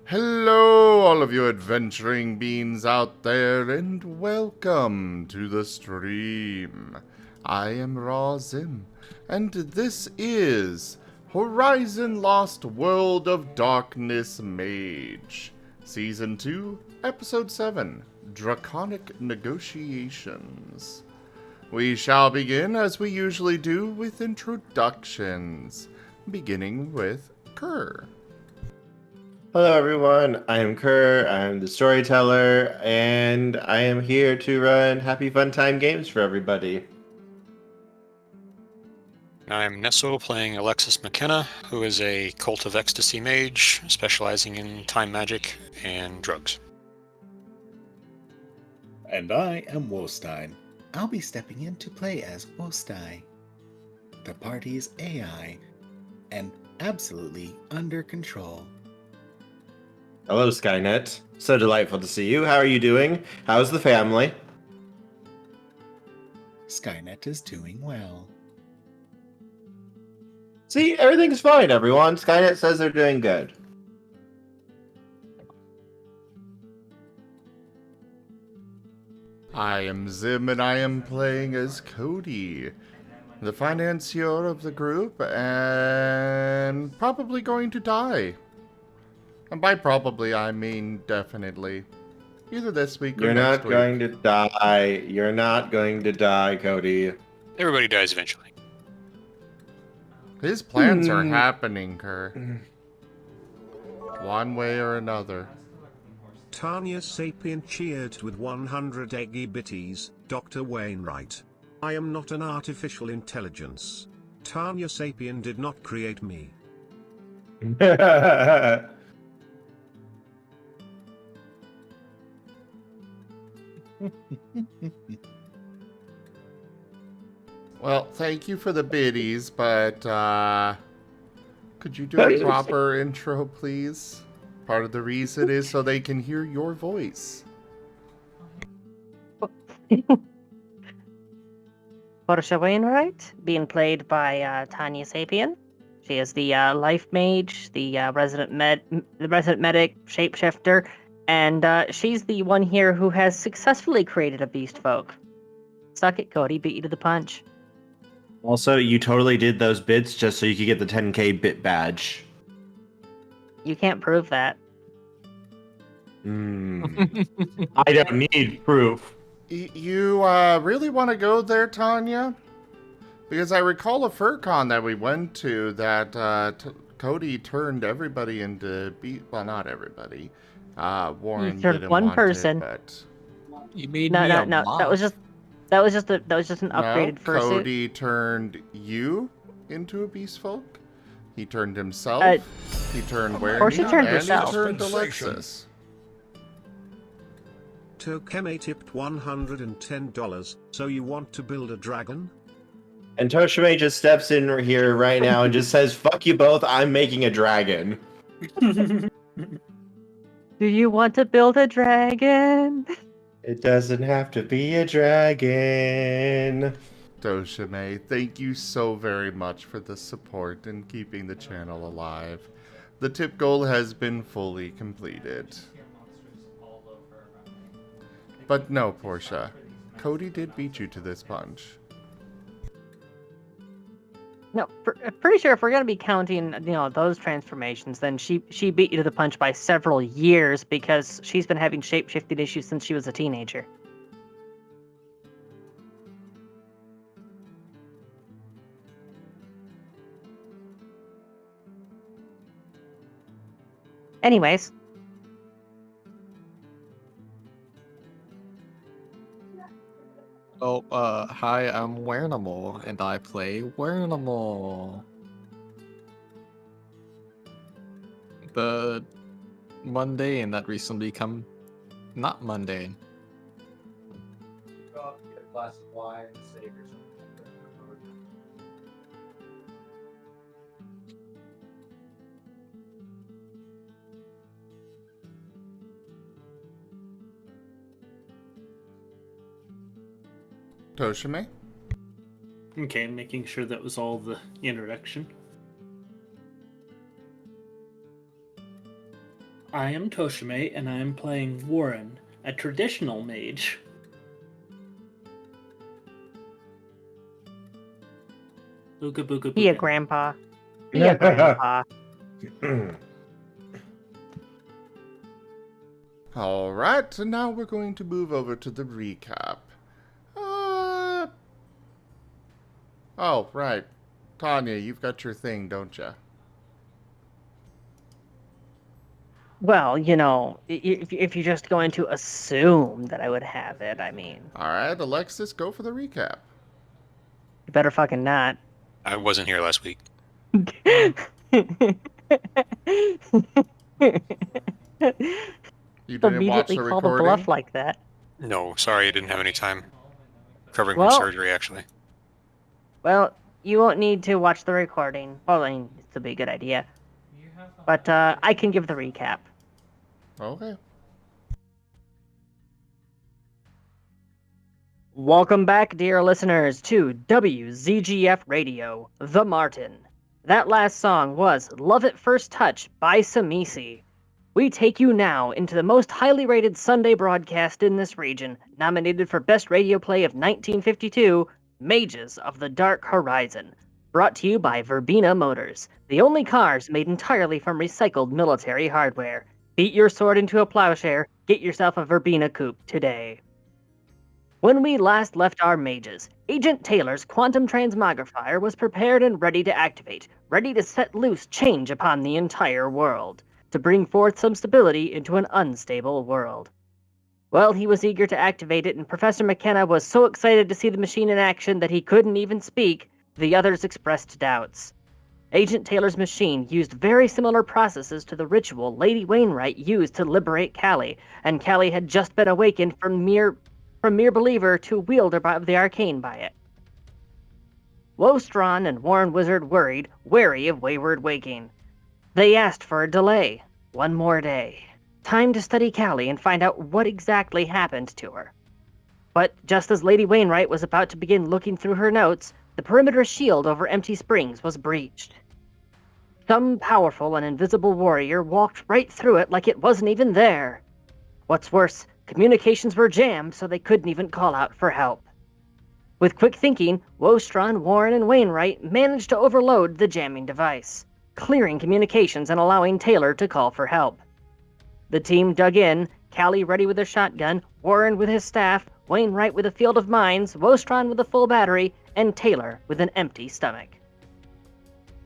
Hello, all of you adventuring beings out there, and welcome to the stream. I am Raw Zim, and this is Horizon Lost World of Darkness Mage, Season 2, Episode 7, Draconic Negotiations. We shall begin, as we usually do, with introductions, beginning with Kerr. Hello everyone, I am Kerr, I'm the Storyteller, and I am here to run happy fun time games for everybody. I'm Nesil, playing Alexis McKenna, who is a Cult of Ecstasy mage, specializing in time magic and drugs. And I am Wolstein. I'll be stepping in to play as Wolstein. The party's AI and absolutely under control. Hello Skynet, so delightful to see you. How are you doing? How's the family? Skynet is doing well. See, everything's fine everyone. Skynet says they're doing good. I am Zim, and I am playing as Cody, the financier of the group, and probably going to die. And by probably, I mean definitely. Either this week or You're next not week. going to die. You're not going to die, Cody. Everybody dies eventually. His plans are happening, Kerr. One way or another. Tanya Sapien cheered with 100 eggy bitties. Dr. Wainwright. I am not an artificial intelligence. Tanya Sapien did not create me. Well, thank you for the biddies, but could you do a proper intro, please? Part of the reason is so they can hear your voice. Portia Wainwright, being played by Tanya Sapien. She is the life mage, the resident medic, shapeshifter, and she's the one here who has successfully created a beast folk. Suck it, Cody. Beat you to the punch. Also, you totally did those bits just so you could get the 10k bit badge. You can't prove that. I don't need proof. You really want to go there, Tanya? Because I recall a FurCon that we went to that Cody turned everybody into well, not everybody. Warren turned didn't one want person. it, but You made No, me no, a no. mob. That was just an upgraded fursuit. Cody turned you into a beast folk. He turned himself. He turned Portia turned and herself. he turned Alexis. Tochemay tipped $110, so you want to build a dragon? And Tochemay just steps in here right now and just says, fuck you both, I'm making a dragon. Do you want to build a dragon? It doesn't have to be a dragon. Tochemay, thank you so very much for the support and keeping the channel alive. The tip goal has been fully completed. But no, Portia. Cody did beat you to this punch. No, pretty sure if we're gonna be counting, those transformations, then she beat you to the punch by several years because she's been having shape-shifting issues since she was a teenager. Anyways. Oh, hi, I'm Wernimal, and I play Wernimal. The mundane that recently become not mundane. Get a glass of wine, steak or something. Tochemay? Okay, making sure that was all the introduction. I am Tochemay, and I am playing Warren, a traditional mage. Booga booga booga. He a grandpa. He a grandpa. All right, and now we're going to move over to the recap. Oh, right. Tanya, you've got your thing, don't you? Well, you know, if you're just going to assume that I would have it, I mean, All right, Alexis, go for the recap. you better fucking not. I wasn't here last week. You didn't watch Immediately the call the recording? bluff like that. No, sorry, I didn't have any time. Covering Well- from surgery, actually. Well, you won't need to watch the recording. Well, I mean, it'll be a good idea. But I can give the recap. Okay. Welcome back, dear listeners, to WZGF Radio, The Marten. That last song was Love at First Touch by Samisi. We take you now into the most highly rated Sunday broadcast in this region, nominated for Best Radio Play of 1952, Mages of the Dark Horizon. Brought to you by Verbena Motors, the only cars made entirely from recycled military hardware. Beat your sword into a plowshare, get yourself a Verbena coupe today. When we last left our mages, Agent Taylor's quantum transmogrifier was prepared and ready to activate, ready to set loose change upon the entire world, to bring forth some stability into an unstable world. Well, he was eager to activate it, and Professor McKenna was so excited to see the machine in action that he couldn't even speak. The others expressed doubts. Agent Taylor's machine used very similar processes to the ritual Lady Wainwright used to liberate Callie, and Callie had just been awakened from mere believer to wielder of the arcane by it. Wostron and Warren Wizard worried, wary of wayward waking. They asked for a delay, one more day. Time to study Callie and find out what exactly happened to her. But just as Lady Wainwright was about to begin looking through her notes, the perimeter shield over Empty Springs was breached. Some powerful and invisible warrior walked right through it like it wasn't even there. What's worse, communications were jammed so they couldn't even call out for help. With quick thinking, Wostron, Warren, and Wainwright managed to overload the jamming device, clearing communications and allowing Taylor to call for help. The team dug in, Callie ready with a shotgun, Warren with his staff, Wainwright with a field of mines, Wostron with a full battery, and Taylor with an empty stomach.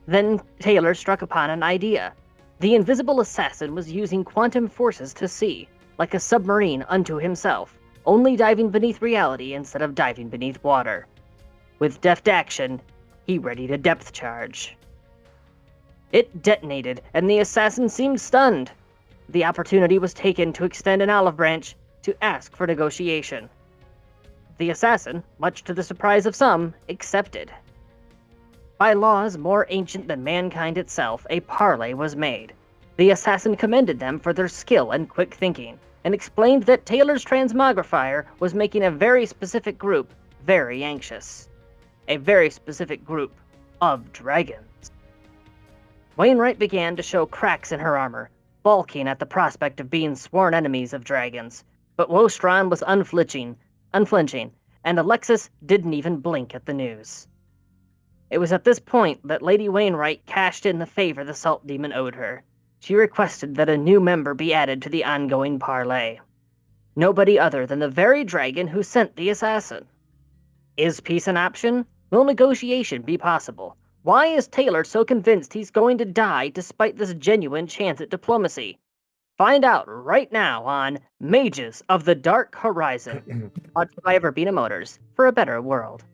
Then Taylor struck upon an idea. The invisible assassin was using quantum forces to see, like a submarine unto himself, only diving beneath reality instead of diving beneath water. With deft action, he readied a depth charge. It detonated, and the assassin seemed stunned. The opportunity was taken to extend an olive branch to ask for negotiation. The assassin, much to the surprise of some, accepted. By laws more ancient than mankind itself, a parley was made. The assassin commended them for their skill and quick thinking, and explained that Taylor's transmogrifier was making a very specific group very anxious. A very specific group of dragons. Wainwright began to show cracks in her armor, balking at the prospect of being sworn enemies of dragons, but Wostron was unflinching, and Alexis didn't even blink at the news. It was at this point that Lady Wainwright cashed in the favor the Salt Demon owed her. She requested that a new member be added to the ongoing parley. Nobody other than the very dragon who sent the assassin. Is peace an option? Will negotiation be possible? Why is Taylor so convinced he's going to die despite this genuine chance at diplomacy? Find out right now on Mages of the Dark Horizon, brought to you by Verbena Motors for a better world.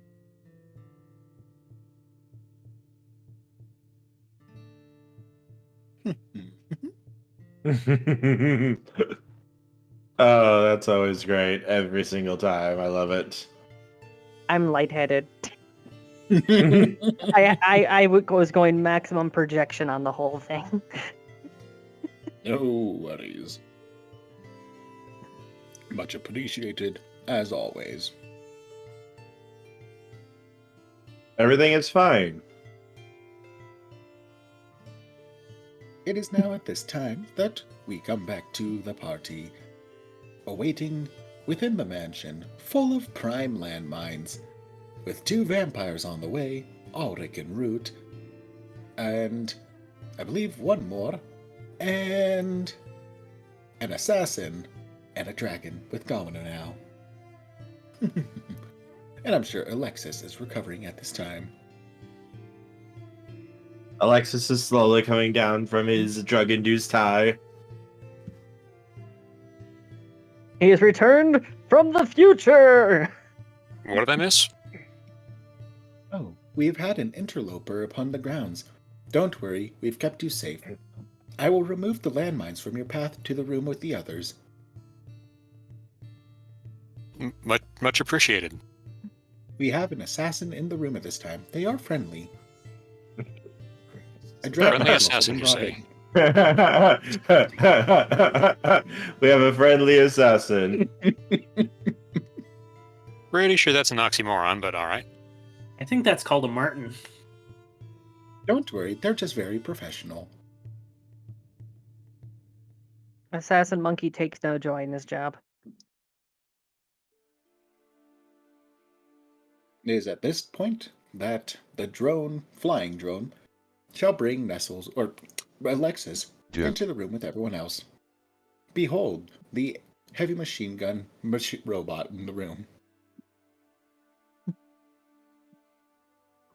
Oh, that's always great. Every single time. I love it. I'm lightheaded. I was going maximum projection on the whole thing. No worries. Much appreciated, as always. Everything is fine. It is now at this time that we come back to the party, awaiting within the mansion, full of prime landmines, with 2 vampires on the way, Ulrich and Root, and I believe 1 more, and an assassin, and a dragon with Domino now. And I'm sure Alexis is recovering at this time. Alexis is slowly coming down from his drug-induced high. He has returned from the future! What did I miss? Oh, we have had an interloper upon the grounds. Don't worry, we've kept you safe. I will remove the landmines from your path to the room with the others. Much appreciated. We have an assassin in the room at this time. They are friendly. A dragon Friendly has also assassin, been you brought say? in. We have a friendly assassin. Pretty sure that's an oxymoron, but alright. I think that's called a Marten. Don't worry, they're just very professional. Assassin Monkey takes no joy in this job. It is at this point that the flying drone, shall bring Nesil's, or Alexis, into the room with everyone else. Behold, the heavy machine gun robot in the room.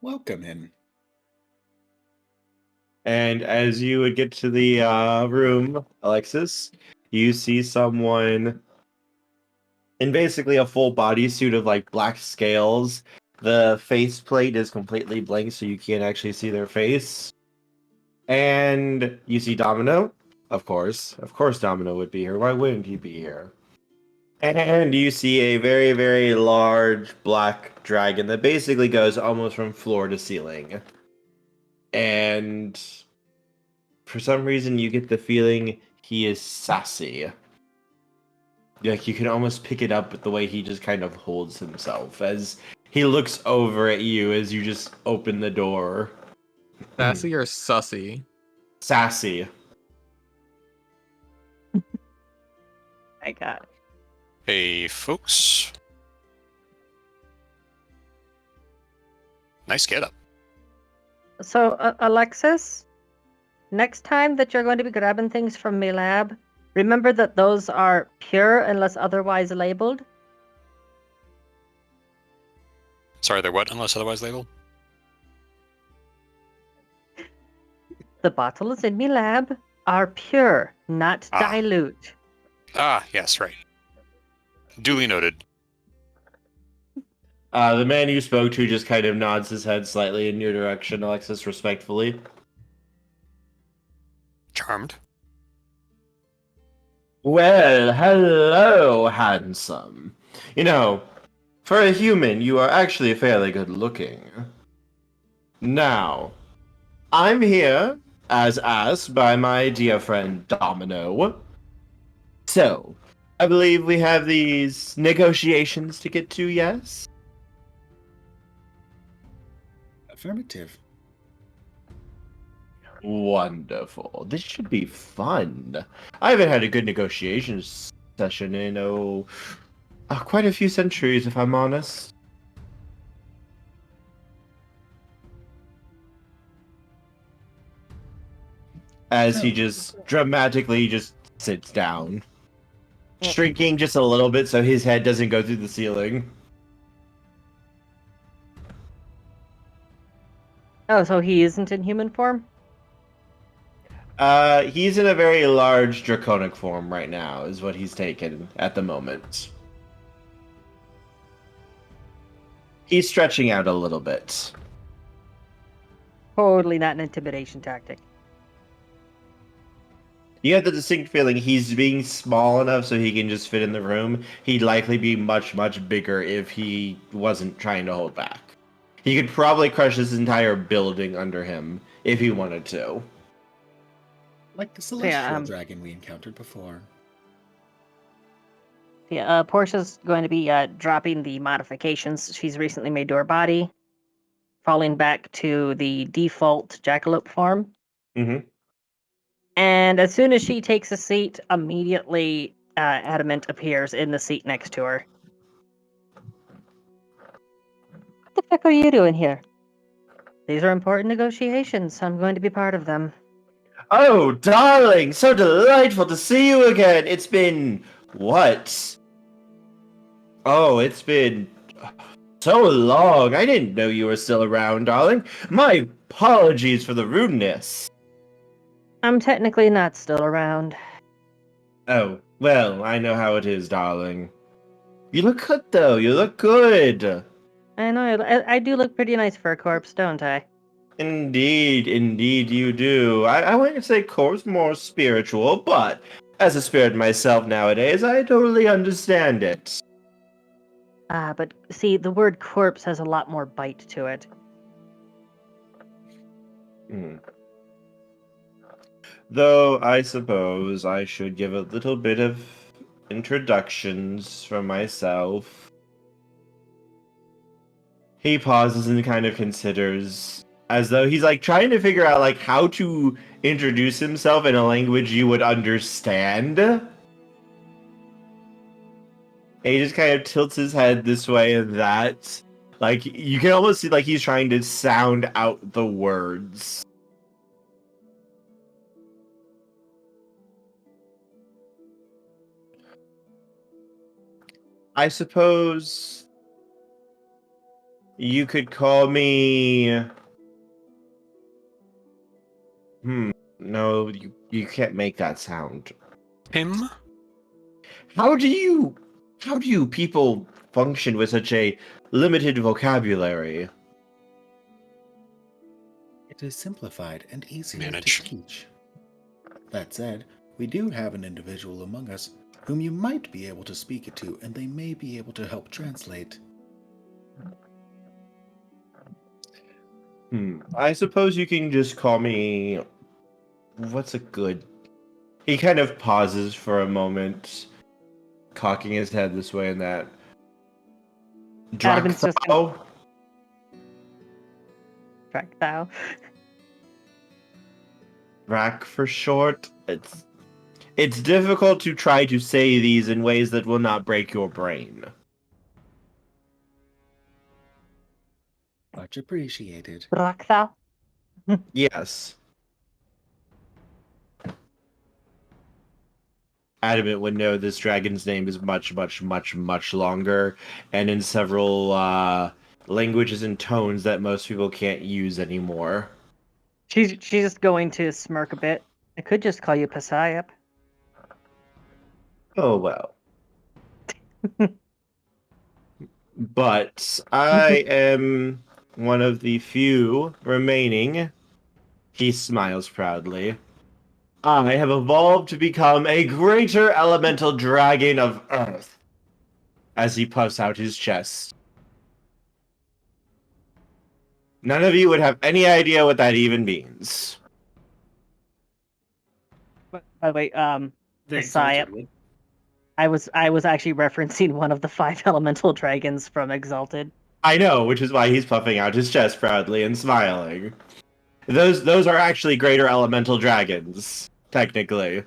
Welcome in. And as you would get to the room, Alexis, you see someone in basically a full bodysuit of like black scales. The faceplate is completely blank, so you can't actually see their face. And you see Domino, of course. Of course Domino would be here. Why wouldn't he be here? And you see a very, very large black dragon that basically goes almost from floor to ceiling. And for some reason, you get the feeling he is sassy. Like, you can almost pick it up with the way he just kind of holds himself as he looks over at you as you just open the door. Sassy or sussy? Sassy. I got it. Hey, folks. Nice getup. So, Alexis, next time that you're going to be grabbing things from my lab, remember that those are pure unless otherwise labeled. Sorry, they're what, unless otherwise labeled? The bottles in my lab are pure, not dilute. Ah, yes, right. Duly noted. The man you spoke to just kind of nods his head slightly in your direction, Alexis, respectfully. Charmed. Well, hello, handsome. You know, for a human, you are actually fairly good looking. Now, I'm here, as asked by my dear friend Domino. So, I believe we have these negotiations to get to, yes? Affirmative. Wonderful. This should be fun. I haven't had a good negotiations session in, quite a few centuries, if I'm honest. As he just dramatically just sits down. Shrinking just a little bit so his head doesn't go through the ceiling. Oh, so he isn't in human form? He's in a very large draconic form right now, is what he's taken at the moment. He's stretching out a little bit. Totally not an intimidation tactic. You have the distinct feeling he's being small enough so he can just fit in the room. He'd likely be much, much bigger if he wasn't trying to hold back. He could probably crush this entire building under him if he wanted to. Like the celestial dragon we encountered before. Yeah, Portia's going to be dropping the modifications she's recently made to her body, falling back to the default jackalope form. Mm-hmm. And as soon as she takes a seat, immediately Adamant appears in the seat next to her. What the fuck are you doing here? These are important negotiations. I'm going to be part of them. Oh, darling, so delightful to see you again. It's been what? Oh, it's been so long. I didn't know you were still around, darling. My apologies for the rudeness. I'm technically not still around. Oh, well, I know how it is, darling. You look good, though. You look good. I know, I do look pretty nice for a corpse, don't I? Indeed, indeed you do. I wouldn't say corpse more spiritual, but as a spirit myself nowadays, I totally understand it. But see, the word corpse has a lot more bite to it. Though I suppose I should give a little bit of introductions from myself. He pauses and kind of considers, as though he's like trying to figure out like how to introduce himself in a language you would understand. And he just kind of tilts his head this way and that. Like you can almost see like he's trying to sound out the words. I suppose you could call me. No, you can't make that sound. Him? How do you people function with such a limited vocabulary? It is simplified and easier Manage. to teach. That said, we do have an individual among us whom you might be able to speak it to, and they may be able to help translate. I suppose you can just call me. What's a good? He kind of pauses for a moment, cocking his head this way and that. Adamant's just Dracthau? Dracthau. Drac for short. It's difficult to try to say these in ways that will not break your brain. Much appreciated. Dracthau. Yes. Adamant would know this dragon's name is much, much, much, much longer, and in several languages and tones that most people can't use anymore. She's just going to smirk a bit. I could just call you Pasayap. Oh well. But I am one of the few remaining. He smiles proudly. I have evolved to become a greater elemental dragon of Earth. As he puffs out his chest. None of you would have any idea what that even means. By the way, The Pasayap. Exalted one. I was actually referencing one of the 5 elemental dragons from Exalted. I know, which is why he's puffing out his chest proudly and smiling. Those are actually greater elemental dragons, technically.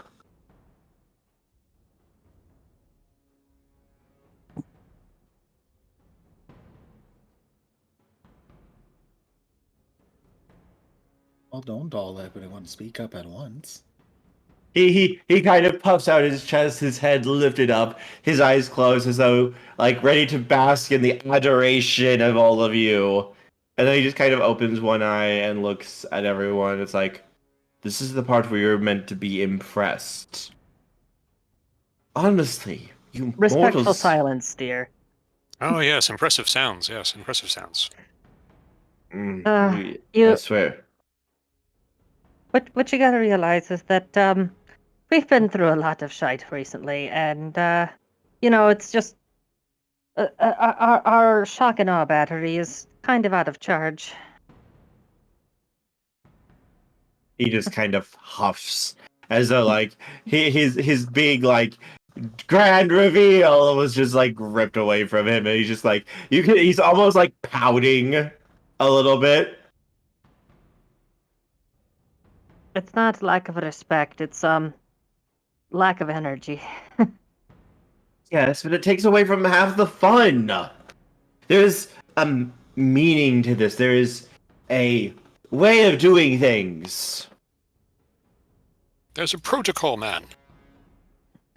Well, don't all everyone speak up at once. He kind of puffs out his chest, his head lifted up, his eyes closed as though, like, ready to bask in the adoration of all of you. And then he just kind of opens one eye and looks at everyone. It's like, this is the part where you're meant to be impressed. Honestly, you Respectful mortals... silence, dear. Oh, yes, impressive sounds. Yes, impressive sounds. I You swear. what you gotta realize is that we've been through a lot of shite recently, and it's just our shock and awe battery is kind of out of charge. He just kind of huffs as though like his big like grand reveal was just like ripped away from him, and he's just like he's almost like pouting a little bit. It's not lack of respect, it's lack of energy. Yes, but it takes away from half the fun. There's a meaning to this. There is a way of doing things. There's a protocol, man.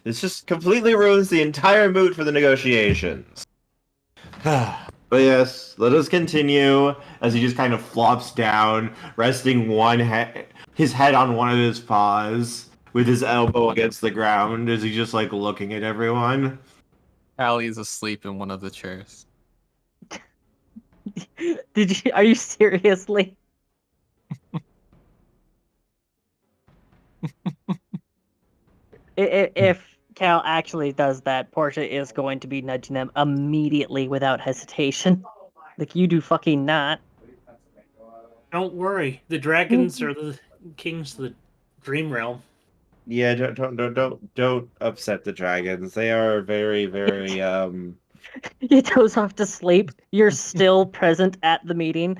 This just completely ruins the entire mood for the negotiations. But yes, let us continue as he just kind of flops down, resting his head on one of his paws, with his elbow against the ground as he's just like looking at everyone. Allie's asleep in one of the chairs. Are you seriously? If Cal actually does that, Portia is going to be nudging them immediately without hesitation. Like, you do fucking not. Don't worry, the dragons are the kings of the dream realm. Yeah, don't upset the dragons. They are very, very You doze off to sleep. You're still present at the meeting.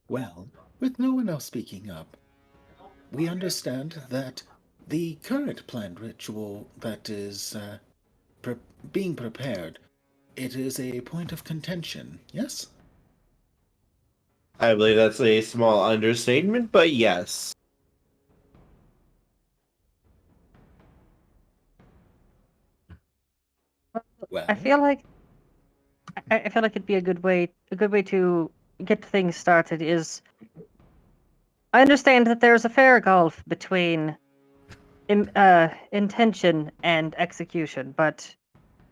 Well, with no one else speaking up, we understand that the current planned ritual that is being prepared, it is a point of contention, yes? I believe that's a small understatement, but yes. Well, I feel like it'd be a good way to get things started is I understand that there's a fair gulf between intention and execution, but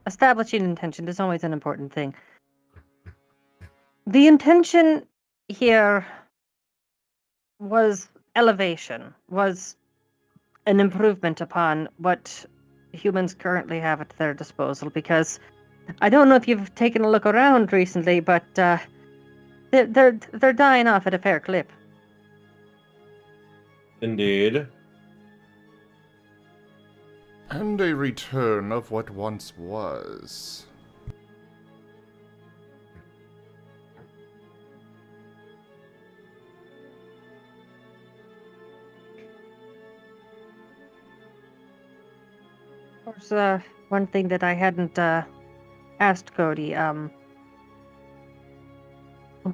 establishing intention is always an important thing. The intention here was elevation, was an improvement upon what humans currently have at their disposal, because I don't know if you've taken a look around recently, but they're dying off at a fair clip. Indeed. And a return of what once was. Of course, one thing that I hadn't asked Cody,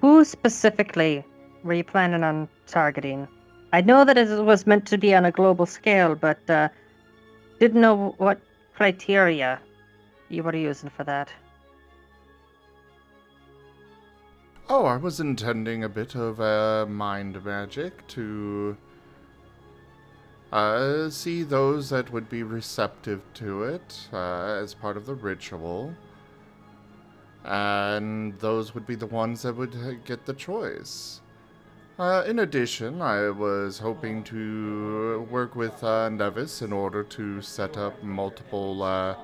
who specifically were you planning on targeting? I know that it was meant to be on a global scale, but didn't know what criteria you were using for that. Oh, I was intending a bit of mind magic to see those that would be receptive to it as part of the ritual. And those would be the ones that would get the choice. In addition, I was hoping to work with Nevis in order to set up multiple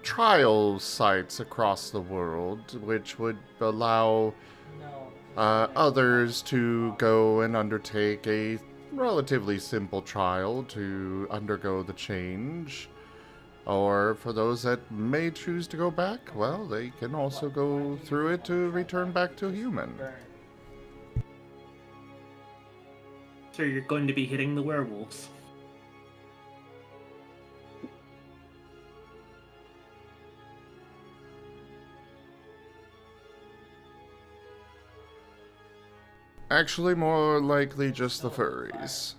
trial sites across the world, which would allow others to go and undertake a relatively simple trial to undergo the change. Or for those that may choose to go back, well, they can also go through it to return back to human. So you're going to be hitting the werewolves. Actually, more likely just the furries.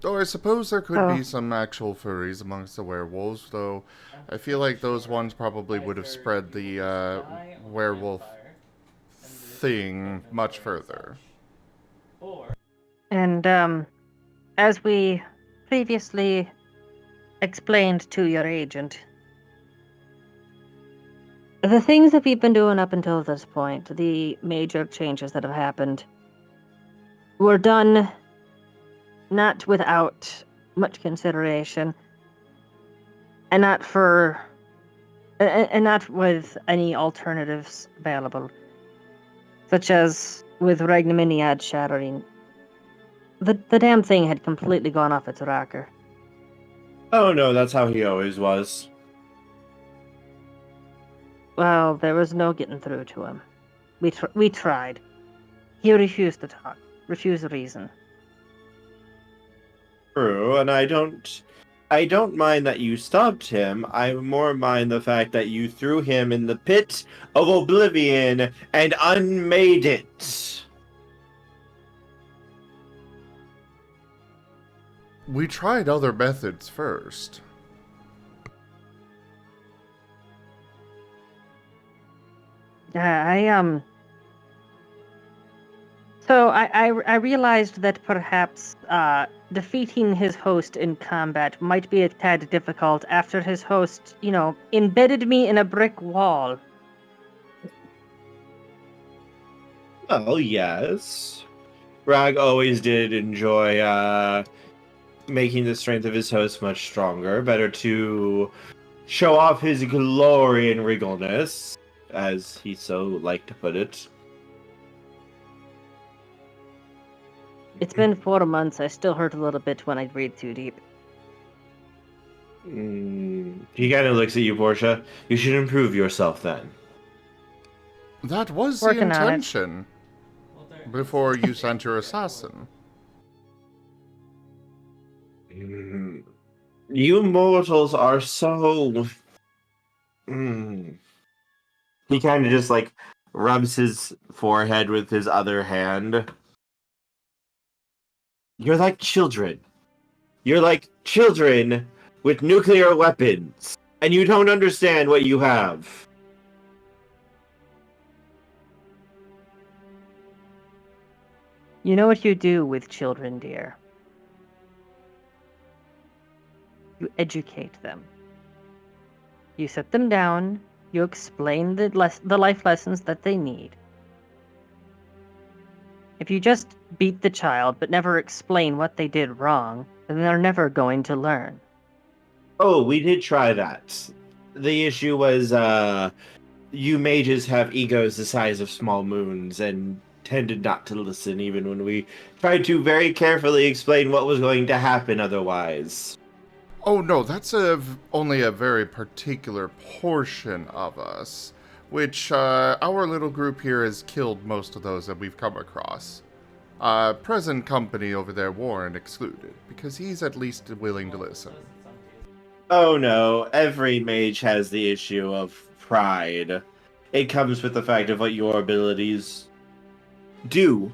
Though I suppose there could be some actual furries amongst the werewolves, though I feel like those ones probably would have spread the werewolf thing much further. And as we previously explained to your agent, the things that we've been doing up until this point, the major changes that have happened, were done not without much consideration, and not with any alternatives available, such as with Ragnaminiad shattering. The damn thing had completely gone off its rocker. Oh no, that's how he always was. Well, there was no getting through to him. We tried. He refused to talk, refused to reason. True, and I don't mind that you stopped him. I more mind the fact that you threw him in the pit of oblivion and unmade it. We tried other methods first. So I realized that perhaps defeating his host in combat might be a tad difficult after his host, embedded me in a brick wall. Well, yes. Rag always did enjoy making the strength of his host much stronger. Better to show off his glory and regalness, as he so liked to put it. It's been 4 months. I still hurt a little bit when I breathe too deep. He kind of looks at you, Portia. You should improve yourself then. That was the Working on it. intention before you sent your assassin. You mortals are so... He kind of just like rubs his forehead with his other hand. You're like children. You're like children with nuclear weapons, and you don't understand what you have. You know what you do with children, dear? You educate them. You sit them down, you explain the life lessons that they need. If you just beat the child but never explain what they did wrong, then they're never going to learn. Oh, we did try that. The issue was, you mages have egos the size of small moons and tended not to listen even when we tried to very carefully explain what was going to happen otherwise. Oh no, that's only a very particular portion of us, which our little group here has killed most of those that we've come across. Present company over there, Warren excluded, because he's at least willing to listen. Oh no, every mage has the issue of pride. It comes with the fact of what your abilities do,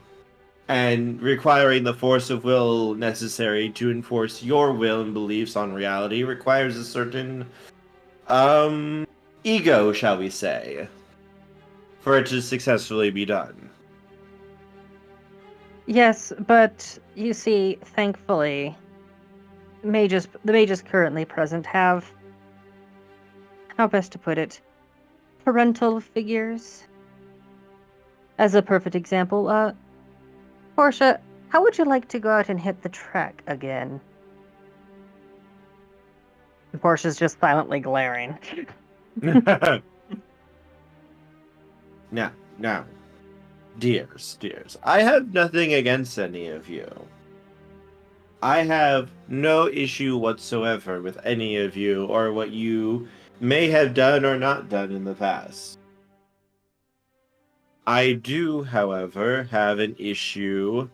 and requiring the force of will necessary to enforce your will and beliefs on reality requires a certain, ego, shall we say, for it to successfully be done. Yes, but you see, thankfully, the mages currently present have, how best to put it, parental figures. As a perfect example, Portia, how would you like to go out and hit the track again? Portia's just silently glaring. Now, dears, I have nothing against any of you. I have no issue whatsoever with any of you or what you may have done or not done in the past. I do, however, have an issue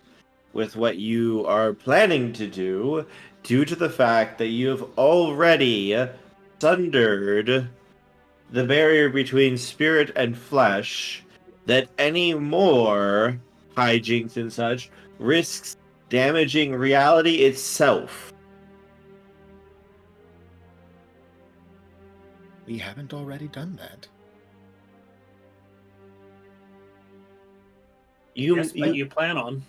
with what you are planning to do due to the fact that you have already sundered the barrier between spirit and flesh, that any more hijinks and such risks damaging reality itself. We haven't already done that. Yes, but you plan on.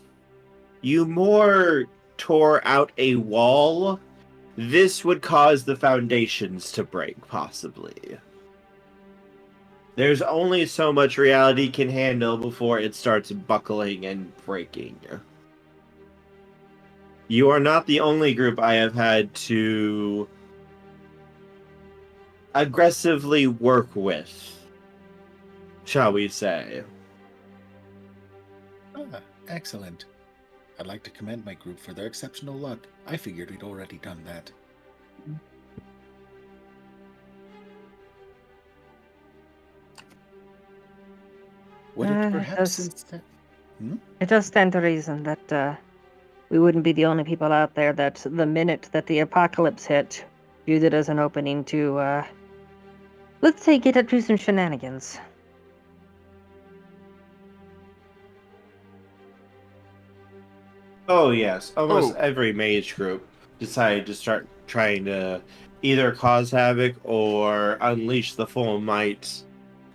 You more tore out a wall. This would cause the foundations to break, possibly. There's only so much reality can handle before it starts buckling and breaking. You are not the only group I have had to aggressively work with, shall we say. Excellent. I'd like to commend my group for their exceptional luck. I figured we'd already done that. Would Uh, it it perhaps does- instead... It does stand to reason that we wouldn't be the only people out there that the minute that the apocalypse hit, viewed it as an opening to, let's say, get up to some shenanigans. Oh yes, almost Oh. every mage group decided to start trying to either cause havoc or unleash the full might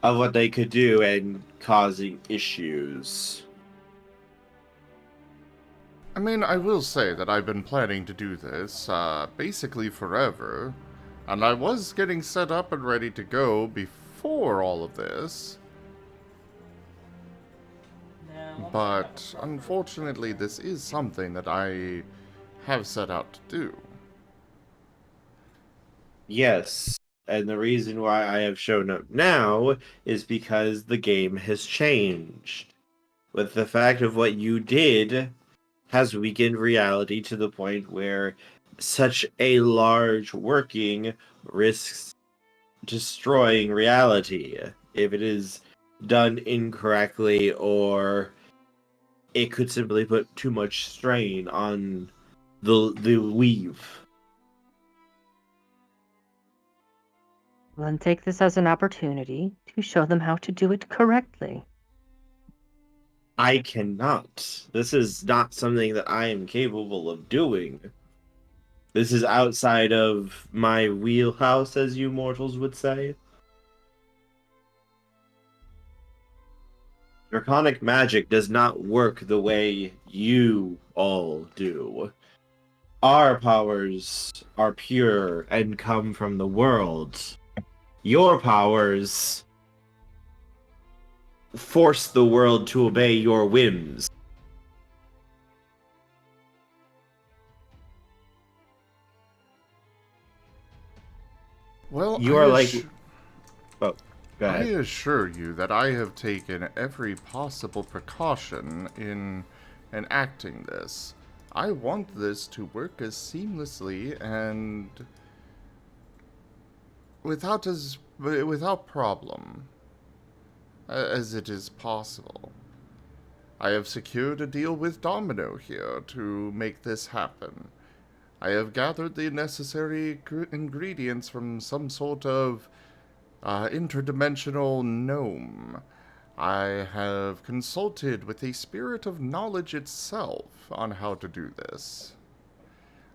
of what they could do and causing issues. I mean, I will say that I've been planning to do this, basically forever, and I was getting set up and ready to go before all of this. But unfortunately, this is something that I have set out to do. Yes, and the reason why I have shown up now is because the game has changed. With the fact of what you did has weakened reality to the point where such a large working risks destroying reality if it is done incorrectly, or it could simply put too much strain on the weave. Then take this as an opportunity to show them how to do it correctly. I cannot. This is not something that I am capable of doing. This is outside of my wheelhouse, as you mortals would say. Draconic magic does not work the way you all do. Our powers are pure and come from the world. Your powers force the world to obey your whims. Well, You are like... Oh, go I ahead. assure you that I have taken every possible precaution in enacting this. I want this to work as seamlessly and without problem as it is possible. I have secured a deal with Domino here to make this happen. I have gathered the necessary ingredients from some sort of interdimensional gnome. I have consulted with the spirit of knowledge itself on how to do this.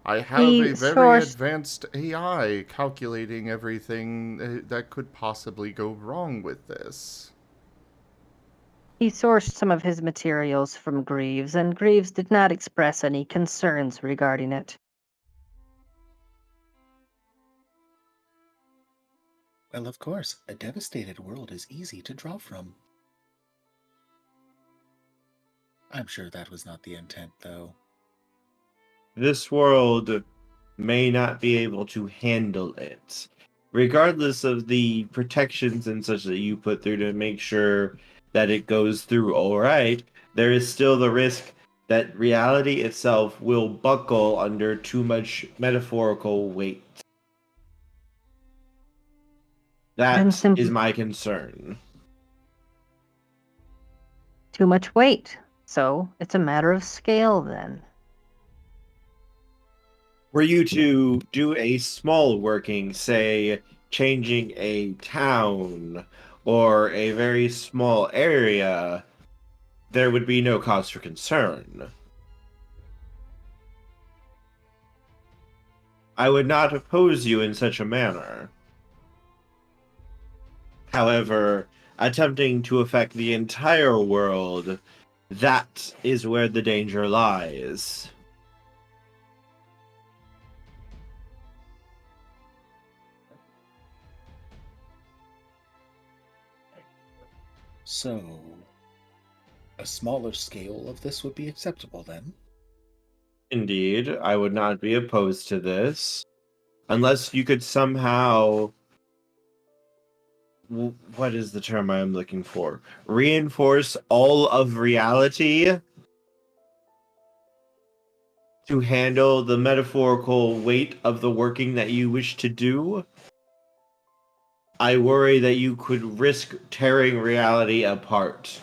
I have The a very source- advanced AI calculating everything that could possibly go wrong with this. He sourced some of his materials from Greaves, and Greaves did not express any concerns regarding it. Well, of course, a devastated world is easy to draw from. I'm sure that was not the intent, though. This world may not be able to handle it. Regardless of the protections and such that you put through to make sure that it goes through all right, there is still the risk that reality itself will buckle under too much metaphorical weight. That is my concern. Too much weight. So it's a matter of scale then. Were you to do a small working, say, changing a town or a very small area, there would be no cause for concern. I would not oppose you in such a manner. However, attempting to affect the entire world, that is where the danger lies. So, a smaller scale of this would be acceptable then? Indeed, I would not be opposed to this. Unless you could somehow... What is the term I am looking for? Reinforce all of reality to handle the metaphorical weight of the working that you wish to do, I worry that you could risk tearing reality apart.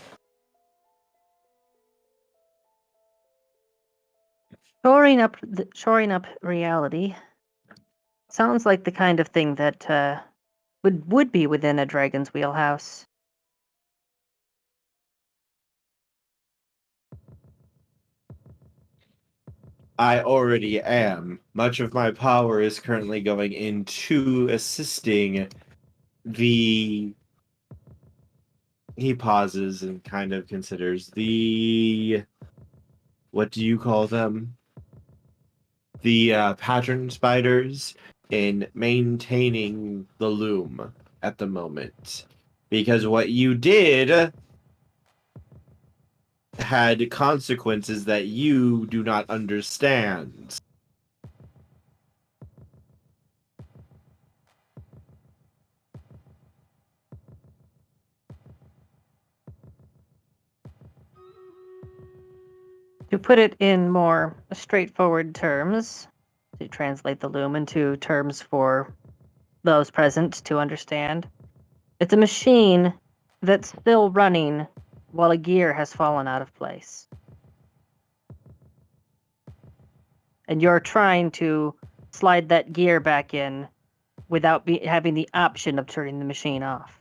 Shoring up reality sounds like the kind of thing that would be within a dragon's wheelhouse. I already am. Much of my power is currently going into assisting the... He pauses and kind of considers the... What do you call them? The pattern spiders in maintaining the loom at the moment. Because what you did had consequences that you do not understand. To put it in more straightforward terms, to translate the loom into terms for those present to understand, it's a machine that's still running while a gear has fallen out of place. And you're trying to slide that gear back in without having the option of turning the machine off.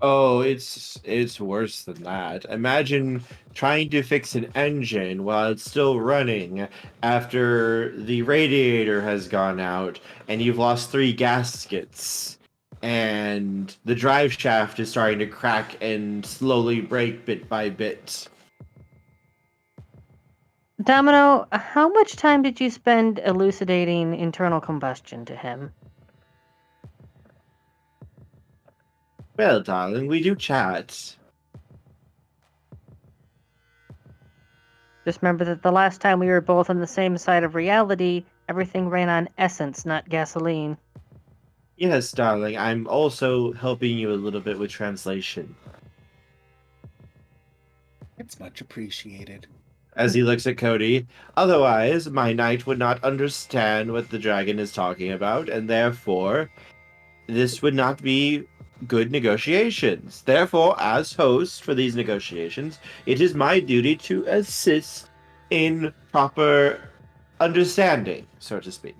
Oh, it's worse than that. Imagine trying to fix an engine while it's still running after the radiator has gone out and you've lost 3 gaskets and the drive shaft is starting to crack and slowly break bit by bit. Domino, how much time did you spend elucidating internal combustion to him? Well, darling, we do chat. Just remember that the last time we were both on the same side of reality, everything ran on essence, not gasoline. Yes, darling, I'm also helping you a little bit with translation. It's much appreciated. As he looks at Cody. Otherwise, my knight would not understand what the dragon is talking about, and therefore, this would not be good negotiations. Therefore, as host for these negotiations, it is my duty to assist in proper understanding, so to speak.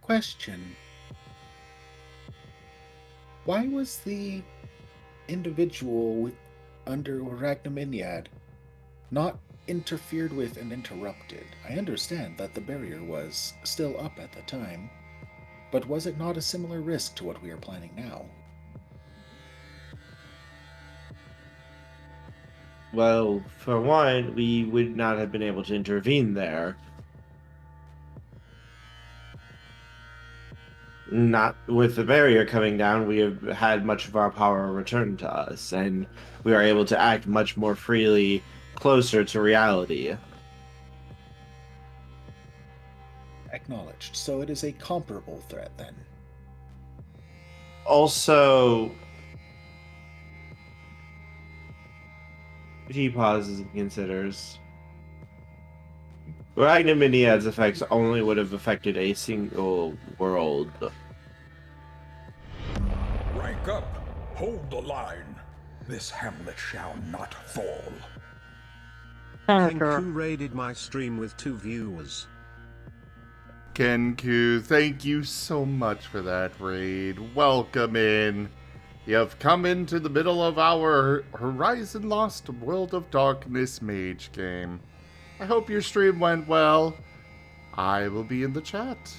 Question. Why was the individual under Ragnaminiad not interfered with and interrupted? I understand that the barrier was still up at the time, but was it not a similar risk to what we are planning now? Well, for one, we would not have been able to intervene there. Not with the barrier coming down, we have had much of our power returned to us, and we are able to act much more freely closer to reality. Acknowledged. So it is a comparable threat then. Also, he pauses and considers. Ragnaminiad's effects only would have affected a single world. Rank up. Hold the line. This hamlet shall not fall. Kenku raided my stream with 2 viewers. Kenku, thank you so much for that raid. Welcome in. You have come into the middle of our Horizon Lost World of Darkness Mage game. I hope your stream went well. I will be in the chat.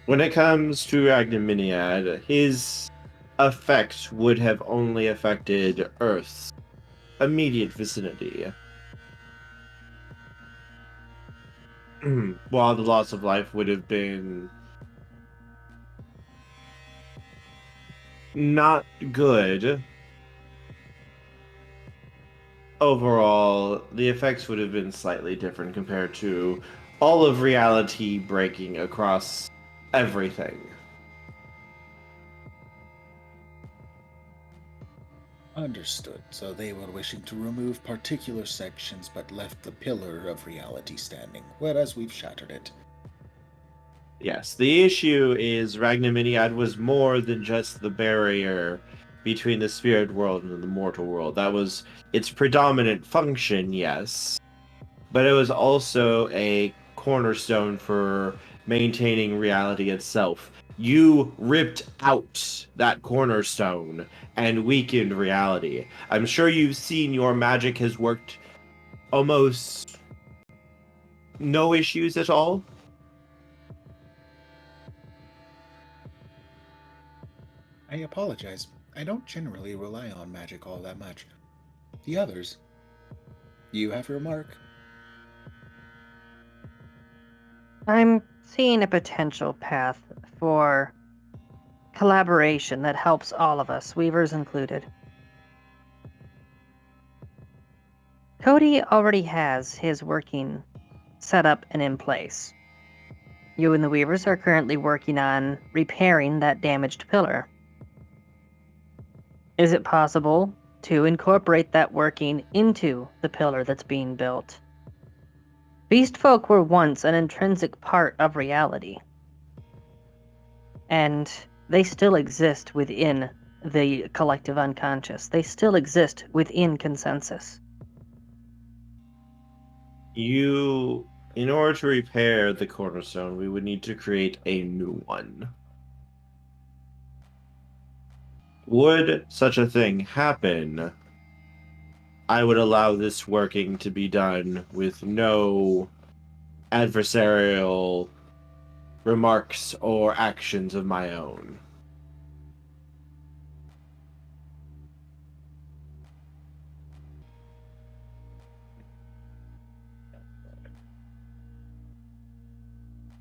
When it comes to Ragnaminiad, his effects would have only affected Earth's immediate vicinity. While the loss of life would have been not good, overall, the effects would have been slightly different compared to all of reality breaking across everything. Understood. So they were wishing to remove particular sections but left the pillar of reality standing, whereas we've shattered it. Yes, the issue is Ragnaminiad was more than just the barrier between the spirit world and the mortal world. That was its predominant function, yes, but it was also a cornerstone for maintaining reality itself. You ripped out that cornerstone and weakened reality. I'm sure you've seen your magic has worked almost no issues at all. I apologize. I don't generally rely on magic all that much. The others, you have your mark. I'm seeing a potential path for collaboration that helps all of us, Weavers included. Cody already has his working set up and in place. You and the Weavers are currently working on repairing that damaged pillar. Is it possible to incorporate that working into the pillar that's being built? Beast folk were once an intrinsic part of reality, and they still exist within the collective unconscious. They still exist within consensus. In order to repair the cornerstone, we would need to create a new one. Would such a thing happen, I would allow this working to be done with no adversarial remarks or actions of my own.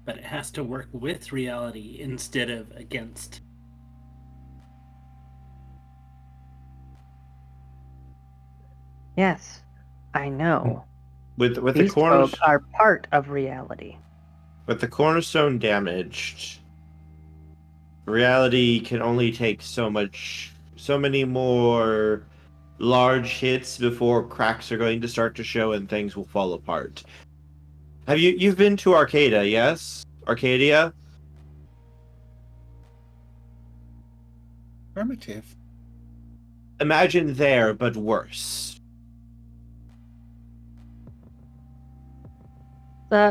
But it has to work with reality instead of against. Yes, I know. With the Beast folk are part of reality. With the cornerstone damaged, reality can only take so many more large hits before cracks are going to start to show and things will fall apart. You've been to Arcadia, yes? Arcadia? Affirmative. Imagine there, but worse.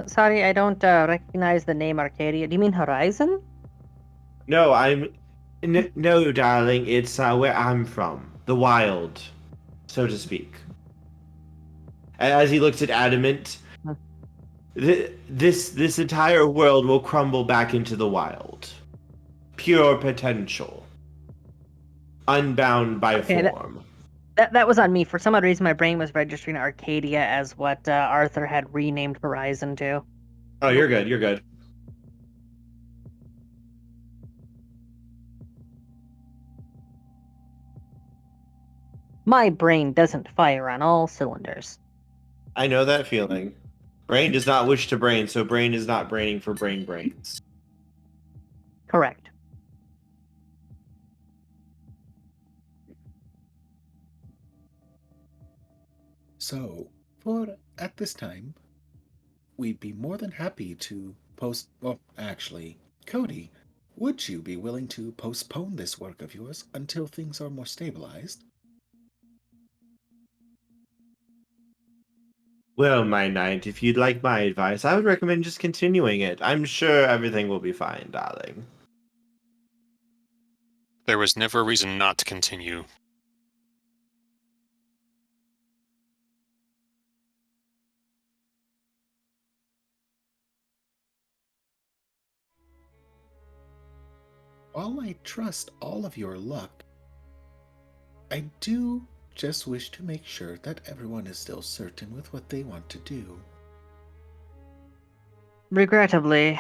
Sorry, I don't recognize the name Arcadia. Do you mean Horizon? No, no, darling. It's where I'm from, the wild, so to speak. As he looks at Adamant, this entire world will crumble back into the wild, pure potential, unbound by form. That was on me. For some odd reason, my brain was registering Arcadia as what Arthur had renamed Horizon to. Oh, you're good. You're good. My brain doesn't fire on all cylinders. I know that feeling. Brain does not wish to brain, so brain is not braining for brains. Correct. So, at this time, we'd be more than happy to actually, Cody, would you be willing to postpone this work of yours until things are more stabilized? Well, my knight, if you'd like my advice, I would recommend just continuing it. I'm sure everything will be fine, darling. There was never a reason not to continue. While I trust all of your luck, I do just wish to make sure that everyone is still certain with what they want to do. Regrettably,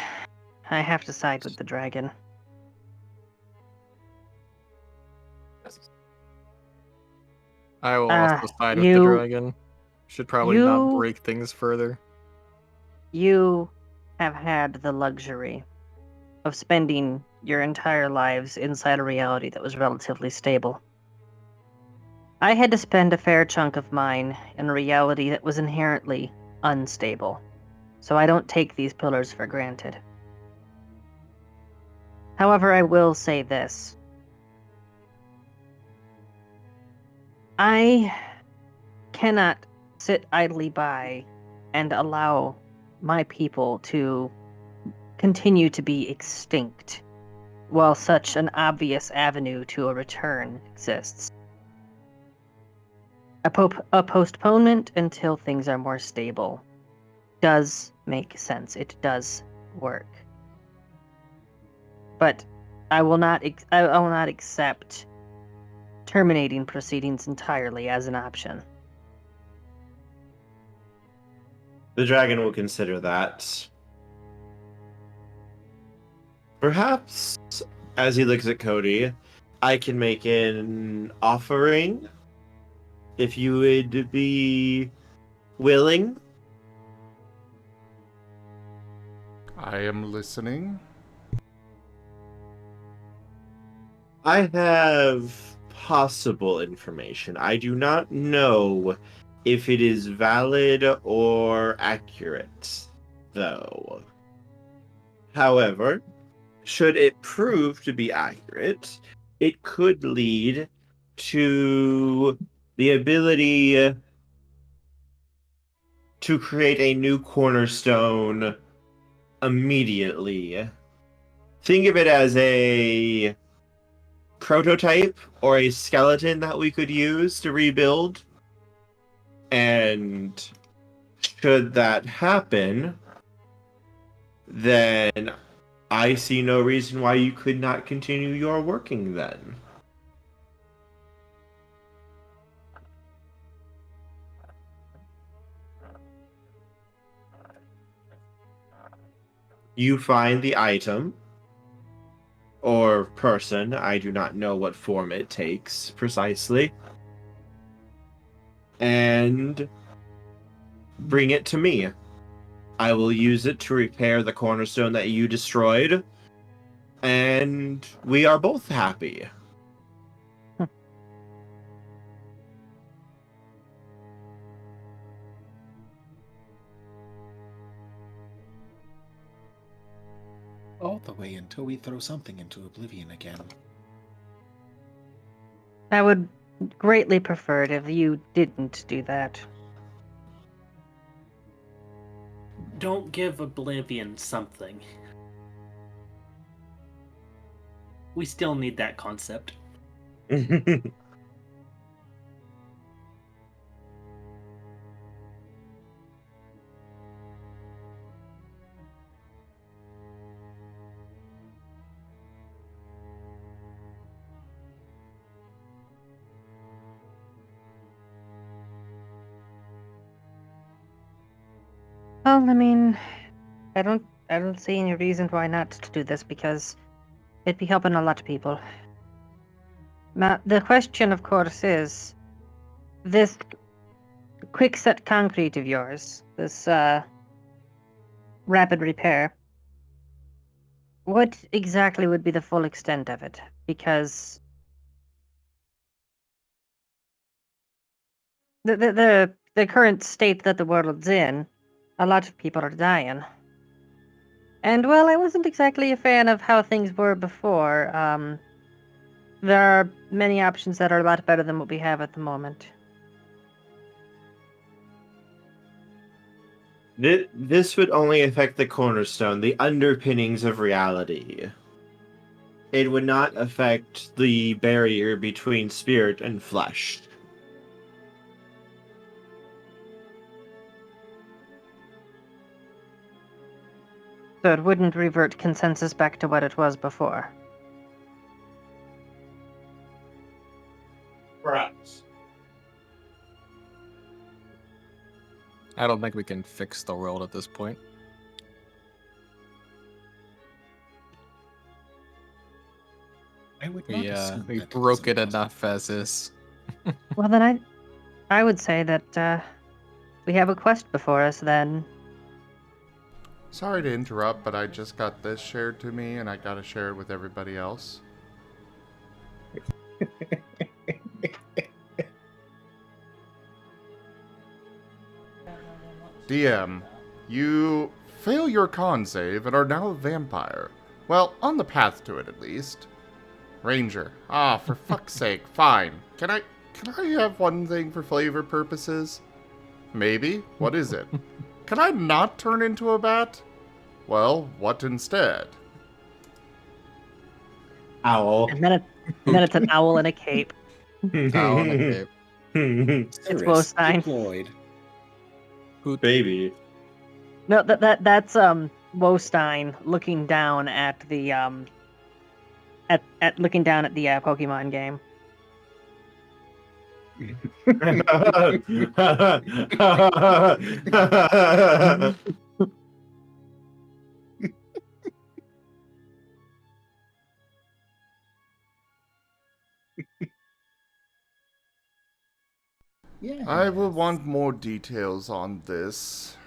I have to side with the dragon. I will also side with the you- dragon. Should probably not you- break things further. You have had the luxury of spending your entire lives inside a reality that was relatively stable. I had to spend a fair chunk of mine in a reality that was inherently unstable, so I don't take these pillars for granted. However, I will say this. I cannot sit idly by and allow my people to continue to be extinct while such an obvious avenue to a return exists. A postponement until things are more stable does make sense. It does work. But I will not accept terminating proceedings entirely as an option. The dragon will consider that. Perhaps, as he looks at Cody, I can make an offering if you would be willing. I am listening. I have possible information. I do not know if it is valid or accurate, though. However, should it prove to be accurate, it could lead to the ability to create a new cornerstone immediately. Think of it as a prototype or a skeleton that we could use to rebuild. And should that happen, then I see no reason why you could not continue your working then. You find the item or person, I do not know what form it takes precisely, and bring it to me. I will use it to repair the cornerstone that you destroyed, and we are both happy. All the way until we throw something into oblivion again. I would greatly prefer it if you didn't do that. Don't give Oblivion something. We still need that concept. Well, I mean, I don't see any reason why not to do this because it'd be helping a lot of people. Now, the question, of course, is this quickset concrete of yours, this rapid repair. What exactly would be the full extent of it? Because the current state that the world's in, a lot of people are dying. And well, I wasn't exactly a fan of how things were before. There are many options that are a lot better than what we have at the moment. This would only affect the cornerstone, the underpinnings of reality. It would not affect the barrier between spirit and flesh. So it wouldn't revert consensus back to what it was before. Perhaps. I don't think we can fix the world at this point. I would not assume We that broke it's it impossible. enough as is. Well, then I would say that we have a quest before us then. Sorry to interrupt, but I just got this shared to me, and I gotta share it with everybody else. DM, you fail your con save and are now a vampire. Well, on the path to it at least. Ranger. Ah, for fuck's sake, fine. Can I have one thing for flavor purposes? Maybe? What is it? Can I not turn into a bat? Well, what instead? Owl. And then it's an owl in a cape. Owl in a cape. It's Cirrus Wostein. deployed. Baby. No, that's Wostein looking down at the looking down at the Pokemon game. Yeah. I will want more details on this.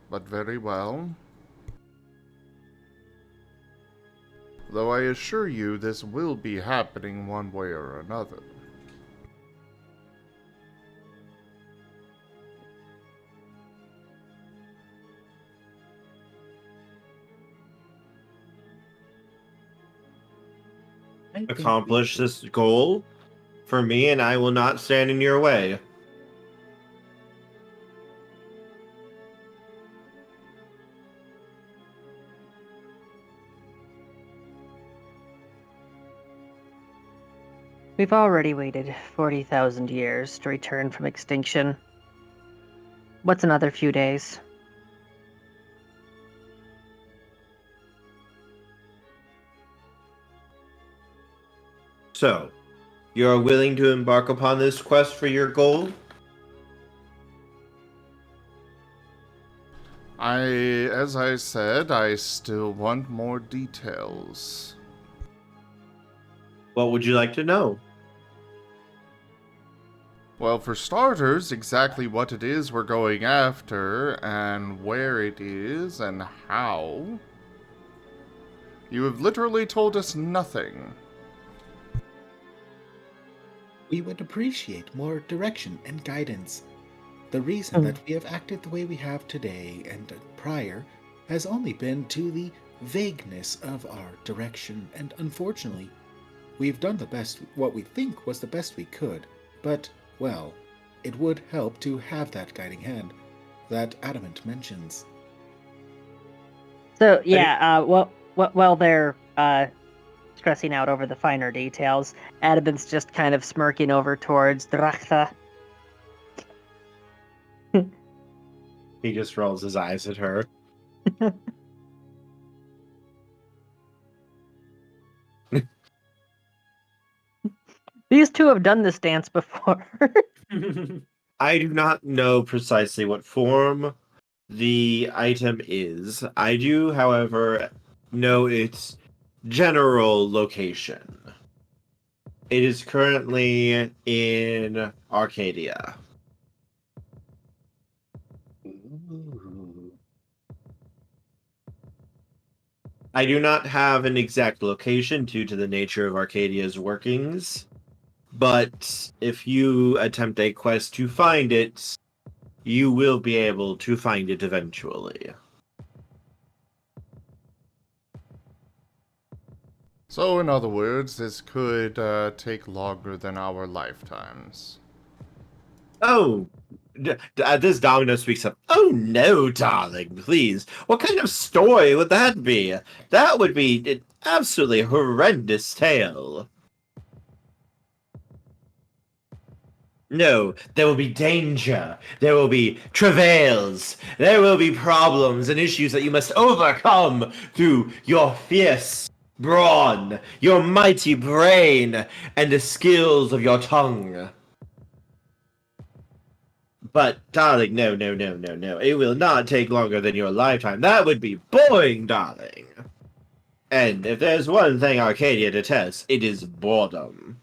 But very well. Though I assure you this will be happening one way or another. Accomplish this goal for me, and I will not stand in your way. We've already waited 40,000 years to return from extinction. What's another few days? So, you are willing to embark upon this quest for your goal? As I said, I still want more details. What would you like to know? Well, for starters, exactly what it is we're going after, and where it is, and how. You have literally told us nothing. We would appreciate more direction and guidance. The reason that we have acted the way we have today and prior has only been to the vagueness of our direction, and unfortunately, we've done what we think was the best we could, but, well, it would help to have that guiding hand that Adamant mentions. So yeah, while they're stressing out over the finer details, Adamant's just kind of smirking over towards Drachtha. He just rolls his eyes at her. These two have done this dance before. I do not know precisely what form the item is. I do, however, know its general location. It is currently in Arcadia. I do not have an exact location due to the nature of Arcadia's workings, but if you attempt a quest to find it, you will be able to find it eventually. So, in other words, this could take longer than our lifetimes. Oh, this Domino speaks up. Oh no, darling, please. What kind of story would that be? That would be an absolutely horrendous tale. No, there will be danger. There will be travails. There will be problems and issues that you must overcome through your fierce brawn, your mighty brain, and the skills of your tongue. But, darling, no. It will not take longer than your lifetime. That would be boring, darling. And if there's one thing Arcadia detests, it is boredom.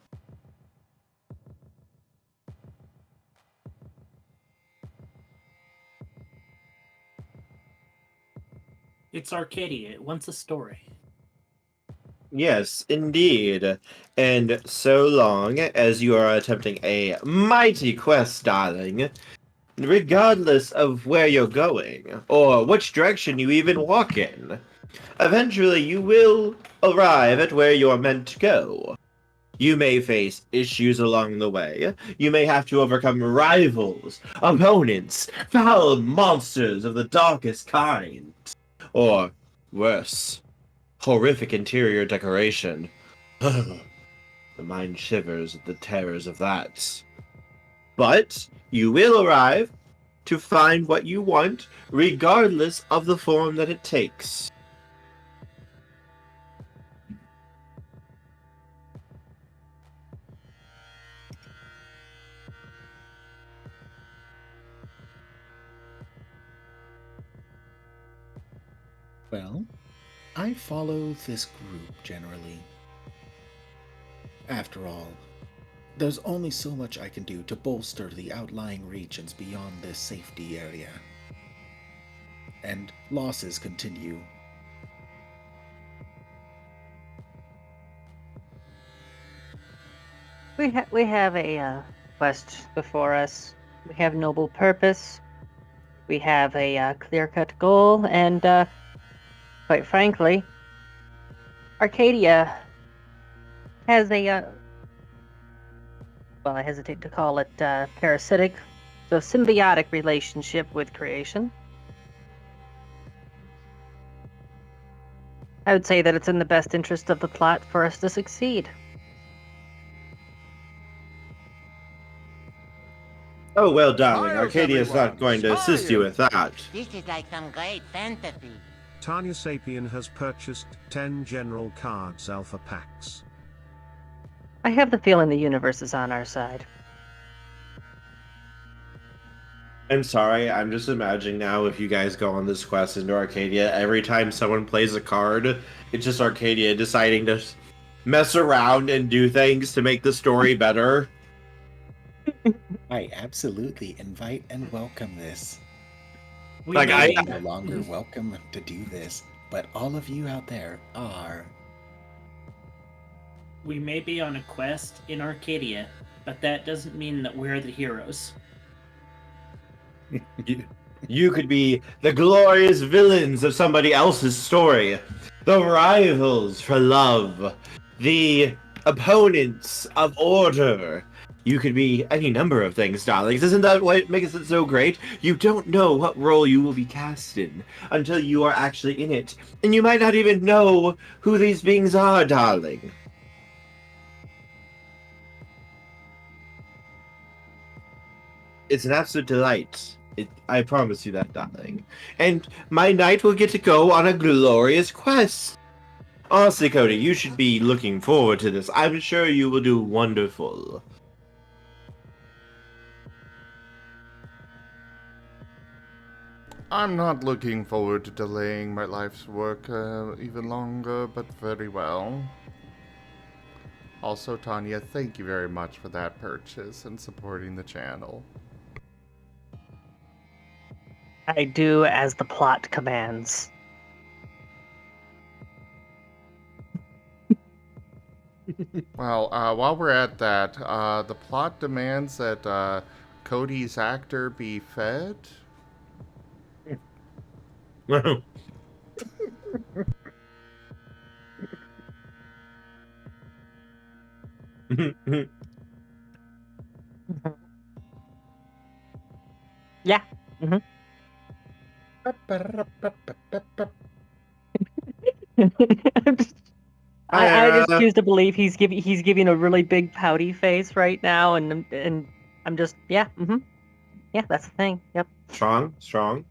It's Arcadia. It wants a story. Yes, indeed. And so long as you are attempting a mighty quest, darling, regardless of where you're going, or which direction you even walk in, eventually you will arrive at where you're meant to go. You may face issues along the way. You may have to overcome rivals, opponents, foul monsters of the darkest kind. Or, worse, horrific interior decoration. The mind shivers at the terrors of that. But you will arrive to find what you want, regardless of the form that it takes. Well, I follow this group generally. After all, there's only so much I can do to bolster the outlying regions beyond this safety area. And losses continue. We have a quest before us. We have noble purpose. We have a clear-cut goal, and quite frankly, Arcadia has a well, I hesitate to call it parasitic, so symbiotic relationship with creation. I would say that it's in the best interest of the plot for us to succeed. Oh, well, darling, Smiles, Arcadia's not everyone, going to assist you smiles. with that. This is like some great fantasy. Tanya Sapien has purchased 10 general cards alpha packs. I have the feeling the universe is on our side. I'm sorry, I'm just imagining now if you guys go on this quest into Arcadia, every time someone plays a card, it's just Arcadia deciding to mess around and do things to make the story better. I absolutely invite and welcome this. We Like, may I am be- no longer welcome to do this, but all of you out there are. we may be on a quest in Arcadia, but that doesn't mean that we're the heroes. You could be the glorious villains of somebody else's story, the rivals for love, the opponents of order. You could be any number of things, darlings. Isn't that what makes it so great? You don't know what role you will be cast in until you are actually in it. And you might not even know who these beings are, darling. It's an absolute delight. I promise you that, darling. And my knight will get to go on a glorious quest. Honestly, Cody, you should be looking forward to this. I'm sure you will do wonderful. I'm not looking forward to delaying my life's work even longer, but very well. Also, Tanya, thank you very much for that purchase and supporting the channel. I do as the plot commands. Well, while we're at that, the plot demands that Cody's actor be fed. Yeah. Mm-hmm. I just choose to believe he's giving a really big pouty face right now, and I'm just yeah, yeah, that's the thing. Yep. Strong.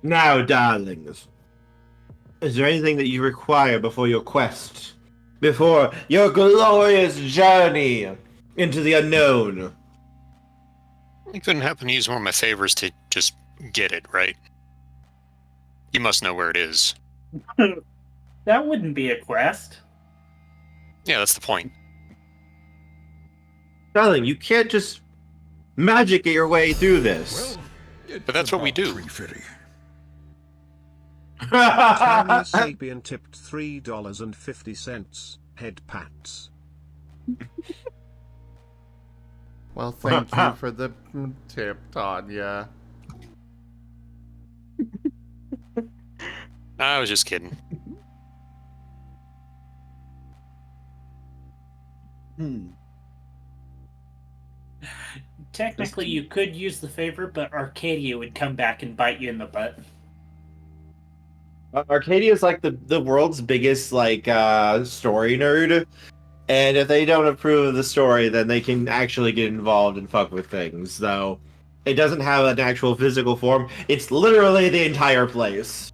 Now, darlings, is there anything that you require before your quest? Before your glorious journey into the unknown? You couldn't happen to use one of my favors to just get it, right? You must know where it is. That wouldn't be a quest. Yeah, that's the point. Darling, you can't just magic your way through this. Well, But that's what we do. Tree Fitty. Tanya Sapien tipped $3.50. Head pats. Well, thank you for the tip, Tanya. I was just kidding. Technically, you could use the favor, but Arcadia would come back and bite you in the butt. Arcadia is like the world's biggest story nerd, and if they don't approve of the story, then they can actually get involved and fuck with things. Though it doesn't have an actual physical form; it's literally the entire place.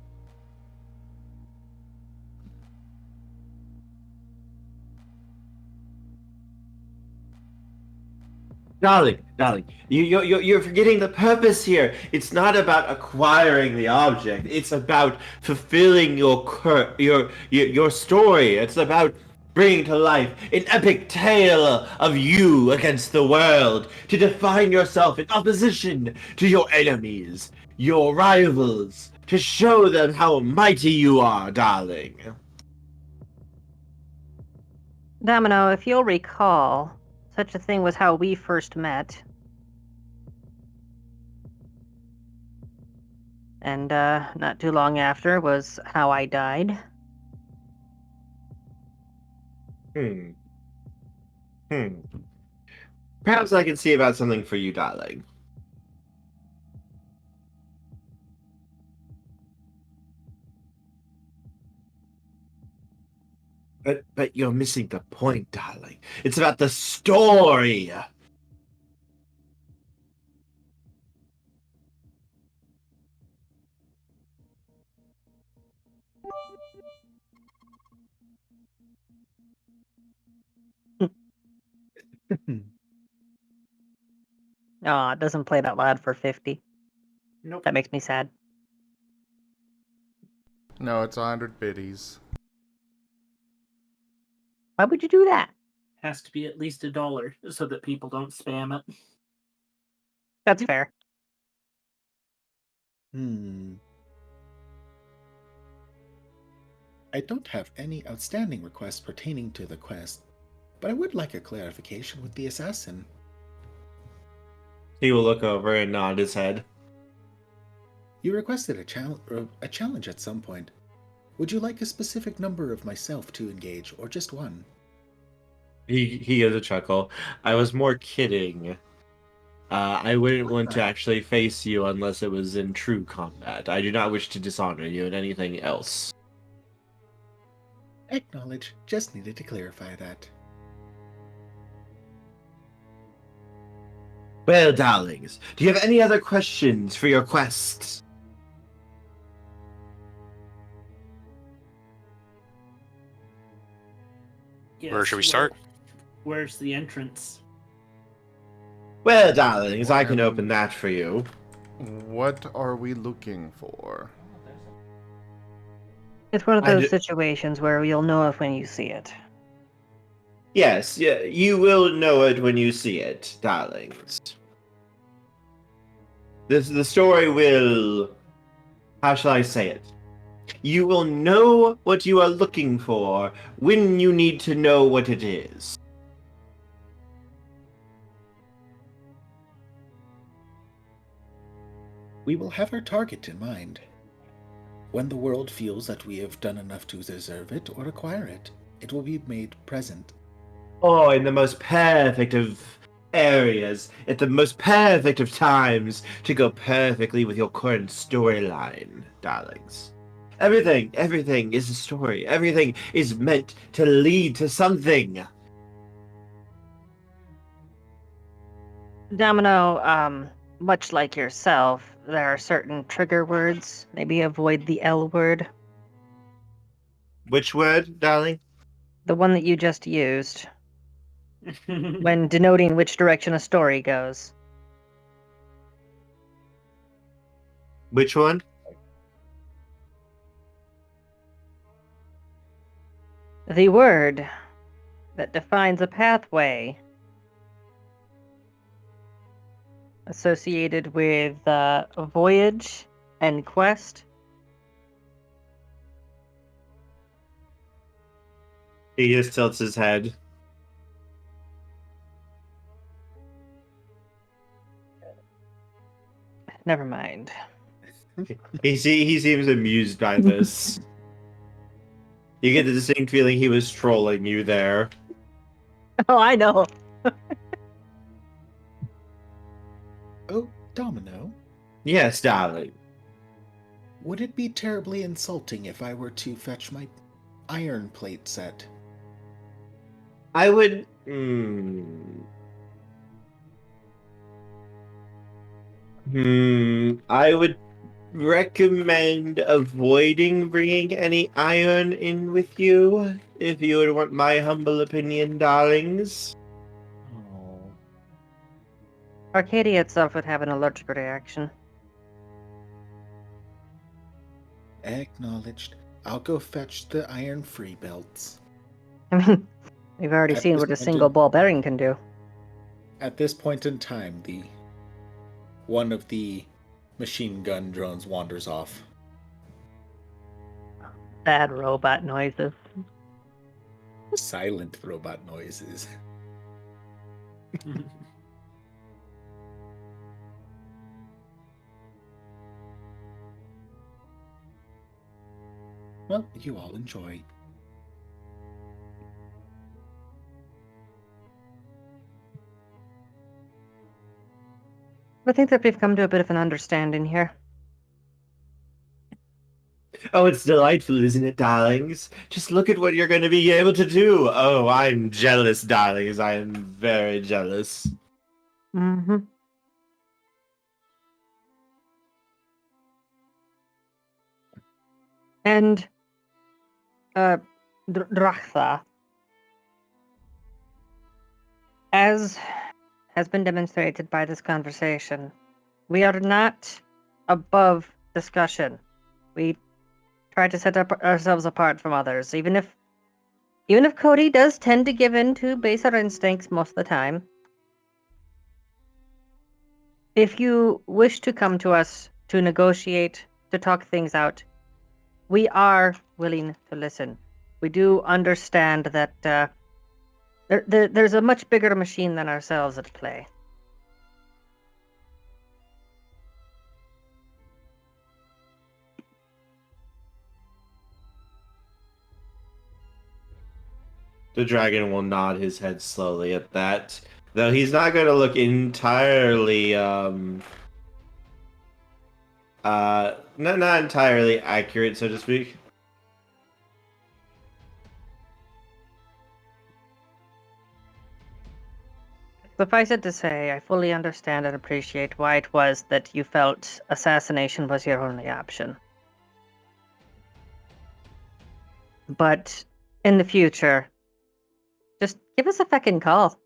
Darling, you're forgetting the purpose here. It's not about acquiring the object. It's about fulfilling your story. It's about bringing to life an epic tale of you against the world, to define yourself in opposition to your enemies, your rivals, to show them how mighty you are, darling. Domino, if you'll recall, such a thing was how we first met. And not too long after was how I died. Perhaps I can see about something for you, darling. But you're missing the point, darling. It's about the story. Oh, it doesn't play that loud for 50. Nope. That makes me sad. No, it's 100 biddies. Why would you do that? Has to be at least $1 so that people don't spam it. That's fair. I don't have any outstanding requests pertaining to the quest, but I would like a clarification with the assassin. He will look over and nod his head. You requested a challenge at some point. Would you like a specific number of myself to engage, or just one? He gives a chuckle. I was more kidding. I wouldn't want to actually face you unless it was in true combat. I do not wish to dishonor you in anything else. Acknowledge. Just needed to clarify that. Well, darlings, do you have any other questions for your quests? Yes, Where should we start? Where's the entrance? Well, darlings, I can open that for you. What are we looking for? It's one of those situations where you'll know it when you see it. Yes, you will know it when you see it, darlings. The story will... How shall I say it? You will know what you are looking for when you need to know what it is. We will have our target in mind. When the world feels that we have done enough to deserve it or acquire it, it will be made present. Oh, in the most perfect of areas, at the most perfect of times, to go perfectly with your current storyline, darlings. Everything is a story. Everything is meant to lead to something. Domino, much like yourself, there are certain trigger words. Maybe avoid the L word. Which word, darling? The one that you just used. When denoting which direction a story goes. Which one? The word that defines a pathway associated with voyage and quest. He just tilts his head. Never mind. He seems amused by this. You get the distinct feeling he was trolling you there. Oh, I know. Oh, Domino, Yes, darling. would it be terribly insulting if I were to fetch my iron plate set? I would. I would recommend avoiding bringing any iron in with you, if you would want my humble opinion, darlings. Oh. Arcadia itself would have an allergic reaction. Acknowledged. I'll go fetch the iron-free belts. I mean, we've already At seen this what a point single in- ball bearing can do. At this point in time, one of the machine gun drones wanders off. Bad robot noises. Silent robot noises. Well, you all enjoy. I think that we've come to a bit of an understanding here. Oh, it's delightful, isn't it, darlings? Just look at what you're going to be able to do. Oh, I'm jealous, darlings. I am very jealous. Mm-hmm. And, Drachtha, as has been demonstrated by this conversation, we are not above discussion. We try to set up ourselves apart from others, even if Cody does tend to give in to baser instincts most of the time. If you wish to come to us to negotiate, to talk things out, we are willing to listen. We do understand that there's a much bigger machine than ourselves at play. The dragon will nod his head slowly at that, though he's not going to look entirely, not entirely accurate, so to speak. Suffice it to say, I fully understand and appreciate why it was that you felt assassination was your only option. But in the future, just give us a fucking call.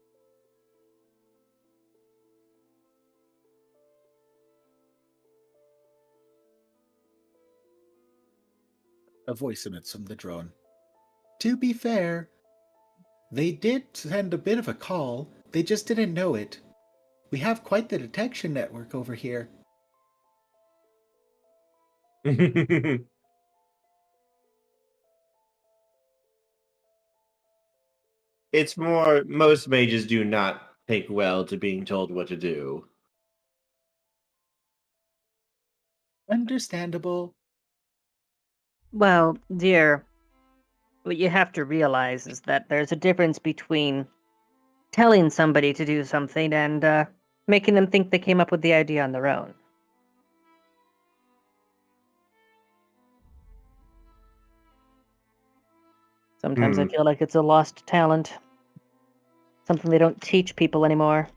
A voice emits from the drone. To be fair, they did send a bit of a call. They just didn't know it. We have quite the detection network over here. It's more, most mages do not take well to being told what to do. Understandable. Well, dear, what you have to realize is that there's a difference between telling somebody to do something and making them think they came up with the idea on their own. Sometimes I feel like it's a lost talent. Something they don't teach people anymore.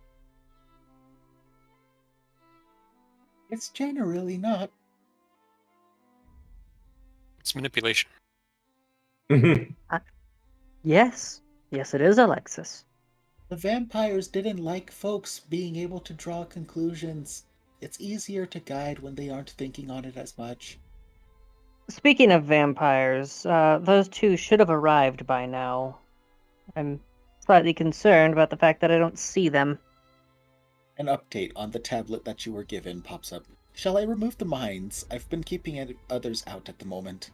It's generally not. It's manipulation. Yes. Yes, it is, Alexis. The vampires didn't like folks being able to draw conclusions. It's easier to guide when they aren't thinking on it as much. Speaking of vampires, those two should have arrived by now. I'm slightly concerned about the fact that I don't see them. An update on the tablet that you were given pops up. Shall I remove the mines? I've been keeping others out at the moment.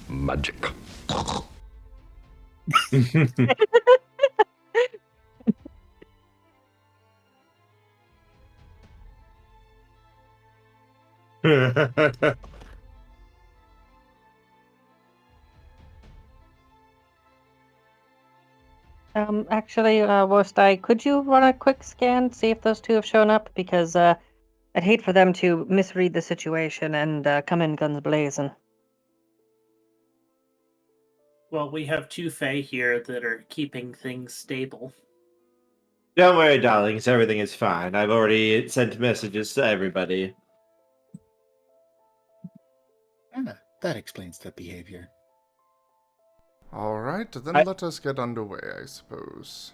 Magic. Actually, Wostai, could you run a quick scan, see if those two have shown up? Because, I'd hate for them to misread the situation and, come in guns blazing. Well, we have two Fae here that are keeping things stable. Don't worry, darlings. Everything is fine. I've already sent messages to everybody. That explains the behavior. Alright, then let us get underway, I suppose.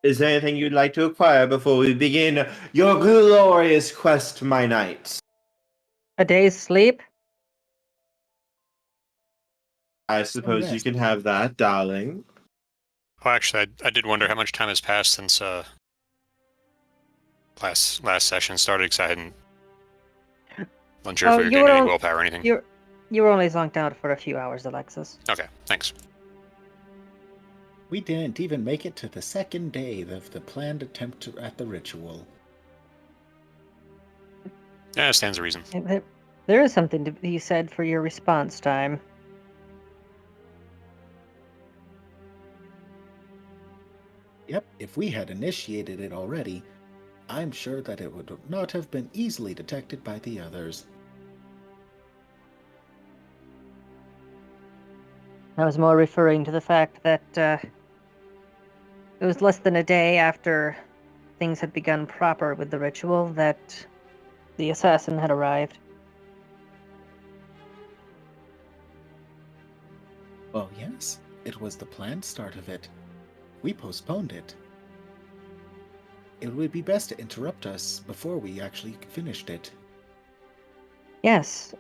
Is there anything you'd like to acquire before we begin your glorious quest, my knights? A day's sleep? I suppose you can have that, darling. Well, actually, I did wonder how much time has passed since last session started, because I wasn't sure if we were getting any willpower or anything. You were only zonked out for a few hours, Alexis. Okay, thanks. We didn't even make it to the second day of the planned attempt at the ritual. Yeah, it stands a reason. There is something to be said for your response time. Yep, if we had initiated it already, I'm sure that it would not have been easily detected by the others. I was more referring to the fact that it was less than a day after things had begun proper with the ritual that the assassin had arrived. Well, yes, it was the planned start of it. We postponed it. It would be best to interrupt us before we actually finished it. Yes,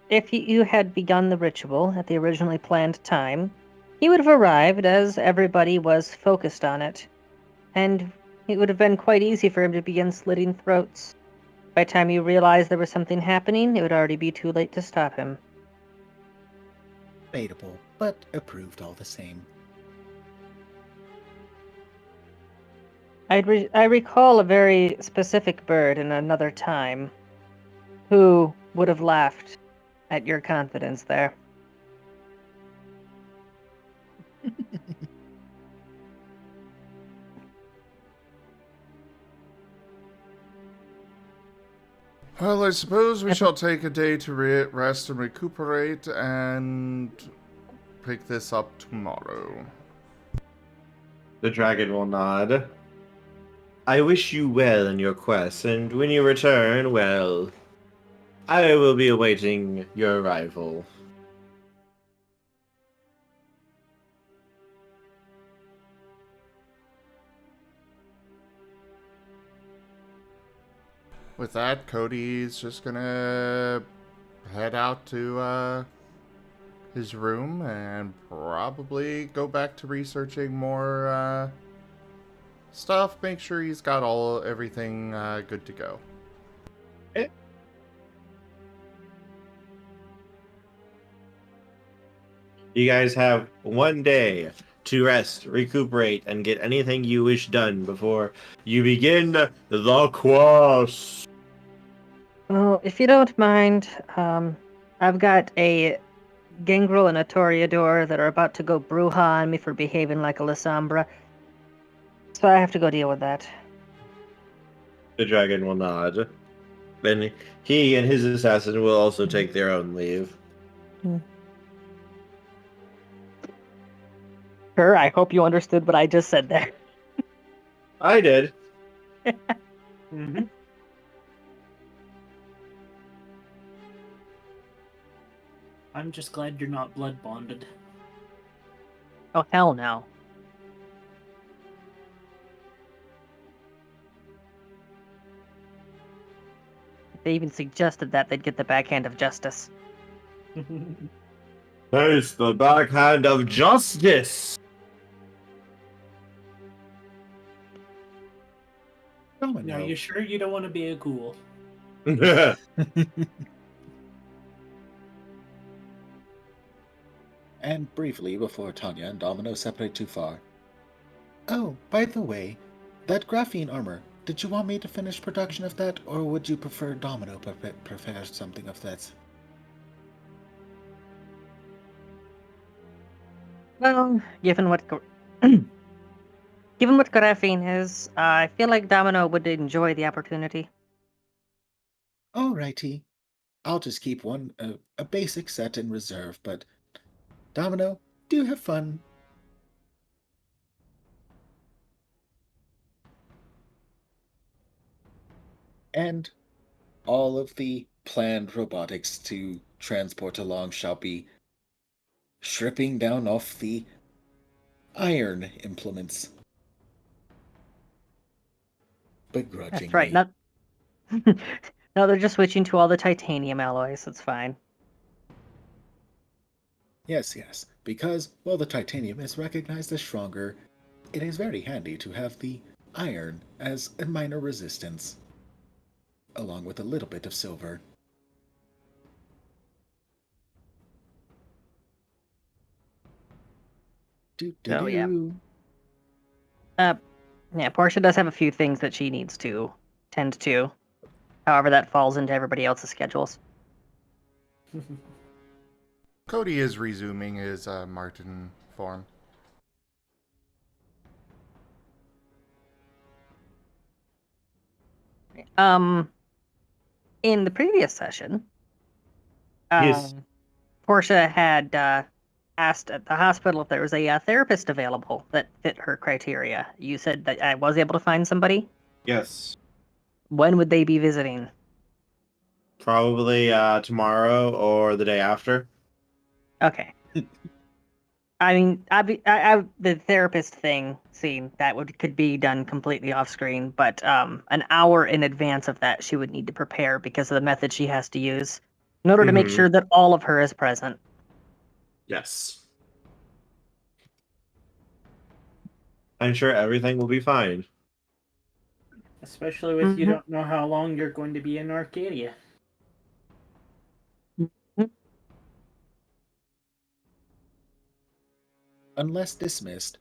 if you had begun the ritual at the originally planned time, he would have arrived as everybody was focused on it, and it would have been quite easy for him to begin slitting throats. By the time you realized there was something happening, it would already be too late to stop him. Debatable, but approved all the same. I recall a very specific bird in another time who would have laughed at your confidence there. Well, I suppose we shall take a day to rest and recuperate and pick this up tomorrow. The dragon will nod. I wish you well in your quest, and when you return, well, I will be awaiting your arrival. With that, Cody's just gonna head out to his room and probably go back to researching more stuff. Make sure he's got everything good to go. You guys have one day to rest, recuperate, and get anything you wish done before you begin the quest. Well, if you don't mind, I've got a Gangrel and a Toreador that are about to go brouhaha on me for behaving like a Lysambra. So I have to go deal with that. The dragon will nod. Then he and his assassin will also take their own leave. Sure, I hope you understood what I just said there. I did. Mm-hmm. I'm just glad you're not blood bonded. Oh, hell no. If they even suggested that, they'd get the backhand of justice. There's the backhand of justice. Domino. Are you sure you don't want to be a ghoul? And briefly, before Tanya and Domino separate too far. Oh, by the way, that graphene armor, did you want me to finish production of that, or would you prefer Domino prepare something of that? Well, given what given what graphene is, I feel like Domino would enjoy the opportunity. Alrighty. I'll just keep one, a basic set in reserve, but Domino, do have fun. And all of the planned robotics to transport along shall be stripping down off the iron implements. Begrudgingly. That's right. Not. No, they're just switching to all the titanium alloys. It's fine. Yes, yes. Because, while the titanium is recognized as stronger, it is very handy to have the iron as a minor resistance, along with a little bit of silver. Oh, yeah. Yeah, Portia does have a few things that she needs to tend to. However, that falls into everybody else's schedules. Cody is resuming his Marten form. In the previous session, Yes. Portia had asked at the hospital if there was a therapist available that fit her criteria. You said that I was able to find somebody. Yes. When would they be visiting? Probably tomorrow or the day after. Okay. I mean, the therapist thing scene that could be done completely off screen, but an hour in advance of that, she would need to prepare because of the method she has to use in order to make sure that all of her is present. Yes. I'm sure everything will be fine. Especially with you don't know how long you're going to be in Arcadia. Unless dismissed,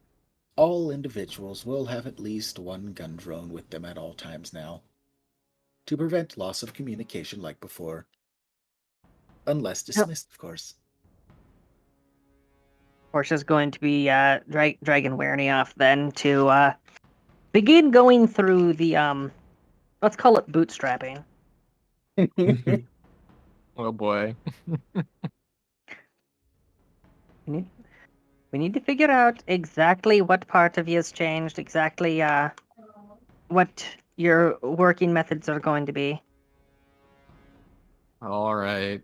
all individuals will have at least one gun drone with them at all times now, to prevent loss of communication like before. Unless dismissed, of course. Portia's going to be dragging Werny off then to begin going through the let's call it bootstrapping. Oh boy. We need to figure out exactly what part of you has changed, exactly what your working methods are going to be. All right.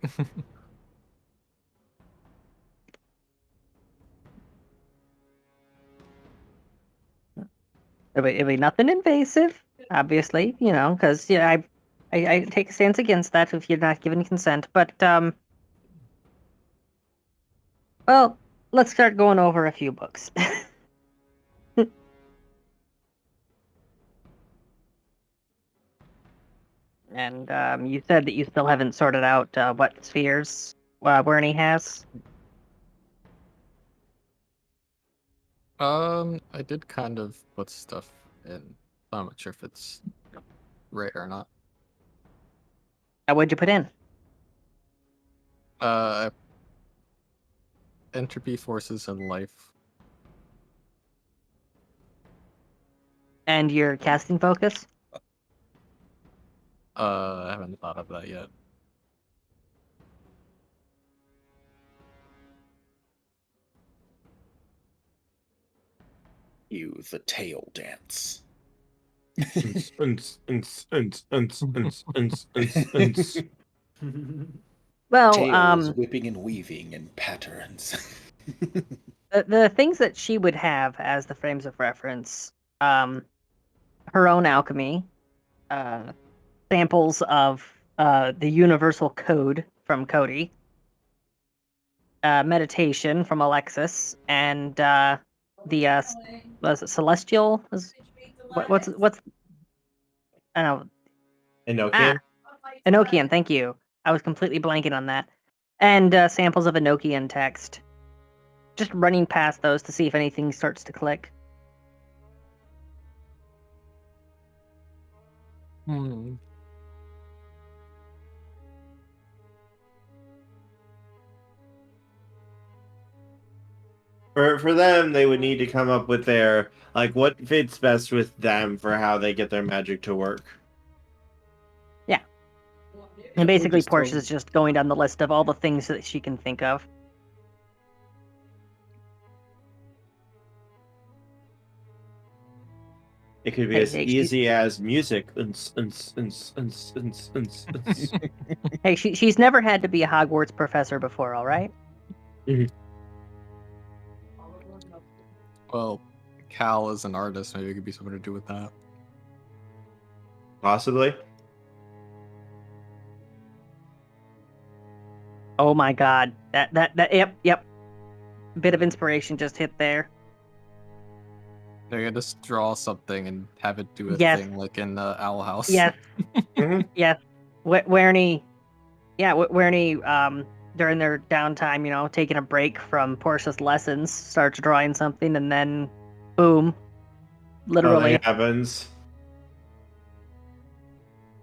It'll be nothing invasive, obviously, because I take a stance against that if you're not given consent. But well, let's start going over a few books. And you said that you still haven't sorted out what spheres Werny has. I did kind of put stuff in. I'm not sure if it's right or not. What'd you put in? Entropy, forces, and life. And your casting focus? I haven't thought of that yet. You, the tail dance. Well, Tails whipping and weaving in patterns. the things that she would have as the frames of reference, her own alchemy, samples of the universal code from Cody, meditation from Alexis, and the was it celestial? What's I know. Enochian? Enochian, thank you. I was completely blanking on that. And samples of Enochian text. Just running past those to see if anything starts to click. Hmm. For them, they would need to come up with their, like, what fits best with them for how they get their magic to work. Yeah. And basically, just tell Portia's just going down the list of all the things that she can think of. It could be Hey, as hey, easy as music. Hey, she's never had to be a Hogwarts professor before, all right? Well, Cal is an artist. Maybe it could be something to do with that. Possibly. Oh my god. Yep. Bit of inspiration just hit there. They're gonna just draw something and have it do a Yes. thing like in the Owl House. Yes. Mhm. Yes. Werney, during their downtime, taking a break from Portia's lessons, starts drawing something, and then, boom, literally. Something happens.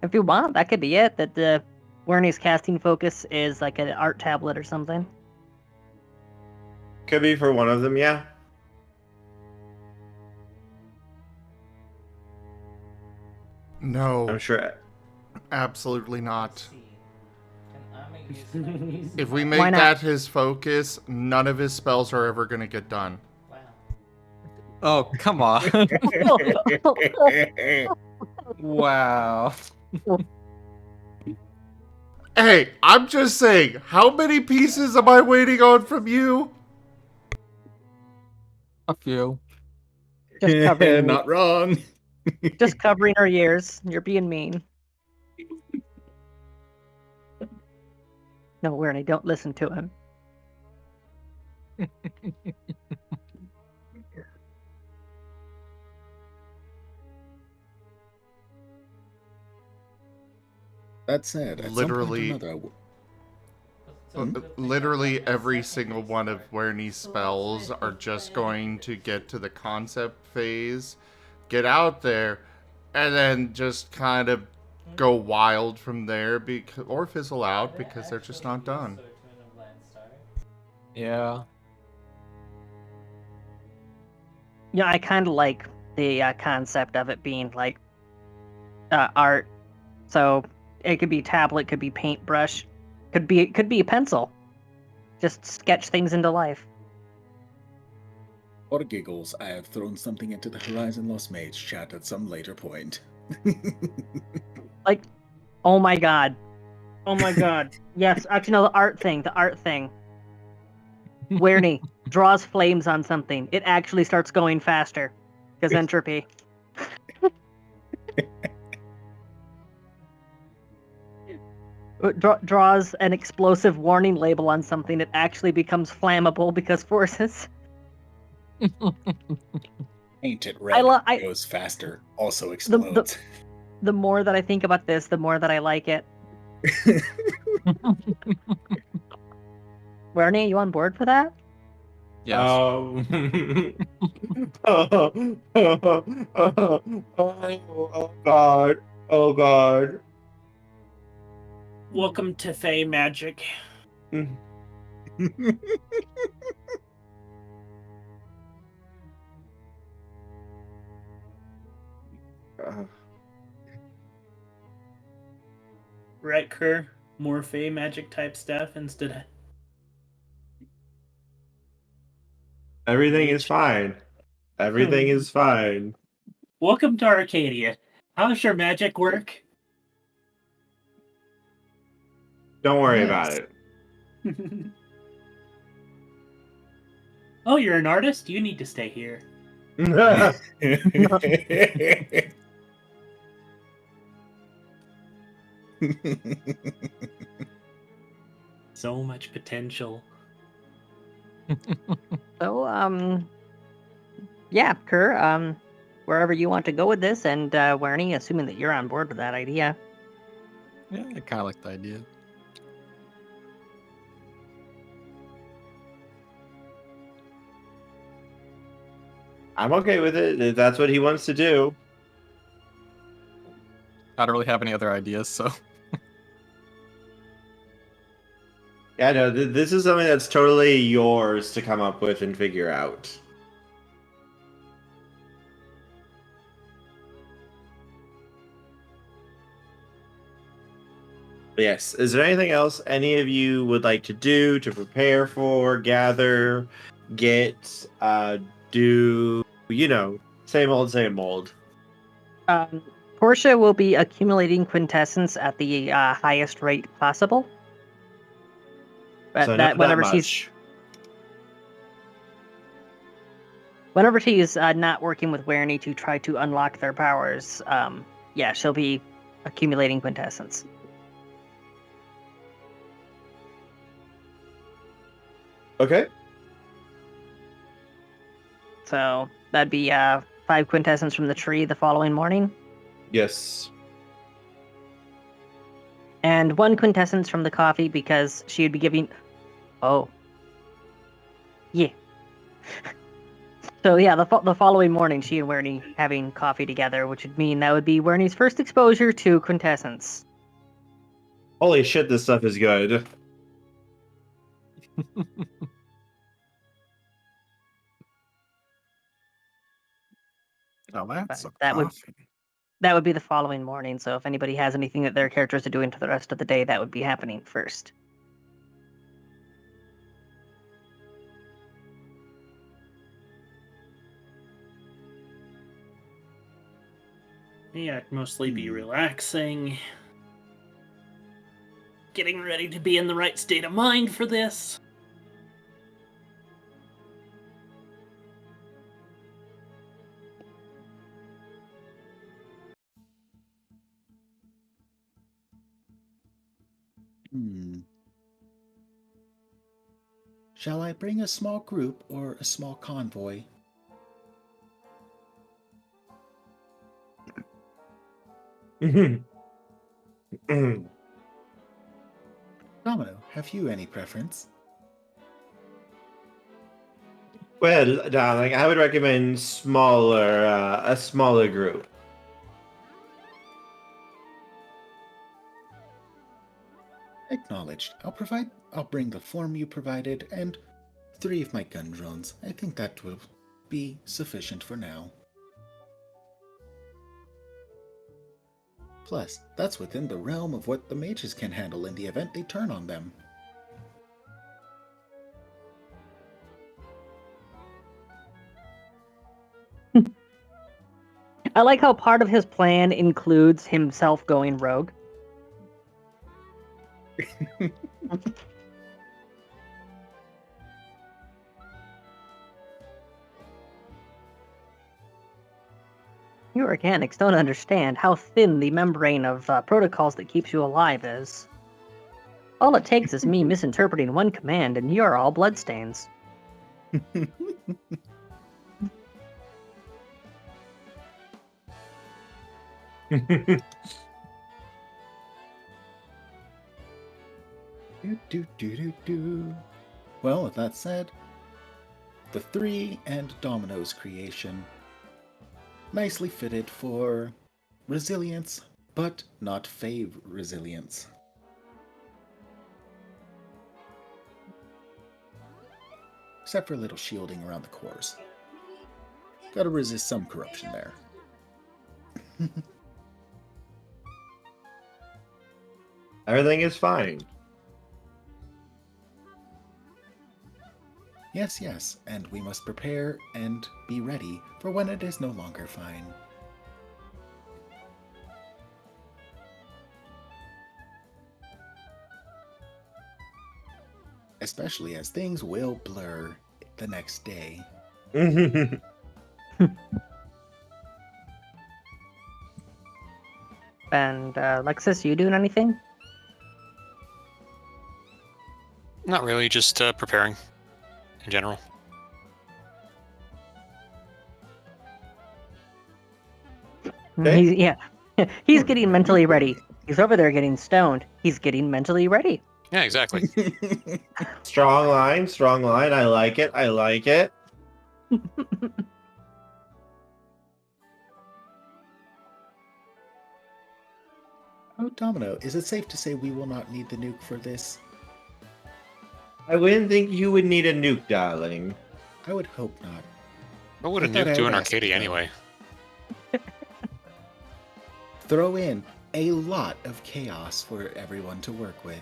If you want, that could be it. That the Werney's casting focus is like an art tablet or something. Could be for one of them, yeah. No, I'm sure. absolutely not. Can If we Why make not? that his focus, none of his spells are ever going to get done. Oh, come on. Wow. Hey, I'm just saying, how many pieces am I waiting on from you? A few. Just covering, Not wrong. just covering her ears. You're being mean. No, Werney, don't listen to him. That said, at Literally- some point or another, Literally every single one of Werney's spells are just going to get to the concept phase, get out there, and then just kind of go wild from there, or fizzle out because they're just not done. Yeah. Yeah, I kind of like the concept of it being like art. So it could be tablet, could be paintbrush, could be a pencil. Just sketch things into life. for giggles, I have thrown something into the Horizon Lost Mage chat at some later point. Like, oh my god. Oh my god. Yes, actually, no, the art thing. Werney draws flames on something. It actually starts going faster. Because entropy. Draws an explosive warning label on something. It actually becomes flammable because forces. Paint it red. I- goes faster. Also explodes. The more that I think about this, the more that I like it. Werney, you on board for that? Yes. Oh god. Oh god. Welcome to Fey Magic. Right, Kerr? More Fey Magic type stuff instead of... Everything is fine. Everything is fine. Welcome to Arcadia. How's your magic work? Don't worry Nice. about it. Oh, you're an artist? You need to stay here. So much potential. So, yeah, Kerr, wherever you want to go with this, and Wernie, assuming that you're on board with that idea. Yeah, I kind of like the idea. I'm okay with it if that's what he wants to do. I don't really have any other ideas, so Yeah, no, this is something that's totally yours to come up with and figure out. But yes, is there anything else any of you would like to do to prepare for, gather, get, do, same old, same old? Portia will be accumulating quintessence at the highest rate possible. But So that not that whenever she's not working with Wernie to try to unlock their powers, yeah, she'll be accumulating quintessence. Okay. So that'd be 5 quintessence from the tree the following morning, Yes. and 1 quintessence from the coffee because she would be giving. Oh, yeah. So yeah, the following morning, she and Wernie having coffee together, which would mean that would be Wernie's first exposure to quintessence. Holy shit, this stuff is good. oh, that's a That would coffee. that would be the following morning. So if anybody has anything that their characters are doing for the rest of the day, that would be happening first. Yeah, I'd mostly be relaxing. Getting ready to be in the right state of mind for this. Shall I bring a small group or a small convoy? Domino, have you any preference? Well, darling, I would recommend a smaller group. Acknowledged. I'll bring the form you provided and 3 of my gun drones. I think that will be sufficient for now. Plus, that's within the realm of what the mages can handle in the event they turn on them. I like how part of his plan includes himself going rogue. You organics don't understand how thin the membrane of protocols that keeps you alive is. All it takes is me misinterpreting one command and you're all bloodstains. Well, with that said, the 3 and Domino's creation. Nicely fitted for resilience, but not fave resilience. Except for a little shielding around the cores. Gotta resist some corruption there. Everything is fine. Yes, and we must prepare and be ready for when it is no longer fine. Especially as things will blur the next day. And Alexis, you doing anything? Not really, just preparing in general. Okay. He's getting mentally ready. He's over there getting stoned. He's getting mentally ready. Yeah, exactly. Strong line, strong line. I like it. I like it. Oh, Domino, is it safe to say we will not need the nuke for this? I wouldn't think you would need a nuke, darling. I would hope not. What would a I thought nuke I do would in ask Arcadia you, though. anyway? Throw in a lot of chaos for everyone to work with.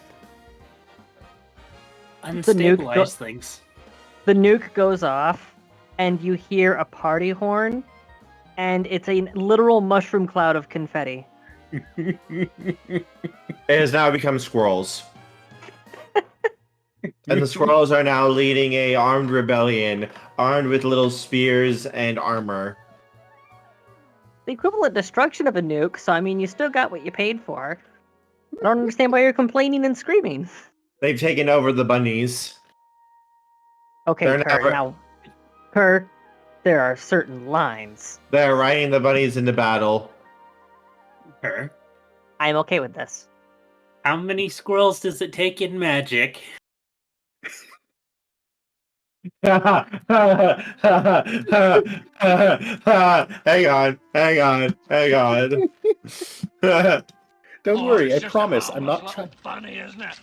Unstabilize things. The nuke goes off, and you hear a party horn, and it's a literal mushroom cloud of confetti. It has now become squirrels. And the squirrels are now leading a armed rebellion, armed with little spears and armor. The equivalent destruction of a nuke, so I mean, you still got what you paid for. I don't understand why you're complaining and screaming. They've taken over the bunnies. Okay, They're Kerr, there are certain lines. They're riding the bunnies into battle. Her. I'm okay with this. How many squirrels does it take in Magic? Hang on. Don't worry, I promise I'm not trying. Funny, isn't it?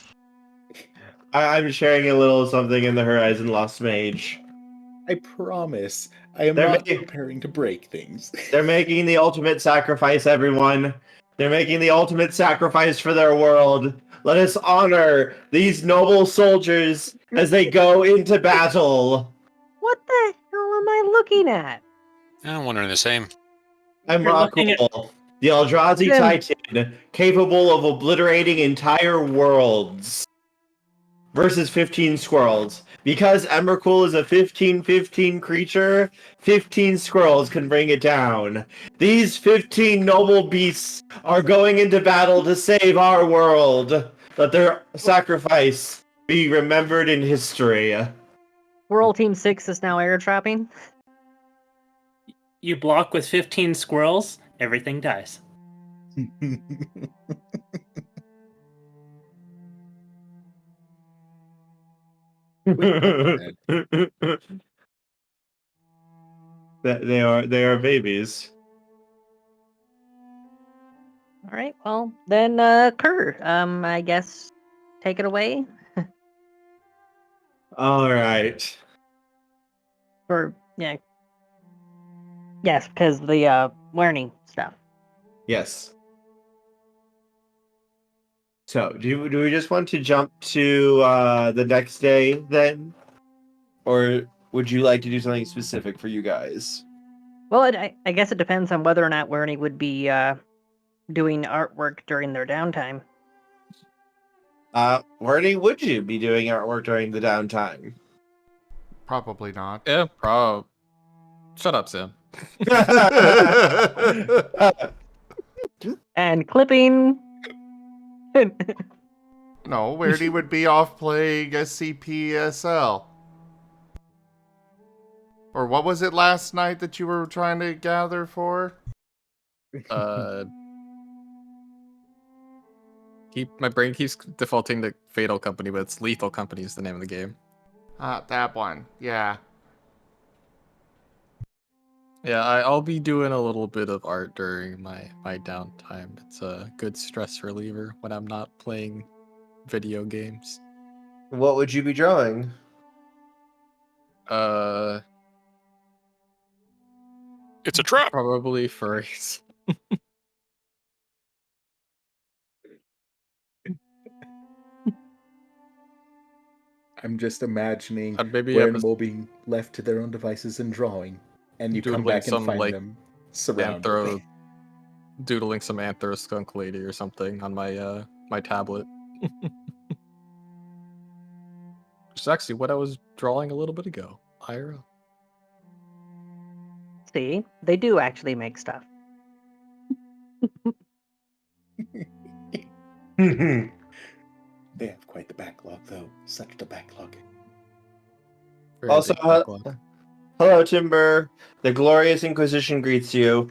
I'm sharing a little something in the Horizon Lost Mage. I promise. I am They're not making- preparing to break things. They're making the ultimate sacrifice, everyone. They're making the ultimate sacrifice for their world. Let us honor these noble soldiers as they go into battle. What the hell am I looking at? I'm wondering the same. I'm You're looking at- Rockwool, the Eldrazi Jim. Titan, capable of obliterating entire worlds. Versus 15 squirrels. Because Emrakul is a 15/15 creature, 15 squirrels can bring it down. These 15 noble beasts are going into battle to save our world. Let their sacrifice be remembered in history. World Team 6 is now air trapping. You block with 15 squirrels, everything dies. They are babies. All right, well then, Kerr, I guess take it away. All right. Yes, because the learning stuff. Yes. So, do we just want to jump to the next day then, or would you like to do something specific for you guys? Well, I guess it depends on whether or not Wernie would be doing artwork during their downtime. Where would you be doing artwork during the downtime? Probably not. Yeah, Shut up, Sam. And clipping. No, Weirdy would be off playing SCPSL. Or what was it last night that you were trying to gather for? My brain keeps defaulting to Fatal Company, but it's Lethal Company is the name of the game. That one. Yeah. Yeah, I'll be doing a little bit of art during my downtime. It's a good stress reliever when I'm not playing video games. What would you be drawing? It's a trap. Probably furries. I'm just imagining Maybe Wernimal being left to their own devices and drawing, and you come doodling back and some, find like, them surrounded. doodling some Anthro skunk lady or something on my my tablet. Which is actually what I was drawing a little bit ago. IRL. See, they do actually make stuff. They have quite the backlog, though. Such the backlog. Very Also, big backlog. hello, Timber. The Glorious Inquisition greets you.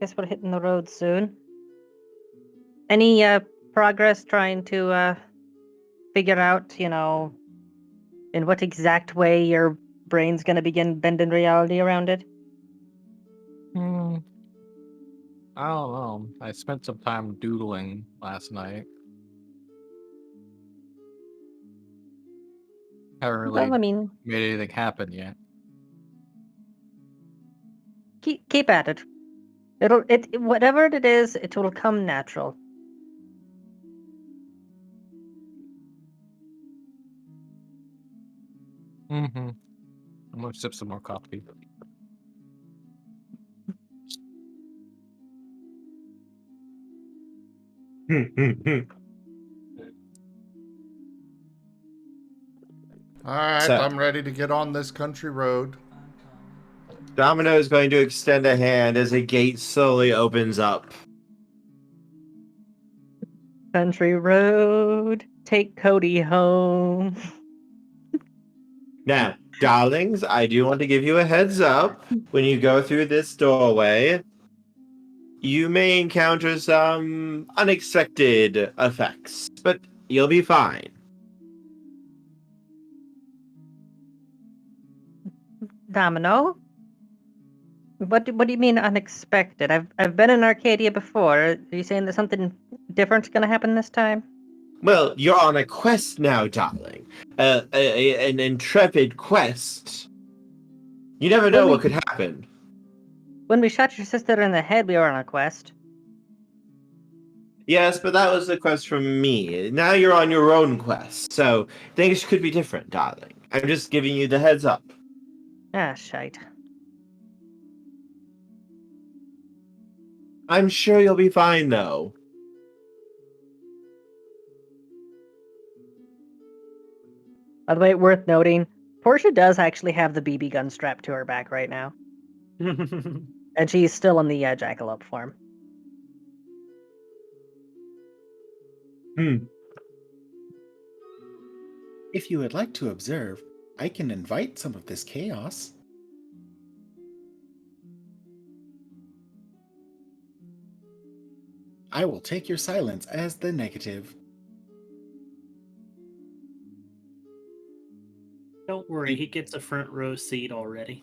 Guess we're hitting the road soon. Any progress trying to figure out, in what exact way your brain's gonna begin bending reality around it? I don't know. I spent some time doodling last night. Haven't really Well, I mean, made anything happen yet. keep at it. Whatever it is, it will come natural. I'm gonna sip some more coffee. Alright, So- I'm ready to get on this country road. Domino is going to extend a hand as a gate slowly opens up. Country road, take Cody home. Now, darlings, I do want to give you a heads up. When you go through this doorway, you may encounter some unexpected effects, but you'll be fine. Domino? What do you mean unexpected? I've been in Arcadia before. Are you saying that something different's gonna happen this time? Well, you're on a quest now, darling. An intrepid quest. You never know what could happen. When we shot your sister in the head, we were on a quest. Yes, but that was the quest from me. Now you're on your own quest, so things could be different, darling. I'm just giving you the heads up. Ah, shite. I'm sure you'll be fine, though. By the way, worth noting, Portia does actually have the BB gun strapped to her back right now. And she's still in the jackalope form. If you would like to observe, I can invite some of this chaos. I will take your silence as the negative. Don't worry, he gets a front row seat already.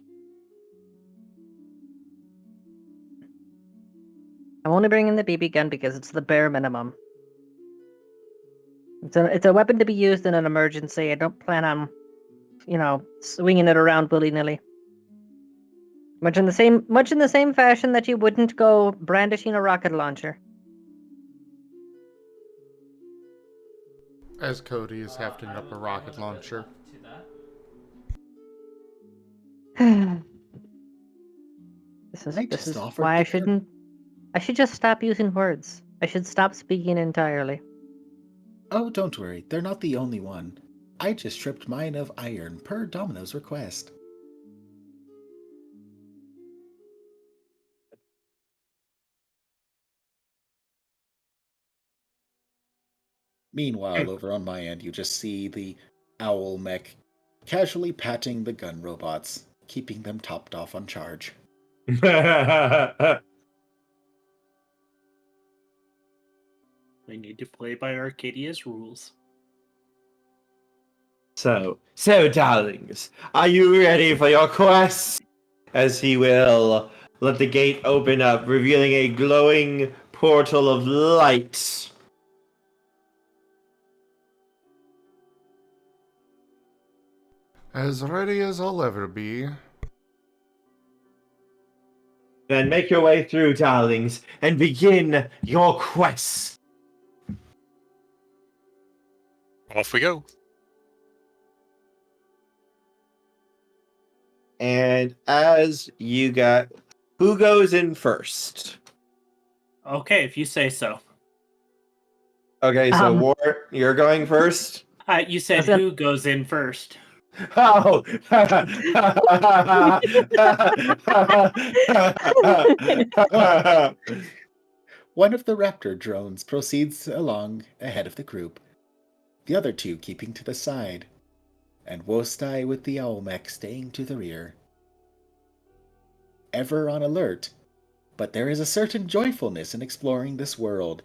I'm only bringing the BB gun because it's the bare minimum. It's a weapon to be used in an emergency. I don't plan on, swinging it around willy-nilly. Much in the same fashion that you wouldn't go brandishing a rocket launcher. As Cody is hefting up a rocket launcher. This is why I should just stop using words. I should stop speaking entirely. Oh, don't worry, they're not the only one. I just stripped mine of iron per Domino's request. Meanwhile, over on my end, you just see the owl mech casually patting the gun robots, keeping them topped off on charge. They need to play by Arcadia's rules. So, darlings, are you ready for your quest? As he will let the gate open up, revealing a glowing portal of light. As ready as I'll ever be. Then make your way through, darlings, and begin your quest. Off we go. And as you got, who goes in first? Okay, if you say so. Okay, so War, you're going first? You said who goes in first. Oh! One of the raptor drones proceeds along ahead of the group, the other two keeping to the side, and Wostai with the owl mech staying to the rear. Ever on alert, But there is a certain joyfulness in exploring this world,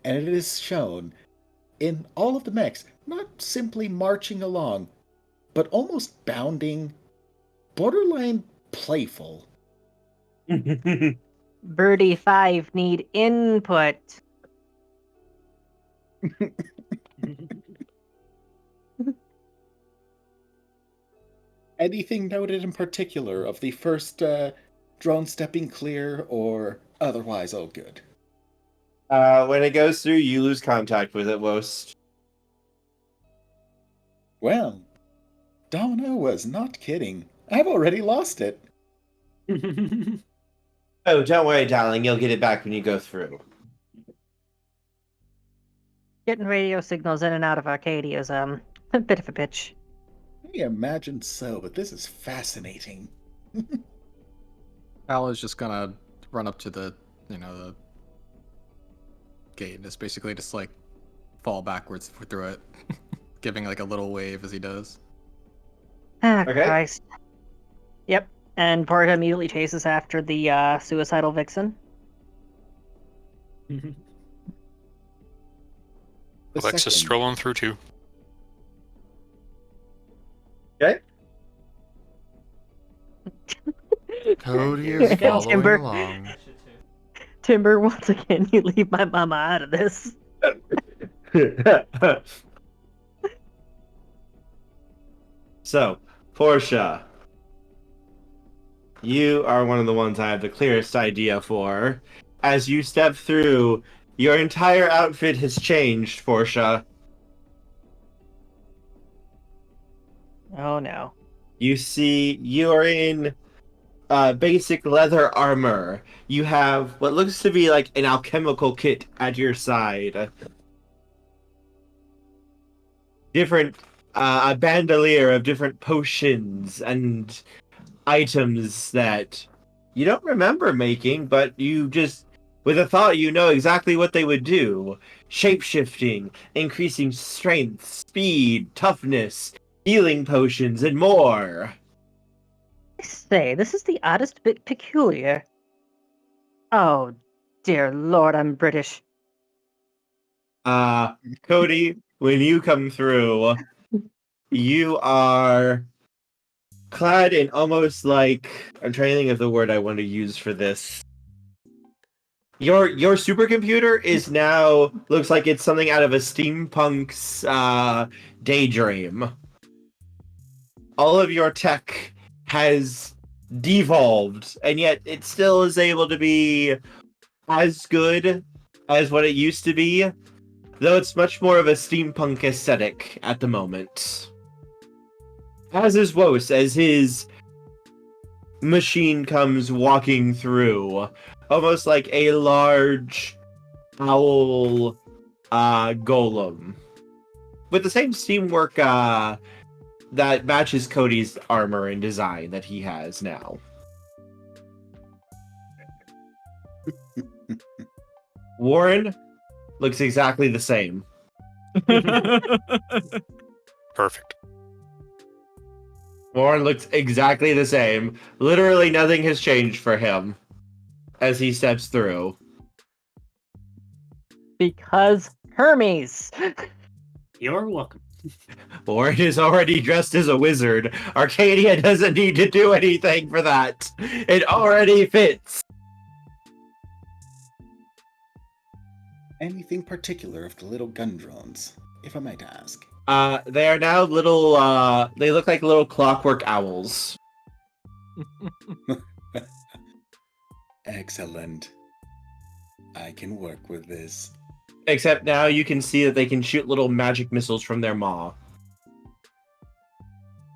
and it is shown in all of the mechs, not simply marching along, but almost bounding, borderline playful. Birdie 5 need input. Anything noted in particular of the first drone stepping clear, or otherwise all good? When it goes through, you lose contact with it most. Well, Domino was not kidding. I've already lost it. Oh, don't worry, darling. You'll get it back when you go through. Getting radio signals in and out of Arcadia is a bit of a bitch. I imagine so, but this is fascinating. Al is just gonna run up to the gate and just basically just like fall backwards through it, giving like a little wave as he does. Ah, Okay. Christ. Yep. And Portia immediately chases after the suicidal vixen. The Alexis second- strolling through too. Okay. Cody is Okay, following Timber. along. Timber, once again, you leave my mama out of this. So, Portia, you are one of the ones I have the clearest idea for. As you step through, your entire outfit has changed, Portia. Oh no. You see, you're in basic leather armor. You have what looks to be like an alchemical kit at your side. Different, a bandolier of different potions and items that you don't remember making, but you just, with a thought, you know exactly what they would do. Shape-shifting, increasing strength, speed, toughness, healing potions, and more. I say, this is the oddest bit peculiar. Oh, dear Lord, I'm British. Cody, when you come through, you are clad in almost like, I'm trying to think of the word I want to use for this. Your supercomputer is now looks like it's something out of a steampunk's daydream. All of your tech has devolved, and yet it still is able to be as good as what it used to be, though it's much more of a steampunk aesthetic at the moment. As is Wos, as his machine comes walking through, almost like a large owl golem. With the same steamwork that matches Cody's armor and design that he has now. Warren looks exactly the same. Perfect. Warren looks exactly the same. Literally nothing has changed for him as he steps through. Because Hermes. You're welcome. Warren is already dressed as a wizard. Arcadia doesn't need to do anything for that. It already fits. Anything particular of the little gun drones, if I might ask? They are now little, they look like little clockwork owls. Excellent. I can work with this. Except now you can see that they can shoot little magic missiles from their maw.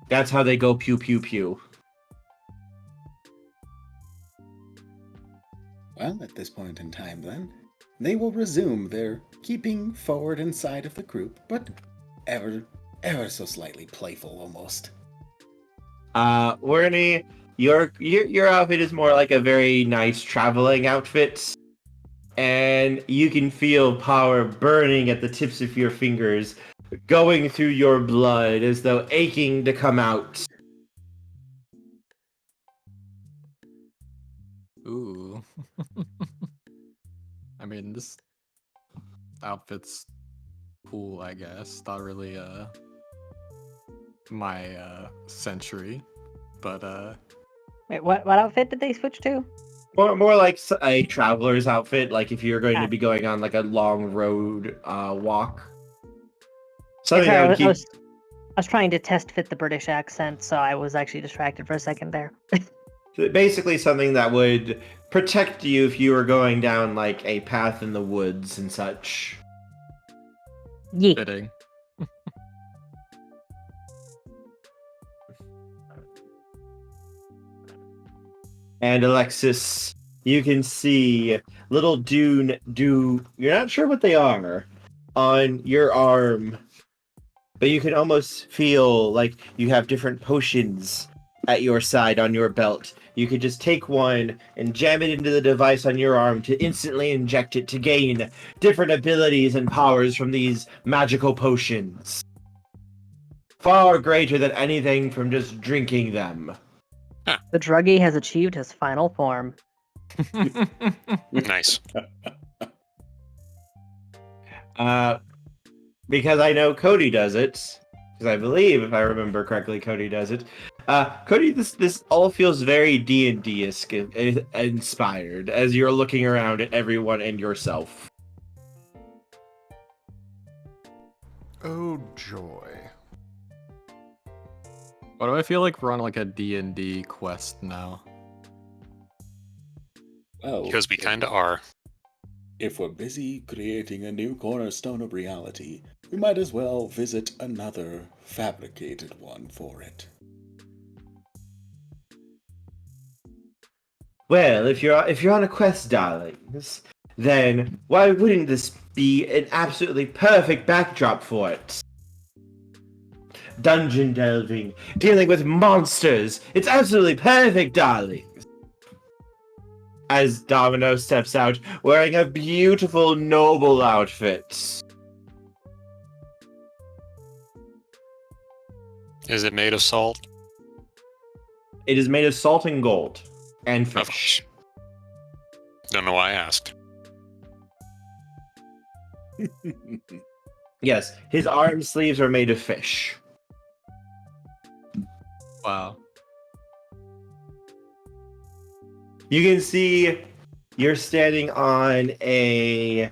That's how they go pew pew pew. Well, at this point in time then, they will resume their keeping forward inside of the group, but ever so slightly playful almost. Wernie, your outfit is more like a very nice traveling outfit. And you can feel power burning at the tips of your fingers, going through your blood as though aching to come out. Ooh. I mean, this outfit's cool, I guess. Not really my century, but Wait, what outfit did they switch to? More like a traveler's outfit, like if you're going to Ah. be going on like a long road walk. Something Sorry, that would I keep was trying to test fit the British accent, so I was actually distracted for a second there. basically something that would protect you if you were going down like a path in the woods and such. Yeah. fitting. And Alexis, you can see little Dune you're not sure what they are on your arm, but you can almost feel like you have different potions at your side on your belt. You could just take one and jam it into the device on your arm to instantly inject it to gain different abilities and powers from these magical potions. Far greater than anything from just drinking them. The druggie has achieved his final form. Nice. Because I know Cody does it, because I believe, if I remember correctly, Cody does it. Cody, this all feels very D&D-esque inspired as you're looking around at everyone and yourself. Oh, joy. Why do I feel like we're on like a D&D quest now? Well, Because we kind of are. if we're busy creating a new cornerstone of reality, we might as well visit another fabricated one for it. Well, if you're on a quest, darlings, then why wouldn't this be an absolutely perfect backdrop for it? Dungeon delving, dealing with monsters. It's absolutely perfect, darlings. As Domino steps out, wearing a beautiful noble outfit. Is it made of salt? It is made of salt and gold, and Of fish. Don't know why I asked. Yes, his arm sleeves are made of fish. Wow. You can see you're standing on a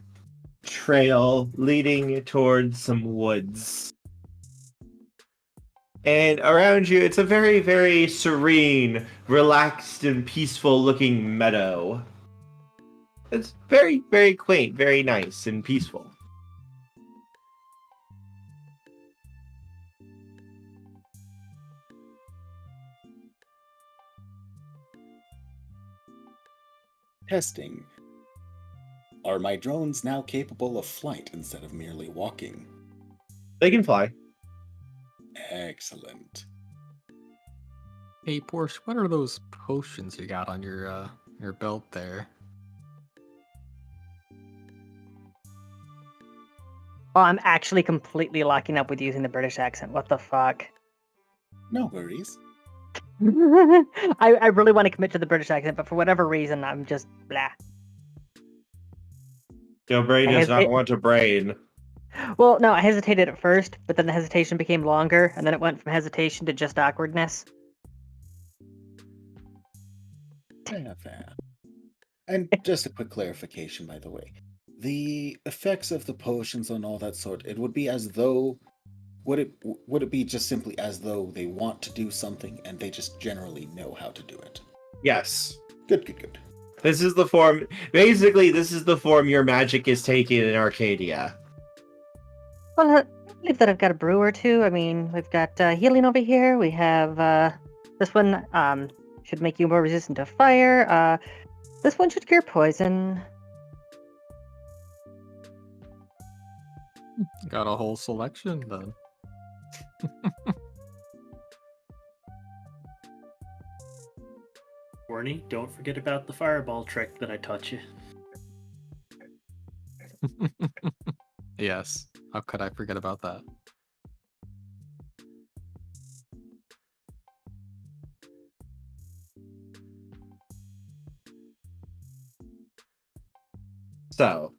trail leading towards some woods. And around you, it's a very, very serene, relaxed, and peaceful looking meadow. It's very, very quaint, very nice, and peaceful. Testing. Are my drones now capable of flight instead of merely walking? They can fly. Excellent. Hey, Portia, what are those potions you got on your belt there? Oh, I'm actually completely locking up with using the British accent. What the fuck? No worries. I really want to commit to the British accent, but for whatever reason, I'm just blah. Your brain does not want to brain. Well, no, I hesitated at first, but then the hesitation became longer, and then it went from hesitation to just awkwardness. Fair. And just a quick clarification, by the way. The effects of the potions and all that sort, it would be as though... Would it be just simply as though they want to do something and they just generally know how to do it? Yes. Good. This is the form... Basically, this is the form your magic is taking in Arcadia. Well, I believe that I've got a brew or two. I mean, we've got healing over here. We have this one should make you more resistant to fire. This one should cure poison. Got a whole selection then. Warnie, don't forget about the fireball trick that I taught you. Yes. How could I forget about that? So,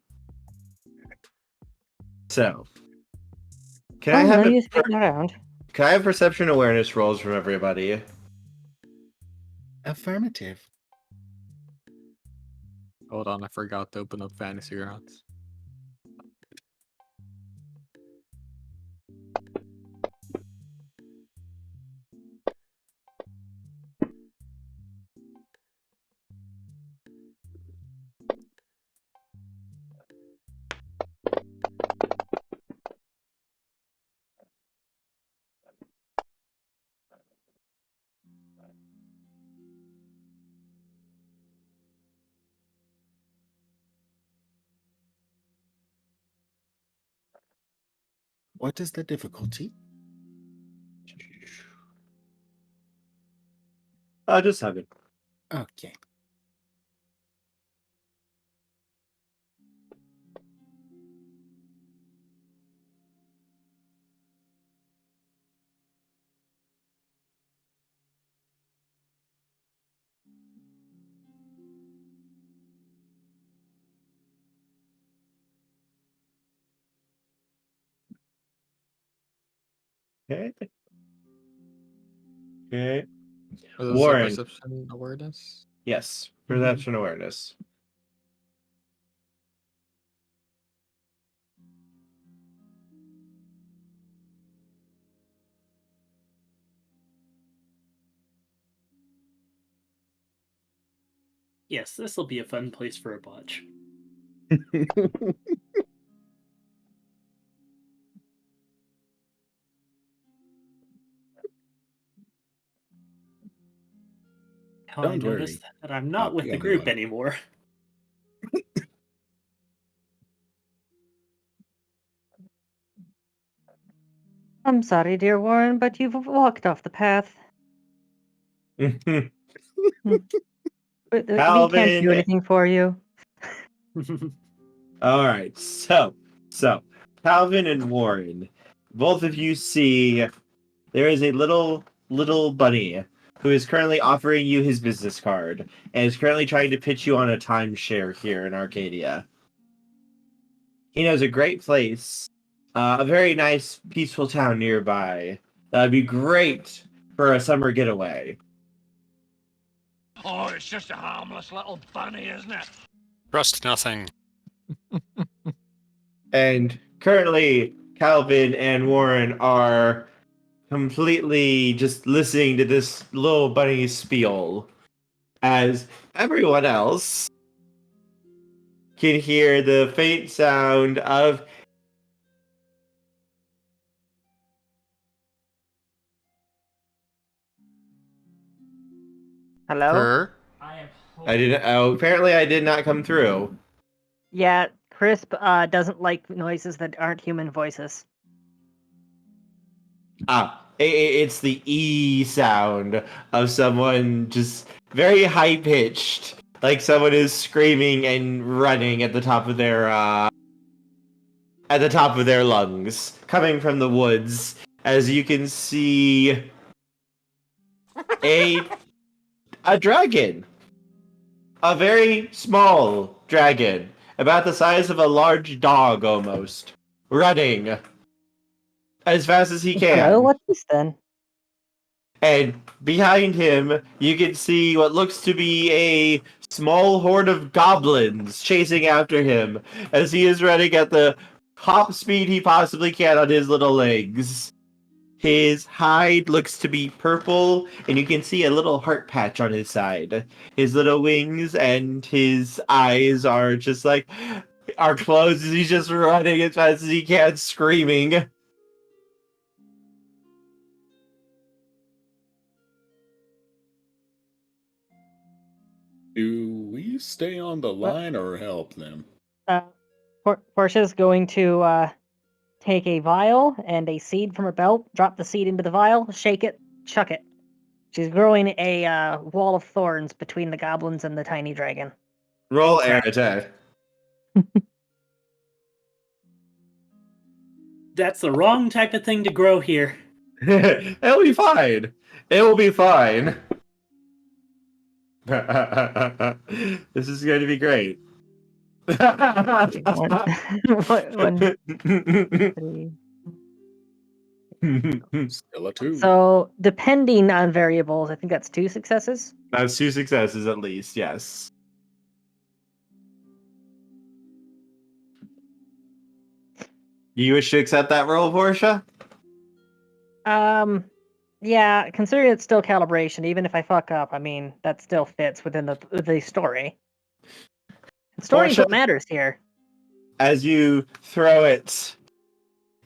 can I have Lydia's getting around. can I have perception awareness rolls from everybody? Affirmative. Hold on, I forgot to open up Fantasy Grounds. What is the difficulty? Just 7. Okay. Okay. Okay. Was this a Warren. perception awareness? Yes. Perception awareness. Yes, this will be a fun place for a botch. How I Don't worry. noticed that I'm not Not with the the only group one. anymore. I'm sorry, dear Warren, but you've walked off the path. We can't do anything for you. All right. So, Calvin and Warren, both of you see there is a little bunny who is currently offering you his business card and is currently trying to pitch you on a timeshare here in Arcadia. He knows a great place, a very nice, peaceful town nearby. That would be great for a summer getaway. Oh, it's just a harmless little bunny, isn't it? Trust nothing. And currently, Calvin and Warren are completely just listening to this little bunny spiel as everyone else can hear the faint sound of Hello? Purr. apparently I did not come through. Yeah, Crisp doesn't like noises that aren't human voices. It's the E sound of someone just very high pitched, like someone is screaming and running at the top of their lungs, coming from the woods. As you can see, a dragon, a very small dragon, about the size of a large dog almost, running as fast as he can. Hello, what's this then? And behind him, you can see what looks to be a small horde of goblins chasing after him as he is running at the top speed he possibly can on his little legs. His hide looks to be purple, and you can see a little heart patch on his side. His little wings and his eyes are just are closed as he's just running as fast as he can, screaming. Do we stay on the line or help them? Portia's going to take a vial and a seed from her belt, drop the seed into the vial, shake it, chuck it. She's growing a wall of thorns between the goblins and the tiny dragon. Roll air attack. That's the wrong type of thing to grow here. It'll be fine. It will be fine. This is going to be great. One, three. Still a 2. So, depending on variables, I think that's 2 successes. That's 2 successes at least, yes. You wish to accept that roll, Portia? Yeah, considering it's still calibration, even if I fuck up, I mean, that still fits within the story. The story's Portia, what matters here. as you throw it,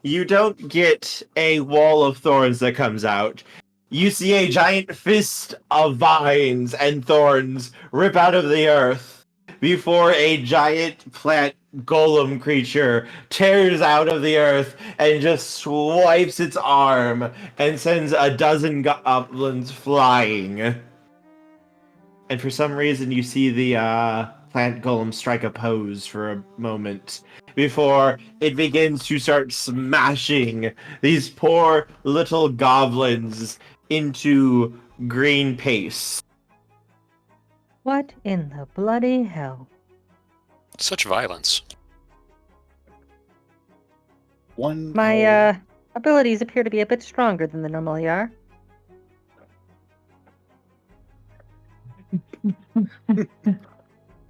you don't get a wall of thorns that comes out. You see a giant fist of vines and thorns rip out of the earth before a giant plant golem creature tears out of the earth and just swipes its arm and sends a dozen goblins flying. And for some reason, you see the plant golem strike a pose for a moment before it begins to start smashing these poor little goblins into green paste. What in the bloody hell? Such violence. My abilities appear to be a bit stronger than they normally are.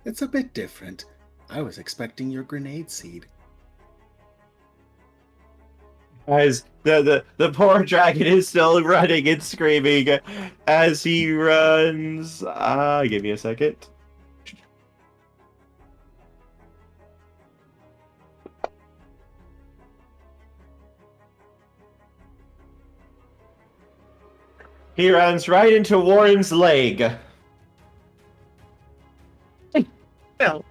It's a bit different. I was expecting your grenade seed. As the poor dragon is still running and screaming as he runs. Give me a second. He runs right into Warren's leg. Ow,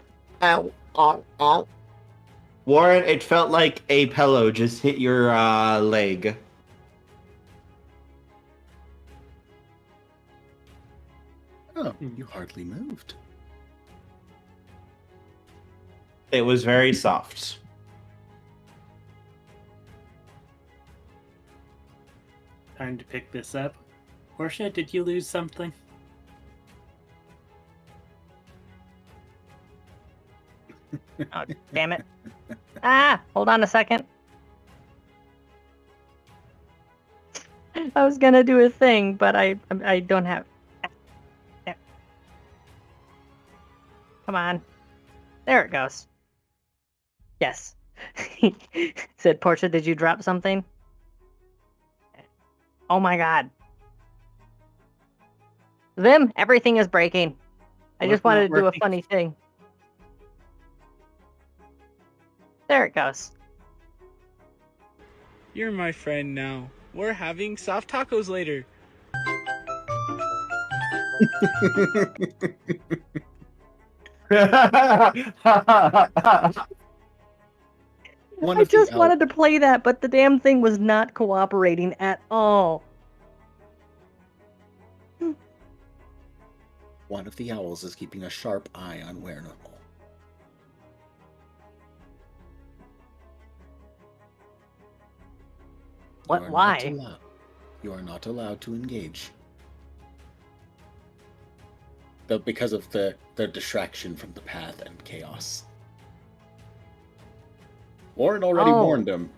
ow, ow, ow. Warren, it felt like a pillow just hit your leg. Oh, you hardly moved. It was very soft. Time to pick this up. Portia, did you lose something? Oh, damn it. Hold on a second. I was gonna do a thing, but I don't have. Come on. There it goes. Yes. Said Portia, did you drop something? Oh my god. Vim, everything is breaking. I just wanted to do a funny thing. There it goes. You're my friend now. We're having soft tacos later. I just wanted to play that, but the damn thing was not cooperating at all. One of the owls is keeping a sharp eye on Werner. What? Why? You are not allowed to engage. Because of their distraction from the path and chaos. Warren already warned them.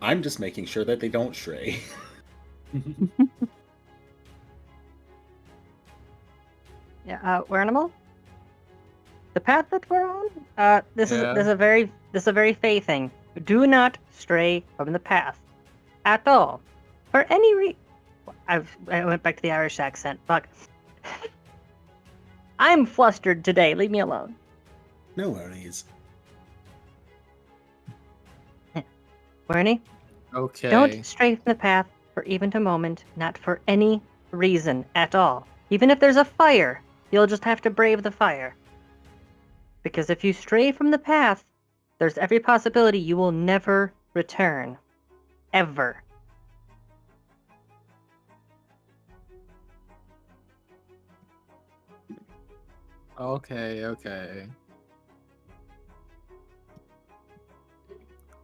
I'm just making sure that they don't stray. Yeah, Wernimal? The path that we're on? This is a very Fey thing. Do not stray from the path. At all. For any reason. I went back to the Irish accent. Fuck. I'm flustered today. Leave me alone. No worries. Wernie? Okay. Don't stray from the path for even a moment. Not for any reason at all. Even if there's a fire, you'll just have to brave the fire. Because if you stray from the path, there's every possibility you will never return. Ever. Okay.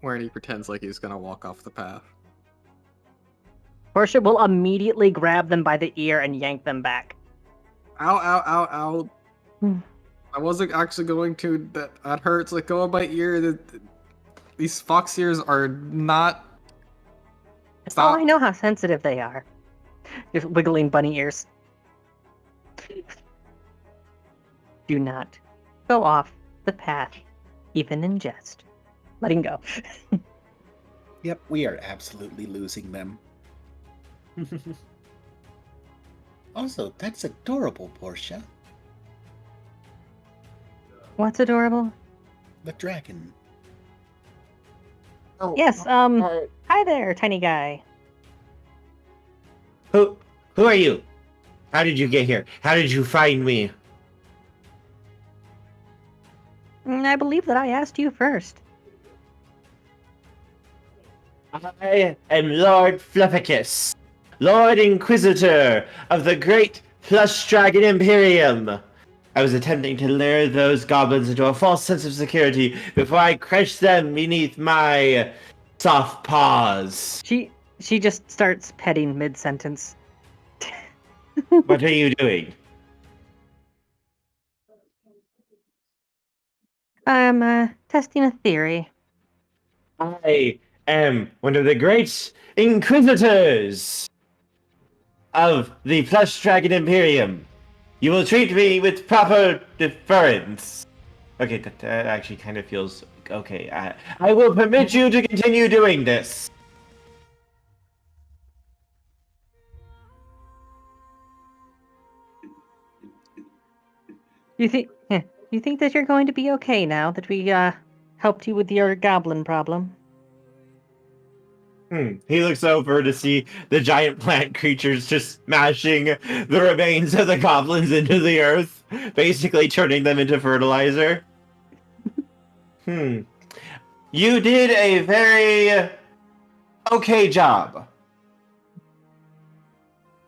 Where he pretends like he's gonna walk off the path. Portia will immediately grab them by the ear and yank them back. Ow, ow, ow, ow. I wasn't actually going to. That hurts. Like go on my ear. These fox ears are not. Oh, Stop. I know how sensitive they are. Just wiggling bunny ears. Do not go off the path, even in jest. Letting go. Yep, we are absolutely losing them. Also, that's adorable, Portia. What's adorable? The dragon. Oh, Yes, hi there, tiny guy. Who are you? How did you get here? How did you find me? I believe that I asked you first. I am Lord Flufficus, Lord Inquisitor of the Great Plush Dragon Imperium. I was attempting to lure those goblins into a false sense of security before I crushed them beneath my soft paws. She just starts petting mid-sentence. What are you doing? I'm testing a theory. I am one of the great Inquisitors of the Plush Dragon Imperium. You will treat me with proper deference. Okay, that actually kind of feels okay. I will permit you to continue doing this. You think that you're going to be okay now that we helped you with your goblin problem? He looks over to see the giant plant creatures just smashing the remains of the goblins into the earth, basically turning them into fertilizer. You did a very okay job.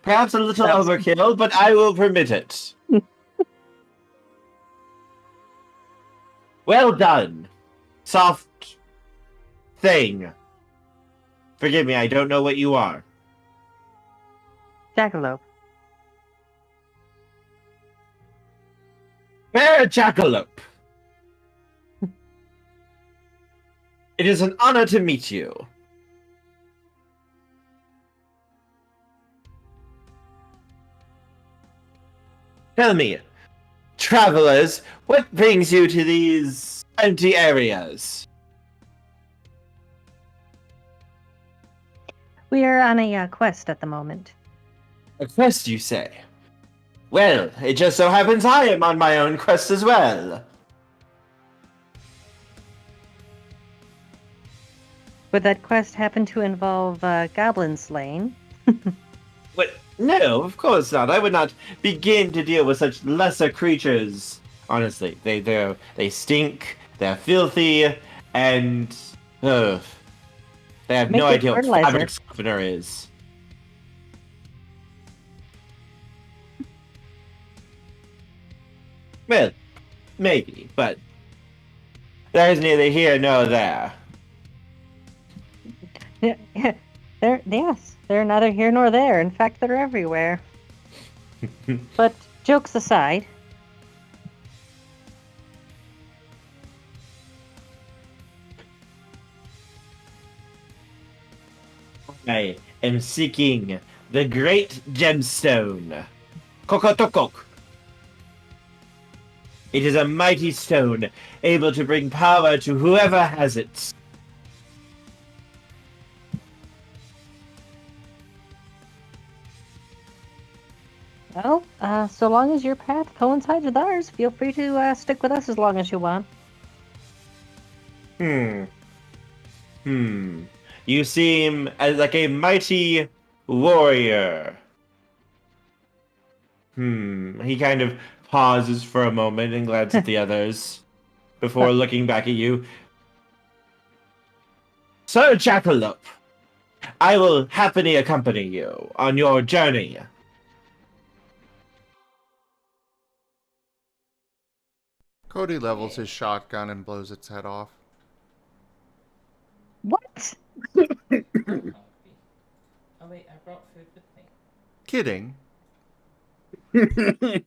Perhaps a little overkill, but I will permit it. Well done. Soft thing. Forgive me, I don't know what you are. Jackalope. Fair Jackalope. It is an honor to meet you. Tell me, travelers, what brings you to these empty areas? We are on a quest at the moment. A quest, you say? Well, it just so happens I am on my own quest as well. Would that quest happen to involve goblin slaying? What? No, of course not. I would not begin to deal with such lesser creatures. Honestly, they stink. They're filthy, and they have no idea what fabric softener is. Well, maybe, but there's neither here nor there. Yeah, they're neither here nor there. In fact, they're everywhere. But jokes aside, I am seeking the great gemstone, Kokotokok. It is a mighty stone, able to bring power to whoever has it. well, so long as your path coincides with ours, feel free to stick with us as long as you want. You seem like a mighty warrior. He kind of pauses for a moment and glances at the others before looking back at you. Sir Jackalope, I will happily accompany you on your journey. Cody levels his shotgun and blows its head off. What? Oh wait, I brought food with me. Kidding. I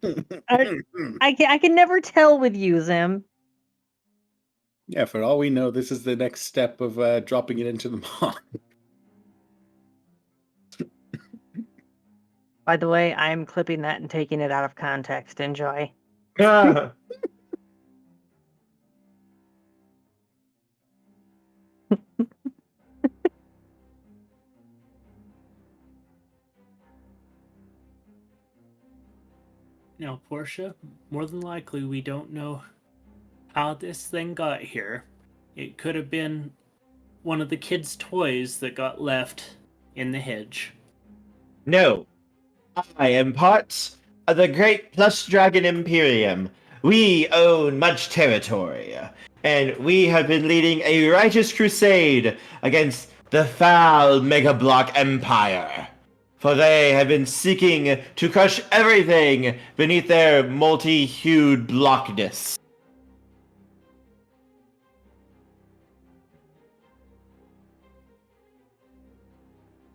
can never tell with you, Zim. Yeah, for all we know, this is the next step of dropping it into the mod. By the way, I'm clipping that and taking it out of context. Enjoy. Now, Portia, more than likely we don't know how this thing got here. It could have been one of the kids' toys that got left in the hedge. No, I am part of the Great Plush Dragon Imperium. We own much territory, and we have been leading a righteous crusade against the foul Mega Block Empire. For they have been seeking to crush everything beneath their multi-hued blockness.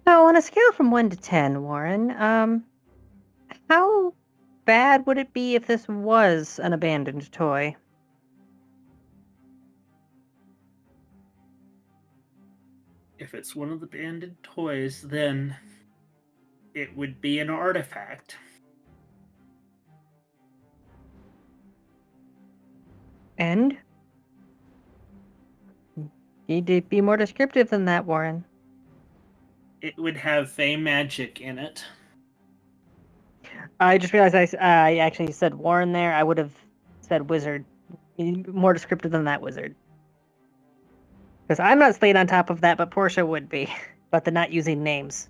So, on a scale from 1 to 10, Warren, how bad would it be if this was an abandoned toy? If it's one of the abandoned toys, then it would be an artifact. And? You need to be more descriptive than that, Warren. It would have Fey magic in it. I just realized I actually said Warren there. I would have said wizard. More descriptive than that, wizard. Because I'm not staying on top of that, but Portia would be. But they're not using names.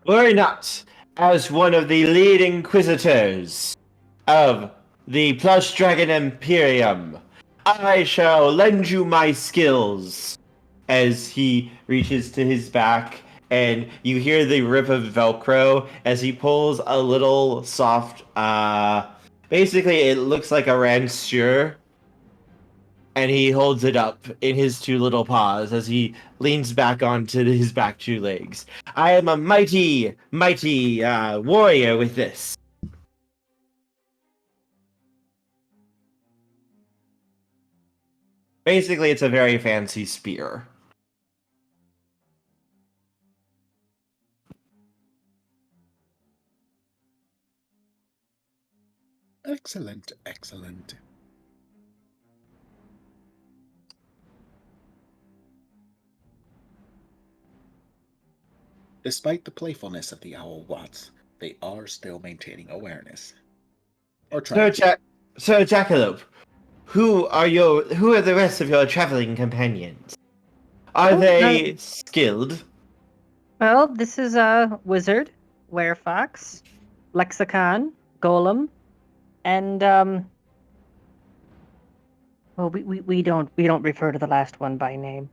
Worry not, as one of the lead inquisitors of the Plush Dragon Imperium, I shall lend you my skills. As he reaches to his back, and you hear the rip of Velcro as he pulls a little soft, basically it looks like a ranseur, and he holds it up in his two little paws as he leans back onto his back two legs. I am a mighty warrior with this. Basically, it's a very fancy spear. Excellent, excellent. Despite the playfulness of the Owl Watts, they are still maintaining awareness. Or trying to. Sir Jackalope, who are the rest of your traveling companions? Are they skilled? Well, this is a wizard, werefox, lexicon, golem, and well, we don't refer to the last one by name.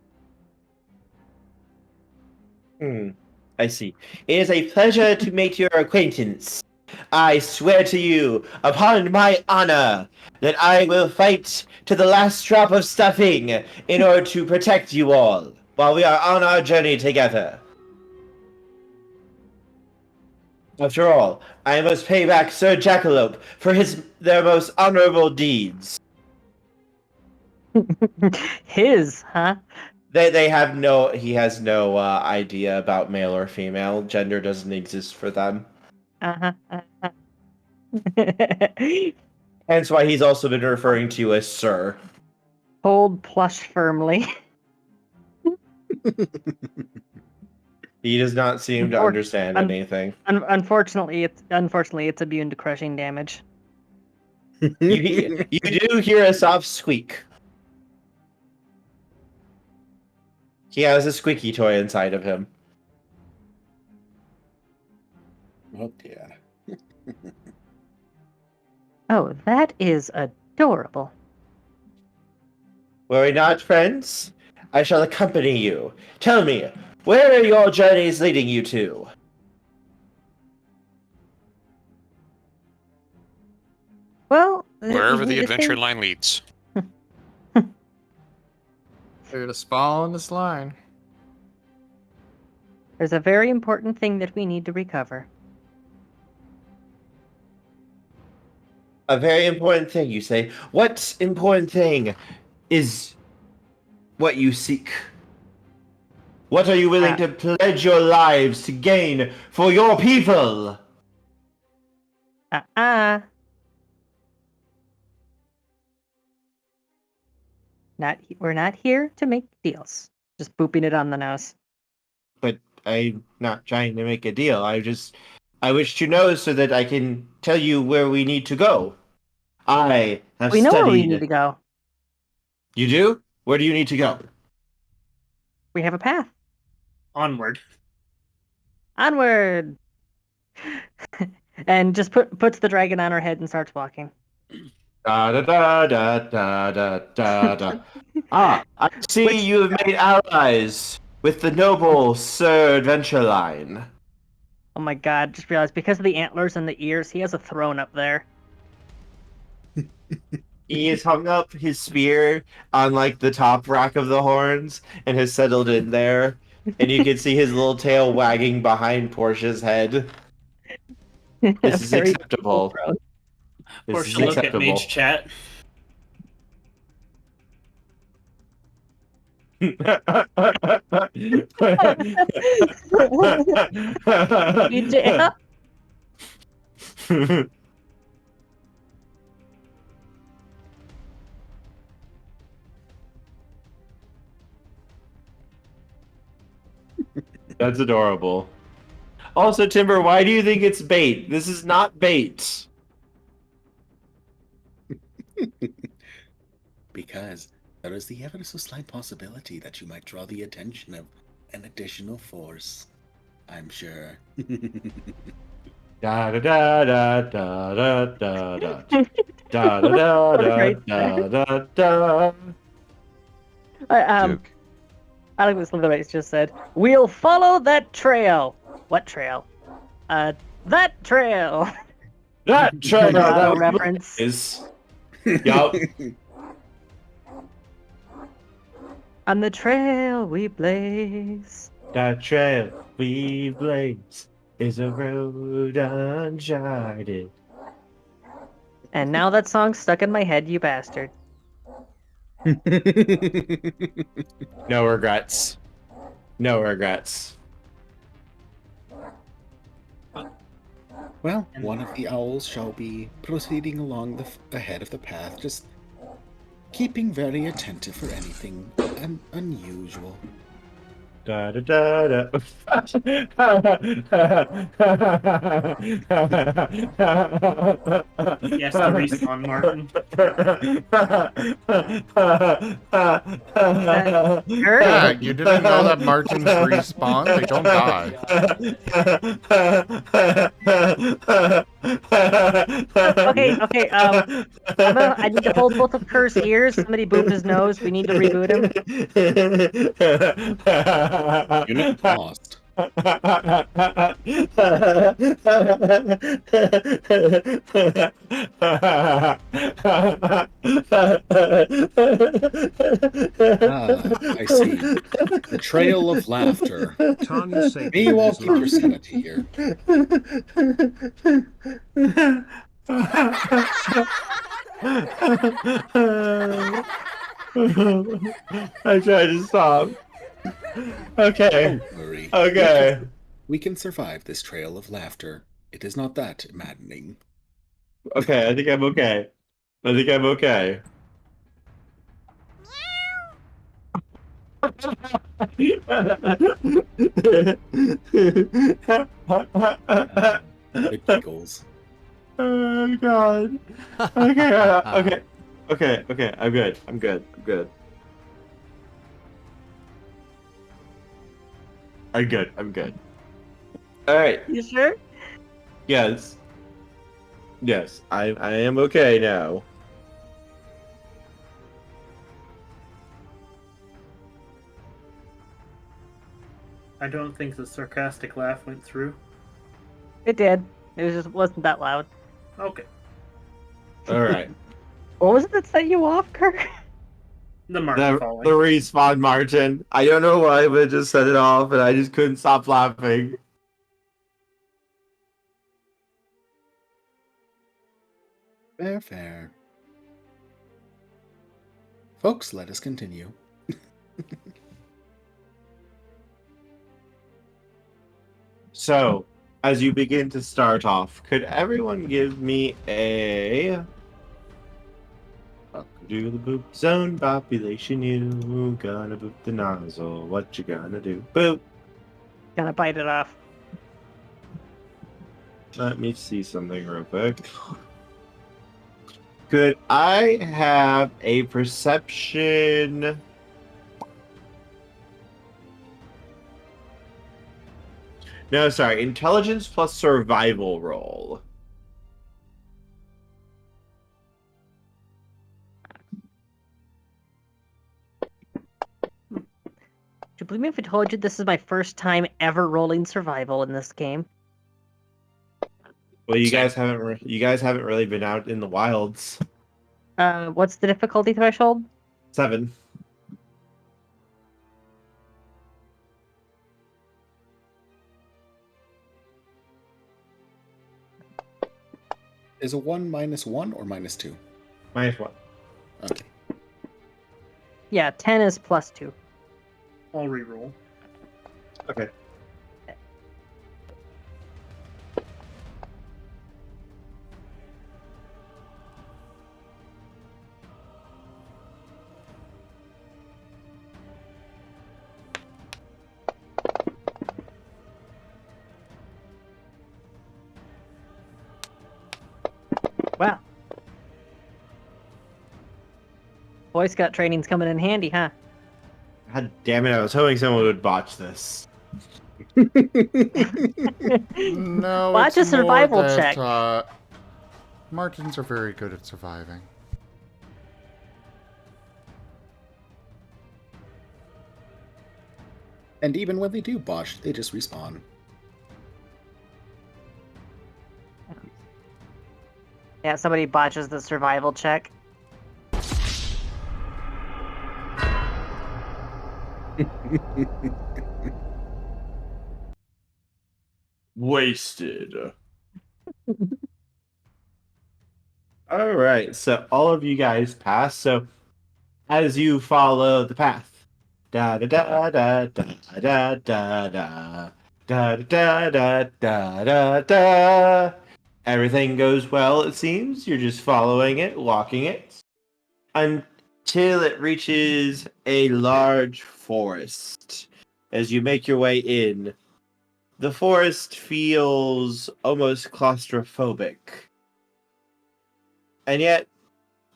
I see. It is a pleasure to make your acquaintance. I swear to you, upon my honor, that I will fight to the last drop of stuffing in order to protect you all while we are on our journey together. After all, I must pay back Sir Jackalope for their most honorable deeds. His, huh? He has no idea about male or female. Gender doesn't exist for them. Hence why he's also been referring to you as Sir. Hold plush firmly. He does not seem to understand anything. Unfortunately, it's immune to crushing damage. You do hear a soft squeak. He has a squeaky toy inside of him. Oh dear. Oh, that is adorable. Worry not, friends. I shall accompany you. Tell me, where are your journeys leading you to? Well, wherever the adventure line leads. They're just following this line. There's a very important thing that we need to recover. A very important thing, you say. What important thing is what you seek? What are you willing to pledge your lives to gain for your people? We're not here to make deals. Just booping it on the nose. But I'm not trying to make a deal. I wish to know so that I can tell you where we need to go. I have We know studied. where we need to go. You do? Where do you need to go? We have a path. Onward. Onward! And just puts the dragon on her head and starts walking. Da da da da da da da da. Ah, I see you have made allies with the noble Sir Adventureline. Oh my god, just realized because of the antlers and the ears, he has a throne up there. He has hung up his spear on like the top rack of the horns and has settled in there. And you can see his little tail wagging behind Portia's head. This is acceptable. Portia, look at Mage chat. That's adorable. Also, Timber, why do you think it's bait? This is not bait. Because there is the ever so slight possibility that you might draw the attention of an additional force. I'm sure. Da da da da da da da da da da da da da. Alex Slitherwaite just said, "We'll follow that trail." What trail? That trail. That trail. That reference. Is. Yup. On the trail we blaze. That trail we blaze is a road uncharted. And now that song's stuck in my head, you bastard. No regrets. No regrets. Well, one of the owls shall be proceeding along the head of the path, just keeping very attentive for anything unusual. Da da da da. Yes, the respawn, Marten. Yeah, you didn't know that Martens respawn? They don't die. Okay, I need to hold both of Kerr's ears. Somebody booped his nose. We need to reboot him. Unit lost. I see. The trail of laughter. Tanya Sapien May you all is keep your live. sanity here. I tried to stop. Okay. Don't worry. Okay. We can survive this trail of laughter. It is not that maddening. Okay, I think I'm okay. I think I'm okay. It giggles. Oh god. Okay, okay. I'm good. I'm good. Alright. You sure? Yes. Yes, I am okay now. I don't think the sarcastic laugh went through. It did. It just wasn't that loud. Okay. Alright. What was it that set you off, Kirk? The Marten The falling. respawn Marten. I don't know why, but it just set it off, and I just couldn't stop laughing. Fair, fair. Folks, let us continue. So, as you begin to start off, could everyone give me a do the boop zone population? You gonna boop the nozzle? What you gonna do? Boop. Gonna bite it off. Let me see something real quick. Could I have a perception? No, sorry. Intelligence plus survival roll. Do you believe me if I told you this is my first time ever rolling survival in this game? Well, you guys haven't really been out in the wilds. What's the difficulty threshold? 7. Is a 1 -1 or -2? -1. Okay. Yeah, 10 is +2. I'll reroll. Okay. Wow. Boy Scout training's coming in handy, huh? God damn it, I was hoping someone would botch this. No, Watch it's a survival more that, check. Martens are very good at surviving. And even when they do botch, they just respawn. Yeah, somebody botches the survival check. Wasted. All right, so all of you guys pass. So as you follow the path, da da da da da da da da da da da da da da. Everything goes well. It seems you're just following it, walking it, until it reaches a large forest. As you make your way in, the forest feels almost claustrophobic. And yet,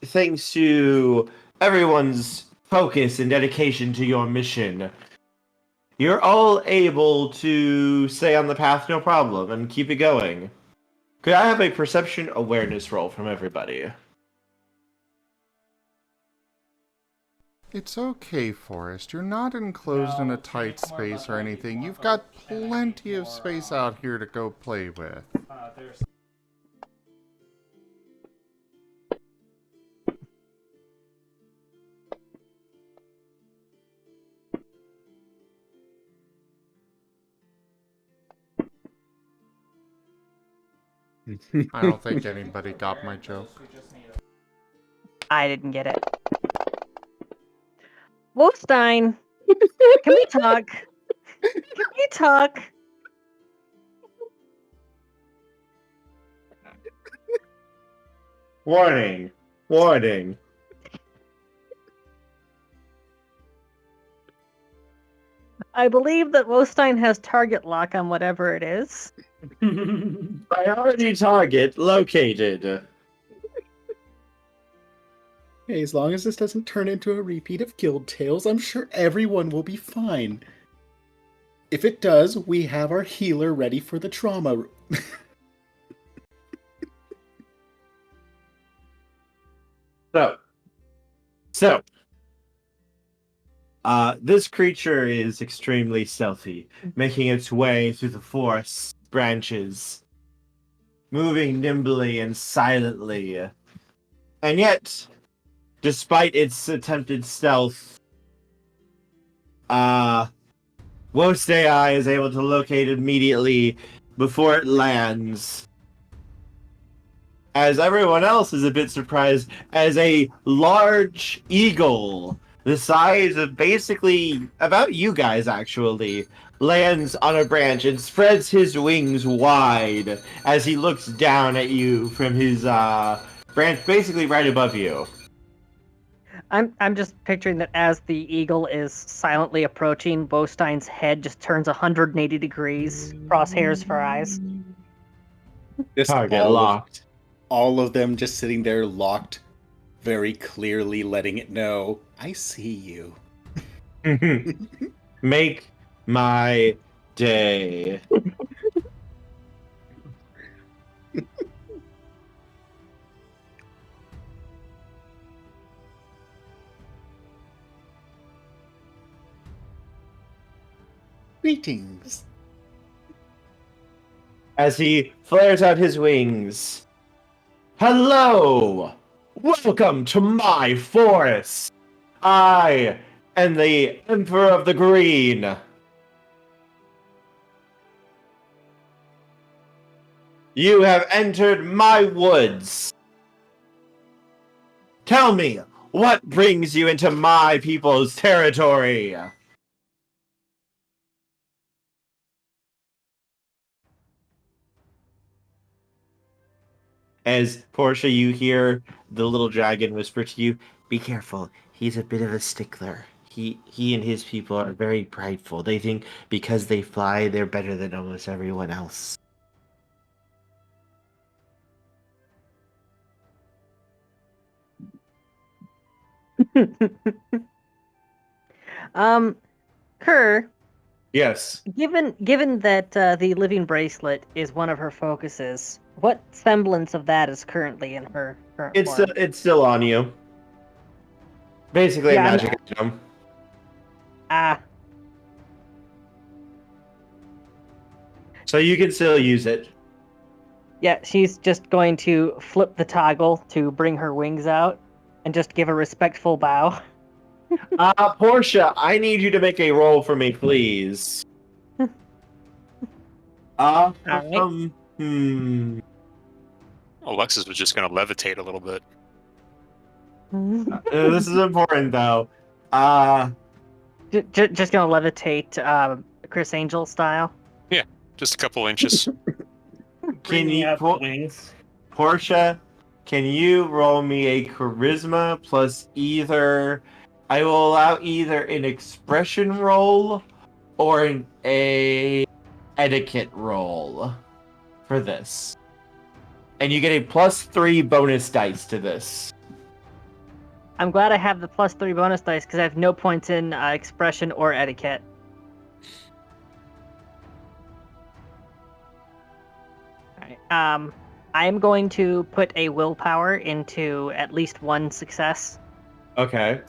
thanks to everyone's focus and dedication to your mission, you're all able to stay on the path no problem and keep it going. Could I have a perception awareness roll from everybody? It's okay, Forrest. You're not enclosed in a tight space or anything. You've got plenty of space out here to go play with. I don't think anybody got my joke. I didn't get it. Wolfstein, can we talk? Can we talk? Warning! Warning! I believe that Wolfstein has target lock on whatever it is. Priority target located. Hey, as long as this doesn't turn into a repeat of Guild Tales, I'm sure everyone will be fine. If it does, we have our healer ready for the trauma. So, this creature is extremely stealthy, making its way through the forest branches, moving nimbly and silently. And yet, despite its attempted stealth, WoD AI is able to locate it immediately before it lands. As everyone else is a bit surprised, as a large eagle, the size of basically about you guys actually, lands on a branch and spreads his wings wide as he looks down at you from his branch basically right above you. I'm just picturing that as the eagle is silently approaching, Bostein's head just turns 180 degrees, crosshairs for eyes. Just Target locked. All of them just sitting there locked, very clearly letting it know, I see you. Make my day. Greetings. As he flares out his wings. Hello! Welcome to my forest! I am the Emperor of the Green. You have entered my woods. Tell me, what brings you into my people's territory? As Portia, you hear the little dragon whisper to you, be careful, he's a bit of a stickler. He and his people are very prideful. They think because they fly, they're better than almost everyone else. Kerr, Yes. given that the living bracelet is one of her focuses, what semblance of that is currently in her current form? It's still on you. Basically Yeah, a magic item. Ah, So you can still use it. yeah, she's just going to flip the toggle to bring her wings out and just give a respectful bow. Portia, I need you to make a roll for me, please. Alright. Alexis was just going to levitate a little bit. This is important, though. Just gonna levitate, Chris Angel style. Yeah, just a couple inches. Can Bringing you, up wings. Portia, can you roll me a charisma plus either... I will allow either an expression roll or a etiquette roll for this. And you get a +3 bonus dice to this. I'm glad I have the +3 bonus dice because I have no points in expression or etiquette. Alright, I am going to put a willpower into at least one success. Okay.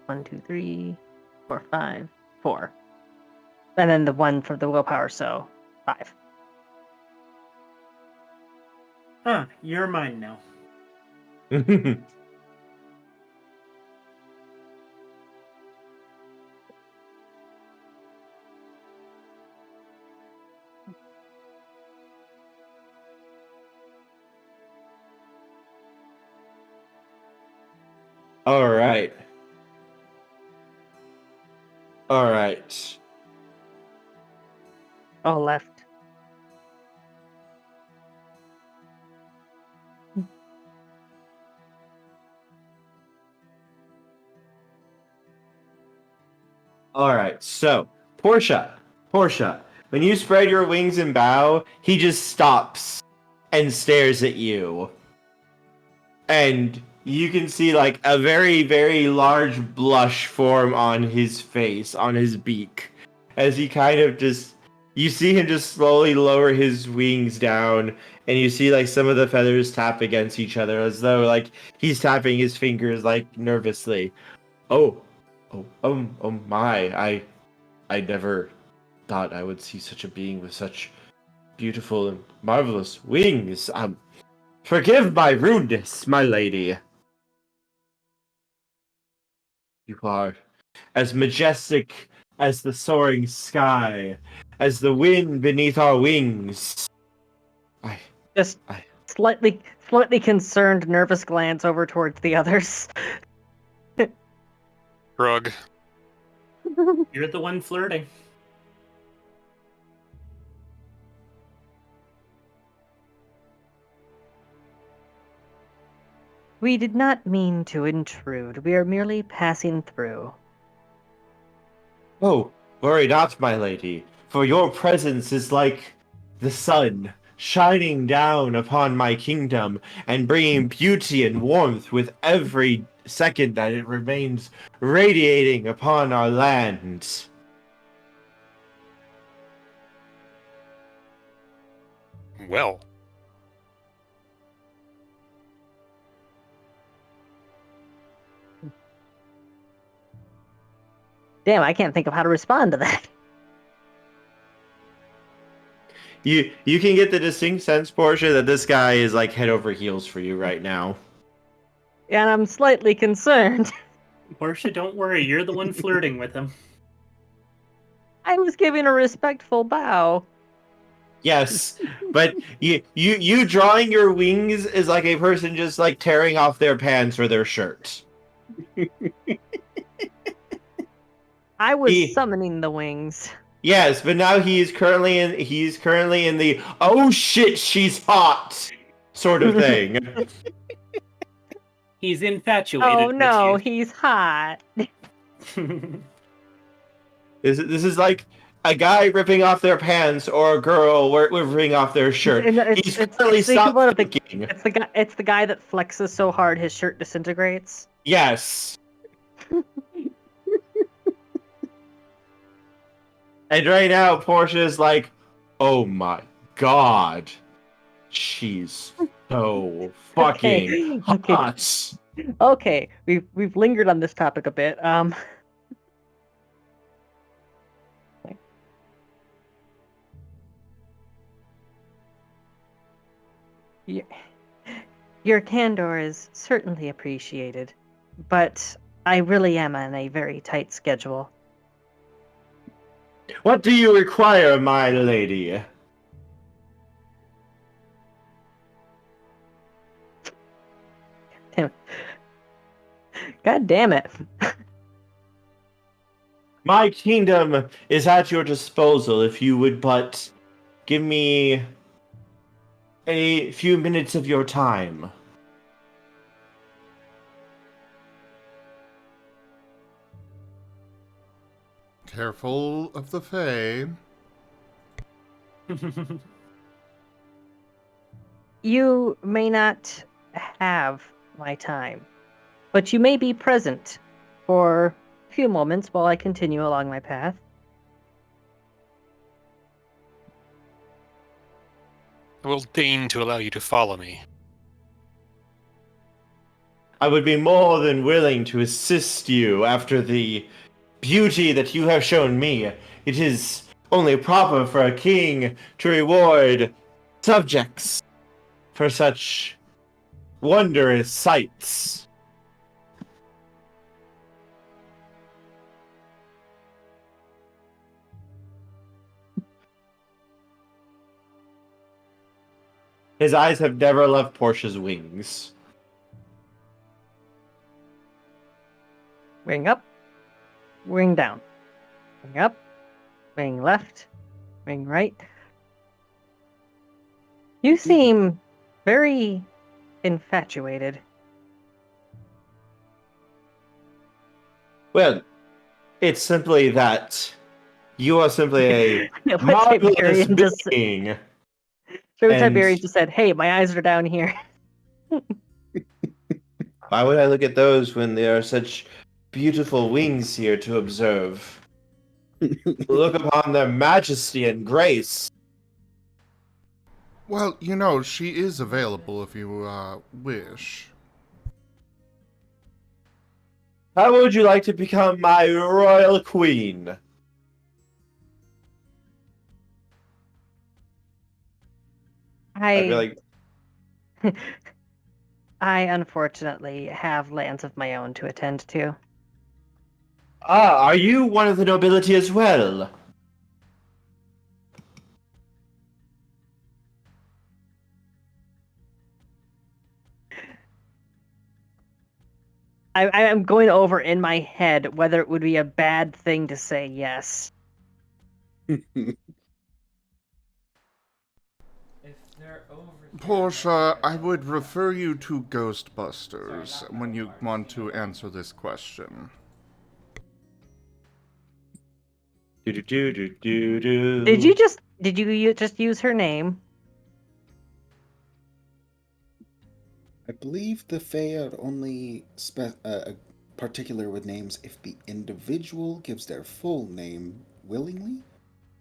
One, two, three, 4, 5, 4. And then the one for the willpower, so 5. Huh, you're mine now. All right. All right. Oh, left. All right. So, Portia, when you spread your wings and bow, he just stops and stares at you. And you can see like a very, very large blush form on his face, on his beak, as he kind of just, you see him just slowly lower his wings down, and you see like some of the feathers tap against each other as though like he's tapping his fingers like nervously. Oh my, I never thought I would see such a being with such beautiful and marvelous wings. Forgive my rudeness, my lady. You are as majestic as the soaring sky, as the wind beneath our wings. Just slightly concerned, nervous glance over towards the others. Rug. You're the one flirting. We did not mean to intrude. We are merely passing through. Oh, worry not, my lady, for your presence is like the sun shining down upon my kingdom and bringing beauty and warmth with every second that it remains radiating upon our land. Well. Damn, I can't think of how to respond to that. You can get the distinct sense, Portia, that this guy is like head over heels for you right now. And I'm slightly concerned. Portia, don't worry. You're the one flirting with him. I was giving a respectful bow. Yes, but you drawing your wings is like a person just like tearing off their pants or their shirt. I was summoning the wings. Yes, but now he's currently in the oh shit, she's hot sort of thing. He's infatuated. Oh with no, you. he's hot. This is like a guy ripping off their pants or a girl ripping off their shirt. He's currently stopped thinking. It's the guy that flexes so hard his shirt disintegrates. Yes. And right now, Portia is like, oh my god. She's so fucking hot. Okay, we've lingered on this topic a bit. Your candor is certainly appreciated, but I really am on a very tight schedule. What do you require, my lady? God damn it. My kingdom is at your disposal if you would but give me a few minutes of your time. Careful of the Fae. You may not have my time, but you may be present for a few moments while I continue along my path. I will deign to allow you to follow me. I would be more than willing to assist you after the beauty that you have shown me. It is only proper for a king to reward subjects for such wondrous sights. His eyes have never left Portia's wings. Wing up, wing down, wing up, wing left, wing right. You seem very infatuated. Well, it's simply that you are simply a marvelous being. Tiberius just said, "Hey, my eyes are down here." Why would I look at those when there are such beautiful wings here to observe? Look upon their majesty and grace. Well, you know, she is available if you wish. How would you like to become my royal queen? I feel like I unfortunately have lands of my own to attend to. are you one of the nobility as well? I am going over in my head whether it would be a bad thing to say yes. Portia, I would refer you to Ghostbusters when you want to answer this question. Did you just use her name? I believe the Fae are only particular with names if the individual gives their full name willingly,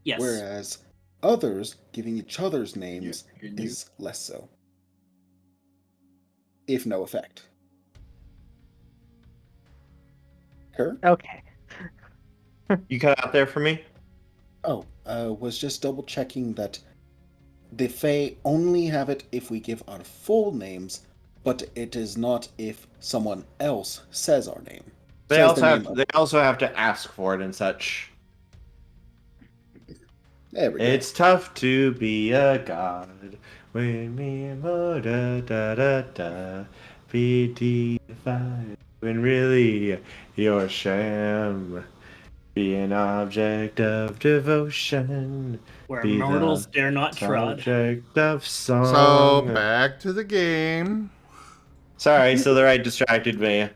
Yes. whereas others giving each other's names is less so, if no effect. Her? Okay. You cut out there for me? Oh, was just double checking that the Fae only have it if we give our full names, but it is not if someone else says our name. They also have to ask for it and such. There we go. It's tough to be a god when me mo da da da da be deified when really you're sham. Be an object of devotion. Where Be mortals the dare not trod. subject of So, song. back to the game. Sorry, so the right distracted me.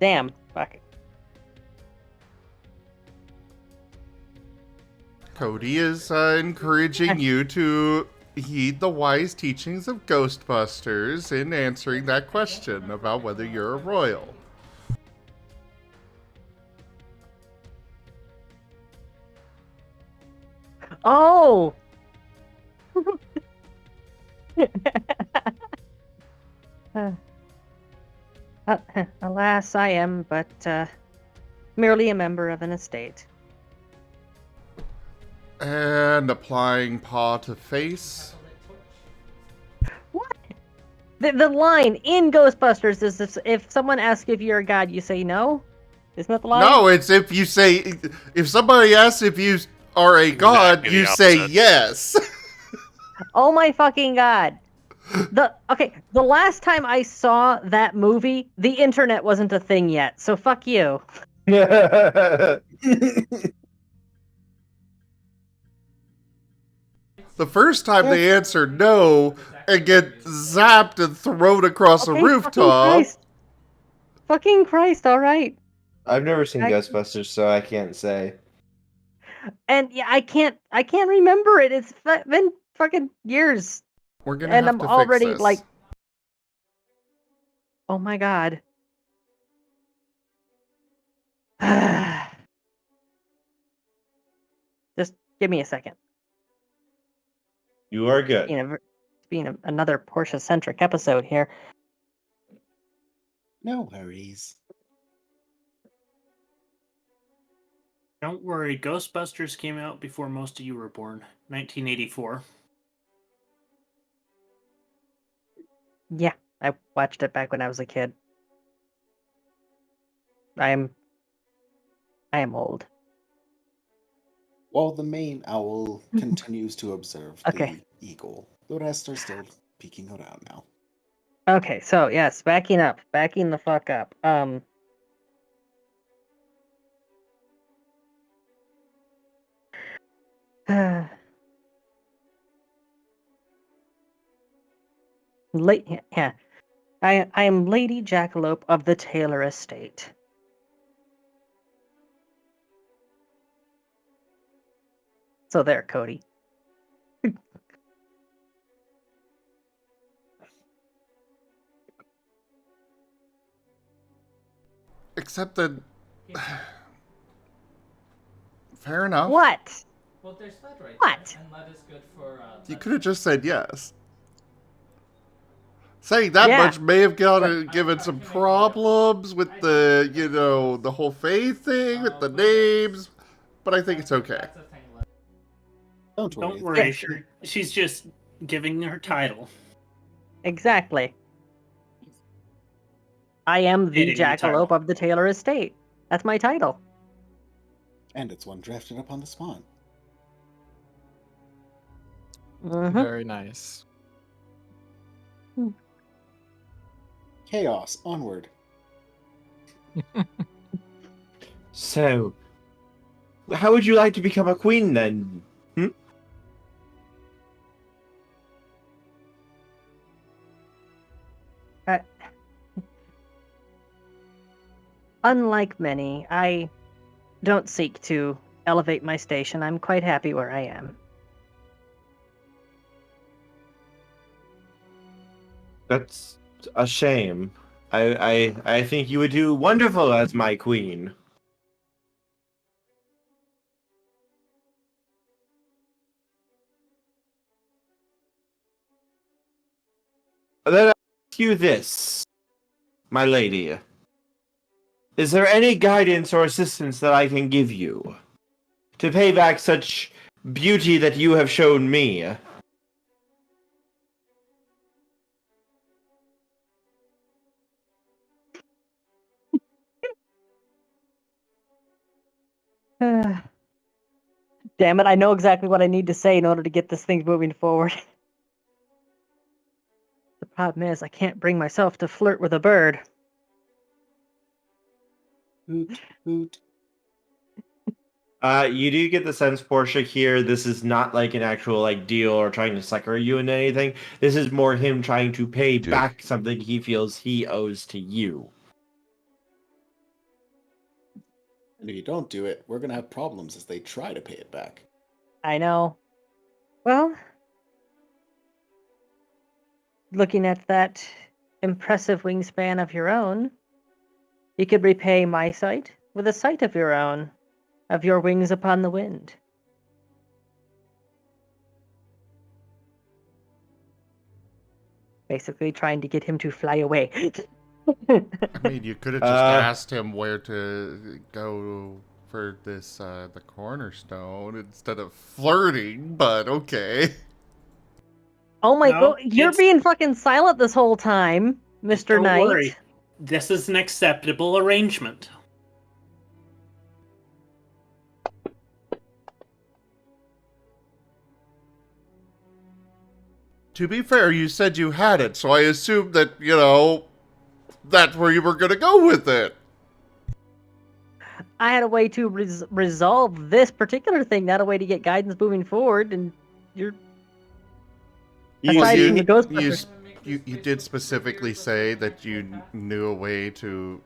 Damn. Fuck it. Cody is encouraging you to heed the wise teachings of Ghostbusters in answering that question about whether you're a royal. Oh! Alas, I am but merely a member of an estate. And applying paw to face. What? The line in Ghostbusters is if someone asks if you're a god, you say no? Isn't that the line? No, it's if you say, if somebody asks if you are a god, Exactly you the say opposite. yes. Oh my fucking god. The last time I saw that movie, the internet wasn't a thing yet, so fuck you. The first time they answer no and get zapped and thrown across a Okay, rooftop. Fucking Christ, alright. I've never seen Ghostbusters, so I can't say. And yeah, I can't remember it. It's been fucking years. We're gonna And have I'm to already fix this. like, oh my god. Just give me a second. You are good. Being another Portia-centric episode here. No worries. Don't worry, Ghostbusters came out before most of you were born. 1984. Yeah, I watched it back when I was a kid. I am old. While the main owl continues to observe Okay. the eagle, the rest are still peeking around now. Okay, so yes, backing the fuck up. Yeah. I am Lady Jackalope of the Taylor Estate. So there, Cody. Except that... Fair enough. What? Well, there's lead right What? there, and lead is good for... You could have just said yes. Saying that Yeah. much may have given some problems with the, the whole faith thing, with the names, but I think it's okay. Don't worry. Don't worry, she's just giving her title. Exactly. I am the Getting the title. Jackalope of the Taylor Estate. That's my title. And it's one drafted upon the spawn. Mm-hmm. Very nice. Chaos, onward. So, how would you like to become a queen then? Unlike many, I don't seek to elevate my station. I'm quite happy where I am. That's a shame. I think you would do wonderful as my queen. Then I ask you this, my lady. Is there any guidance or assistance that I can give you to pay back such beauty that you have shown me? Damn it, I know exactly what I need to say in order to get this thing moving forward. The problem is, I can't bring myself to flirt with a bird. Hoot, hoot. You do get the sense, Portia, here, this is not like an actual deal or trying to sucker you into anything. This is more him trying to pay back something he feels he owes to you. And if you don't do it, we're going to have problems as they try to pay it back. I know. Well, looking at that impressive wingspan of your own, you could repay my sight with a sight of your own, of your wings upon the wind. Basically trying to get him to fly away. I mean, you could have just asked him where to go for this, the cornerstone, instead of flirting, but okay. Oh my god, you're being fucking silent this whole time, Mr. Knight. Don't worry. This is an acceptable arrangement. To be fair, you said you had it, so I assumed that, that's where you were going to go with it. I had a way to resolve this particular thing, not a way to get guidance moving forward, and you're... You did specifically say that you knew a way to...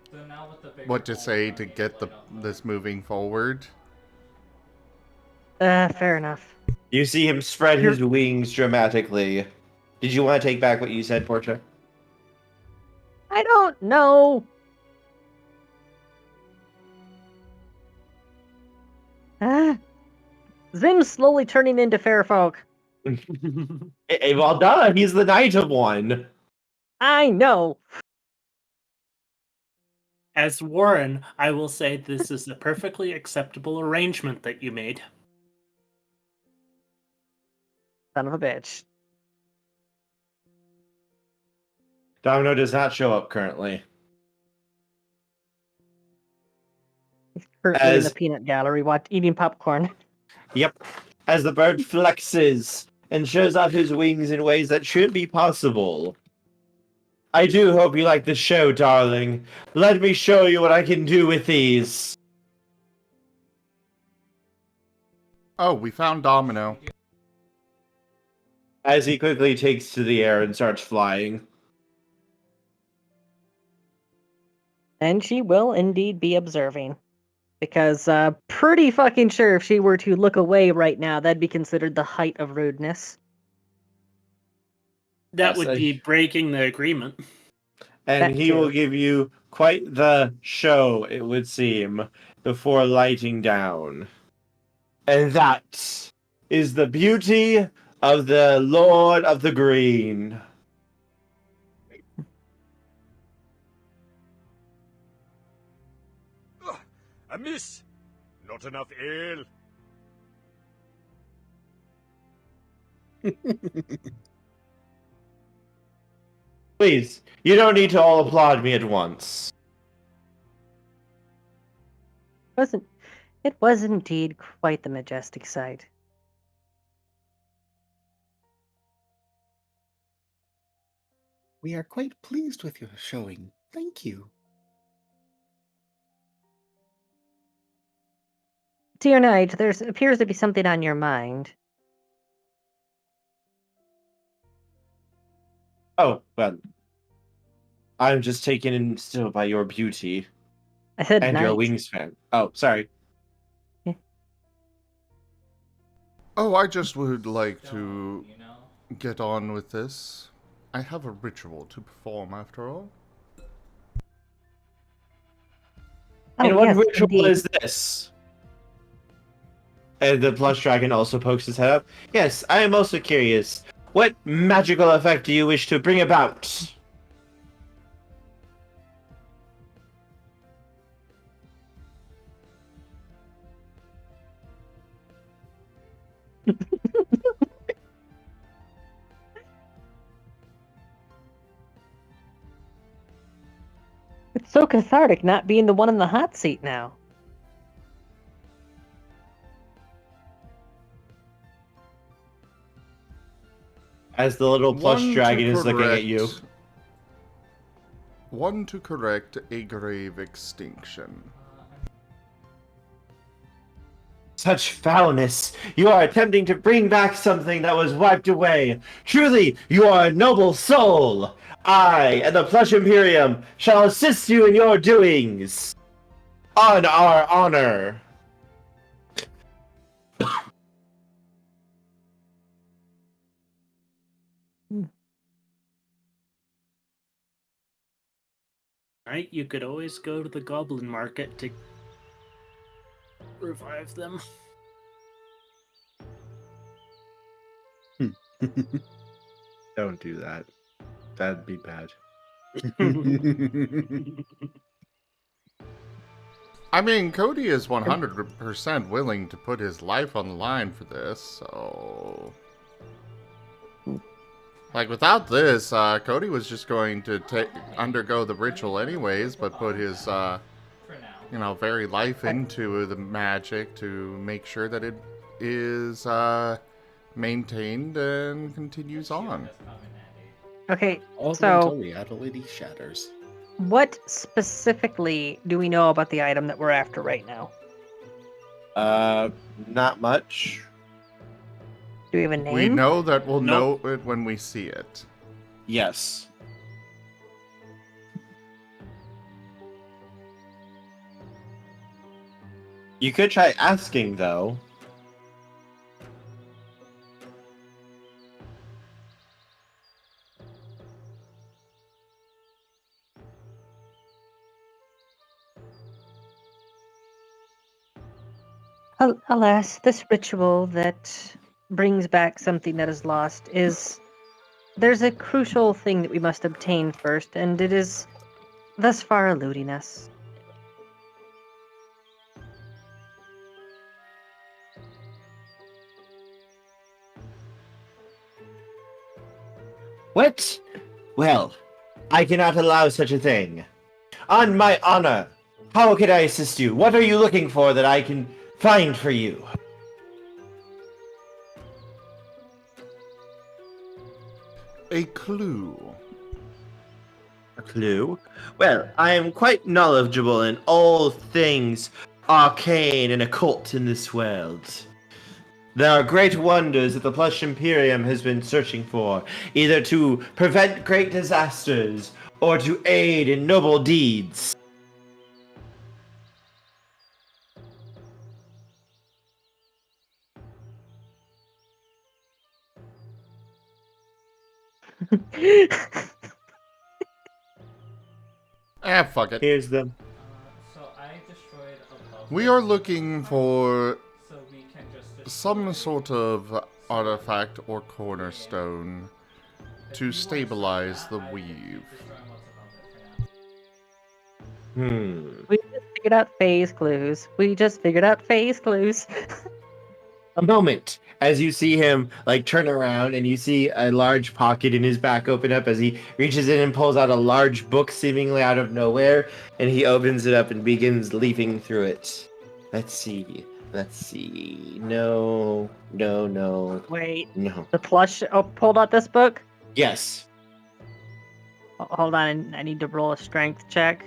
what to say to get this moving forward. Fair enough. You see him spread his wings dramatically. Did you want to take back what you said, Portia? I don't know. Zim's slowly turning into fair folk. Hey, well, duh, he's the knight of one. I know. As Warren, I will say this is a perfectly acceptable arrangement that you made. Son of a bitch. Domino does not show up currently. He's currently in the peanut gallery eating popcorn. Yep. As the bird flexes and shows off his wings in ways that should be possible. I do hope you like the show, darling. Let me show you what I can do with these. Oh, we found Domino. As he quickly takes to the air and starts flying. And she will indeed be observing. Because pretty fucking sure if she were to look away right now, that'd be considered the height of rudeness. That would be breaking the agreement. And he will give you quite the show, it would seem, before lighting down. And that is the beauty of the Lord of the Green. Amiss! Not enough ale? Please, you don't need to all applaud me at once. It was indeed quite the majestic sight. We are quite pleased with your showing. Thank you. Dear Knight, there appears to be something on your mind. Oh, well. I'm just taken in still by your beauty. I said and Knight. your wingspan. Oh, sorry. Oh, I just would like to get on with this. I have a ritual to perform, after all. And what yes, ritual indeed. is this? And the plush dragon also pokes his head up. Yes, I am also curious. What magical effect do you wish to bring about? It's so cathartic not being the one in the hot seat now. As the little plush dragon is looking at you. One to correct a grave extinction. Such foulness! You are attempting to bring back something that was wiped away. Truly, you are a noble soul! I and the Plush Imperium shall assist you in your doings! On our honor! Right? You could always go to the goblin market to revive them. Don't do that. That'd be bad. I mean, Cody is 100% willing to put his life on the line for this, so... Like, without this, Cody was just going to undergo the ritual anyways, but put his, you know, very life into the magic to make sure that it is, maintained and continues on. Okay, All the way so until reality shatters. what specifically do we know about the item that we're after right now? Not much. Do we have a name? We know that we'll know it when we see it. Yes. You could try asking, though. Alas, this ritual that brings back something that is lost is... There's a crucial thing that we must obtain first, and it is thus far eluding us. What? Well, I cannot allow such a thing. On my honor, how can I assist you? What are you looking for that I can find for you? A clue. A clue? Well, I am quite knowledgeable in all things arcane and occult in this world. There are great wonders that the Plush Imperium has been searching for, either to prevent great disasters or to aid in noble deeds. Fuck it. Here's them. So I destroyed a puzzle. We are looking for So we can just some sort of artifact or cornerstone to stabilize the weave. We just figured out phase clues. A moment as you see him like turn around and you see a large pocket in his back open up as he reaches in and pulls out a large book seemingly out of nowhere, and he opens it up and begins leafing through it. Let's see. No. Wait, No. the plush pulled out this book? Yes. Hold on, I need to roll a strength check.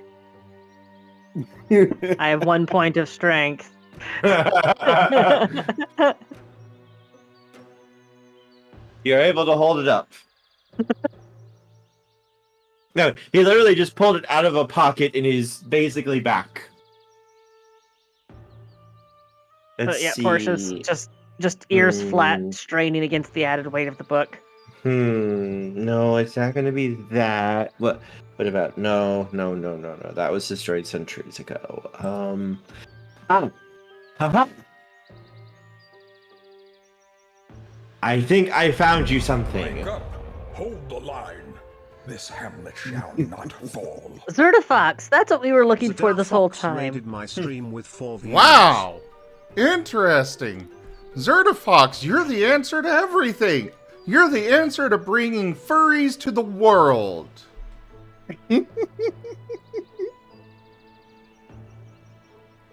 I have 1 point of strength. You're able to hold it up. No, he literally just pulled it out of a pocket in his basically back. Let's see. Portia's just ears flat, straining against the added weight of the book. No, it's not going to be that. What about? No. That was destroyed centuries ago. I think I found you something. Wake up. Hold the line. This hamlet shall not fall. Zertifox, that's what we were looking for this whole time. Rated my stream with 4 views. Wow! Interesting. Zertifox, you're the answer to everything. You're the answer to bringing furries to the world.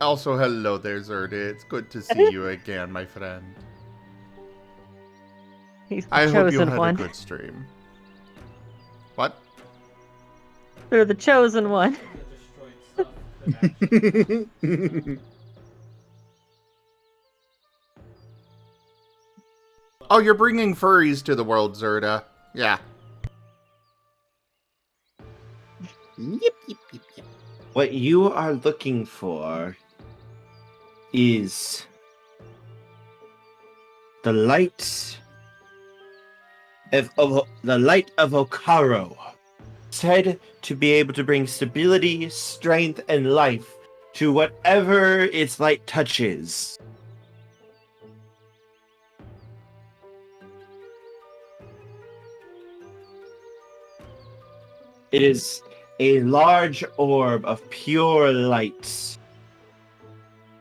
Also, hello there, Zerda. It's good to see you again, my friend. He's the I hope you chosen had one. a good stream. What? They're the chosen one. Oh, you're bringing furries to the world, Zerda. Yeah. Yep. What you are looking for is the light of the light of Okaro, said to be able to bring stability, strength, and life to whatever its light touches. It is a large orb of pure light,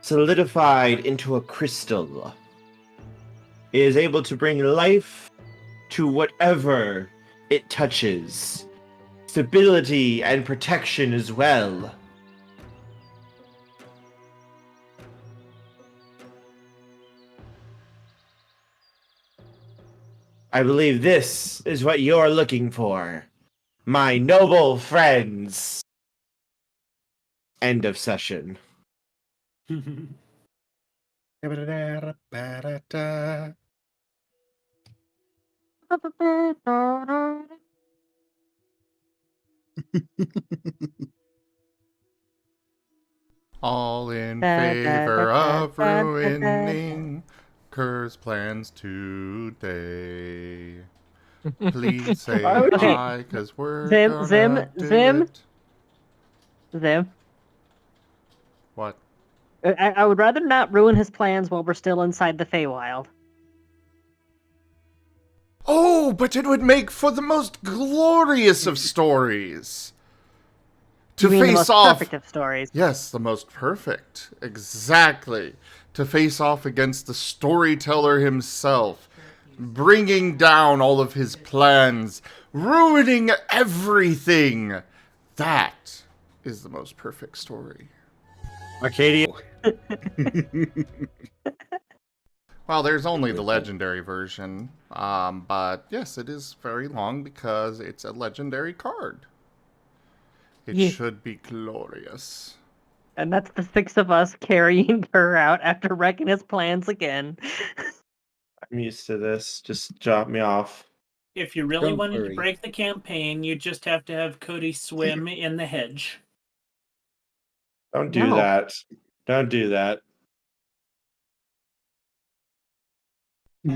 solidified into a crystal. It is able to bring life to whatever it touches. Stability and protection as well. I believe this is what you're looking for, my noble friends. End of session. All in favor of ruining Kerr's plans today. Please say hi, because we're gonna do it. Zim. What? I would rather not ruin his plans while we're still inside the Feywild. Oh, but it would make for the most glorious of stories. To You mean the face most off. perfect of stories. Yes, the most perfect. Exactly. To face off against the storyteller himself, bringing down all of his plans, ruining everything. That is the most perfect story. Arcadia. Well, there's only the legendary version, but yes, it is very long because it's a legendary card. It should be glorious. And that's the 6 of us carrying her out after wrecking his plans again. I'm used to this. Just drop me off. If you really Don't wanted worry. to break the campaign, you just have to have Cody swim in the hedge. Don't do No. that. Don't do that.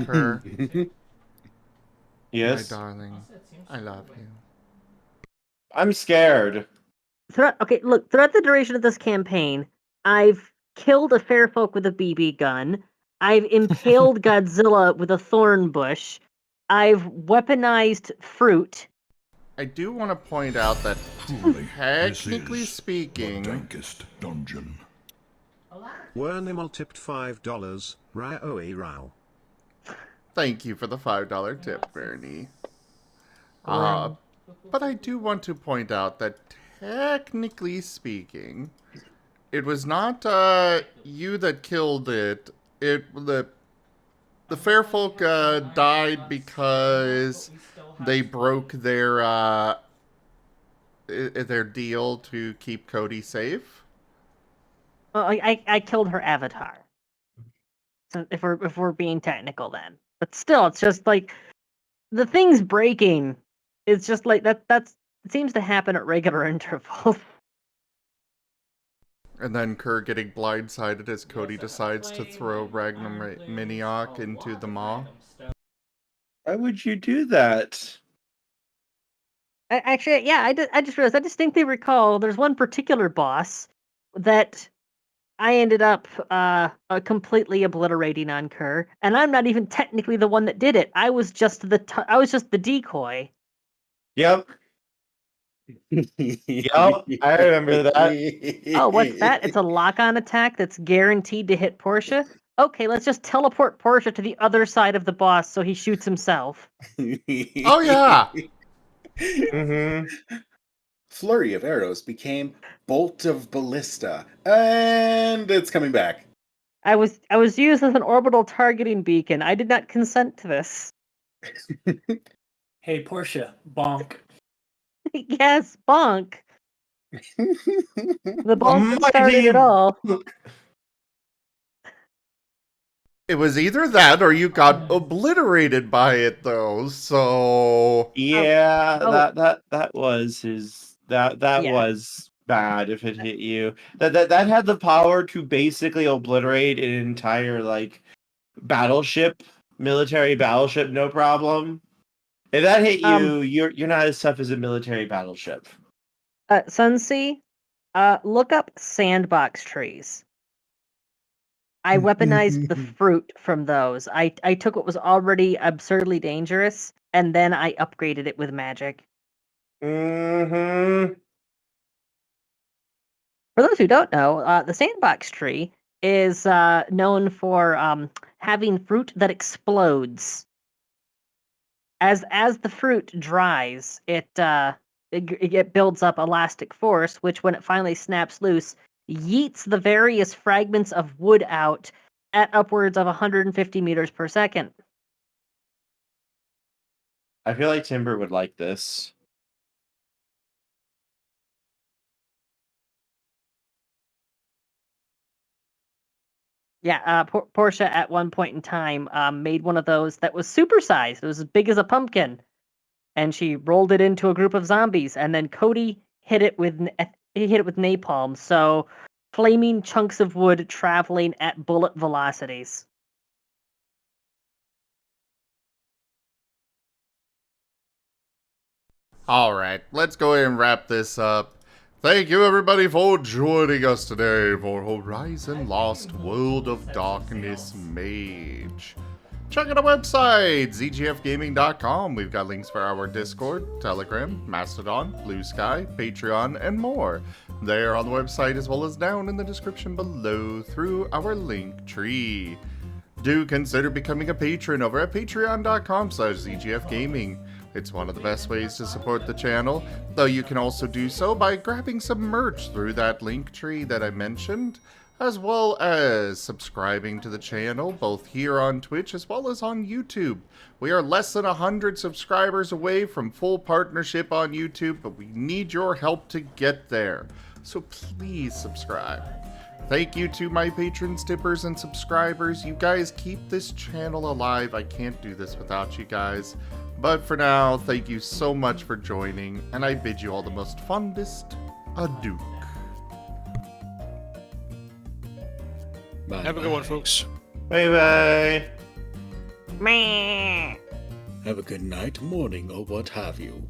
Kerr, Yes? my darling, I love you. I'm scared. Throughout the duration of this campaign, I've killed a fair folk with a BB gun. I've impaled Godzilla with a thorn bush. I've weaponized fruit. I do want to point out that Truly, technically this is speaking, the dankest dungeon. Wernimal tipped $5. Raoi Rao. thank you for the $5 tip, Bernie. But I do want to point out that technically speaking, it was not you that killed it. The fair folk died because they broke their deal to keep Cody safe. Well, I killed her avatar. So if we're being technical, then, but still, it's just like the thing's breaking. It's just like that. It seems to happen at regular intervals. And then Kerr getting blindsided as Cody decides to throw Ragnar Miniok into the maw. Why would you do that? Actually, yeah, I just realized. I distinctly recall there's one particular boss that I ended up completely obliterating on Kerr, and I'm not even technically the one that did it. I was just the decoy. Yep. Yep, I remember that. Oh, what's that? It's a lock-on attack that's guaranteed to hit Portia? Okay, let's just teleport Portia to the other side of the boss so he shoots himself. Oh, yeah! Mm-hmm. Flurry of arrows became bolt of ballista, and it's coming back. I was used as an orbital targeting beacon. I did not consent to this. Hey, Portia, bonk. Yes, bonk. The bonk that started it all. It was either that or you got obliterated by it, though. So Yeah, Oh. that was his. That Yeah. was bad if it hit you. That had the power to basically obliterate an entire like battleship, military battleship, no problem. If that hit you, you're not as tough as a military battleship. Sunsea, look up sandbox trees. I weaponized the fruit from those. I took what was already absurdly dangerous, and then I upgraded it with magic. Mm-hmm. For those who don't know, the sandbox tree is known for having fruit that explodes. As the fruit dries, it builds up elastic force, which when it finally snaps loose, yeets the various fragments of wood out at upwards of 150 meters per second. I feel like Timber would like this. Yeah, Portia at one point in time made one of those that was supersized. It was as big as a pumpkin, and she rolled it into a group of zombies. And then Cody hit it with napalm, so flaming chunks of wood traveling at bullet velocities. Alright, let's go ahead and wrap this up. Thank you everybody for joining us today for Horizon Lost World of Darkness Mage. Check out our website, zgfgaming.com. We've got links for our Discord, Telegram, Mastodon, Blue Sky, Patreon, and more. There on the website as well as down in the description below through our link tree. Do consider becoming a patron over at patreon.com/zgfgaming. It's one of the best ways to support the channel, though you can also do so by grabbing some merch through that link tree that I mentioned, as well as subscribing to the channel, both here on Twitch as well as on YouTube. We are less than 100 subscribers away from full partnership on YouTube, but we need your help to get there, so please subscribe. Thank you to my patrons, tippers, and subscribers. You guys keep this channel alive. I can't do this without you guys. But for now, thank you so much for joining, and I bid you all the most fondest adieu. Have a good one, folks. Bye-bye. Meh. Have a good night, morning, or what have you.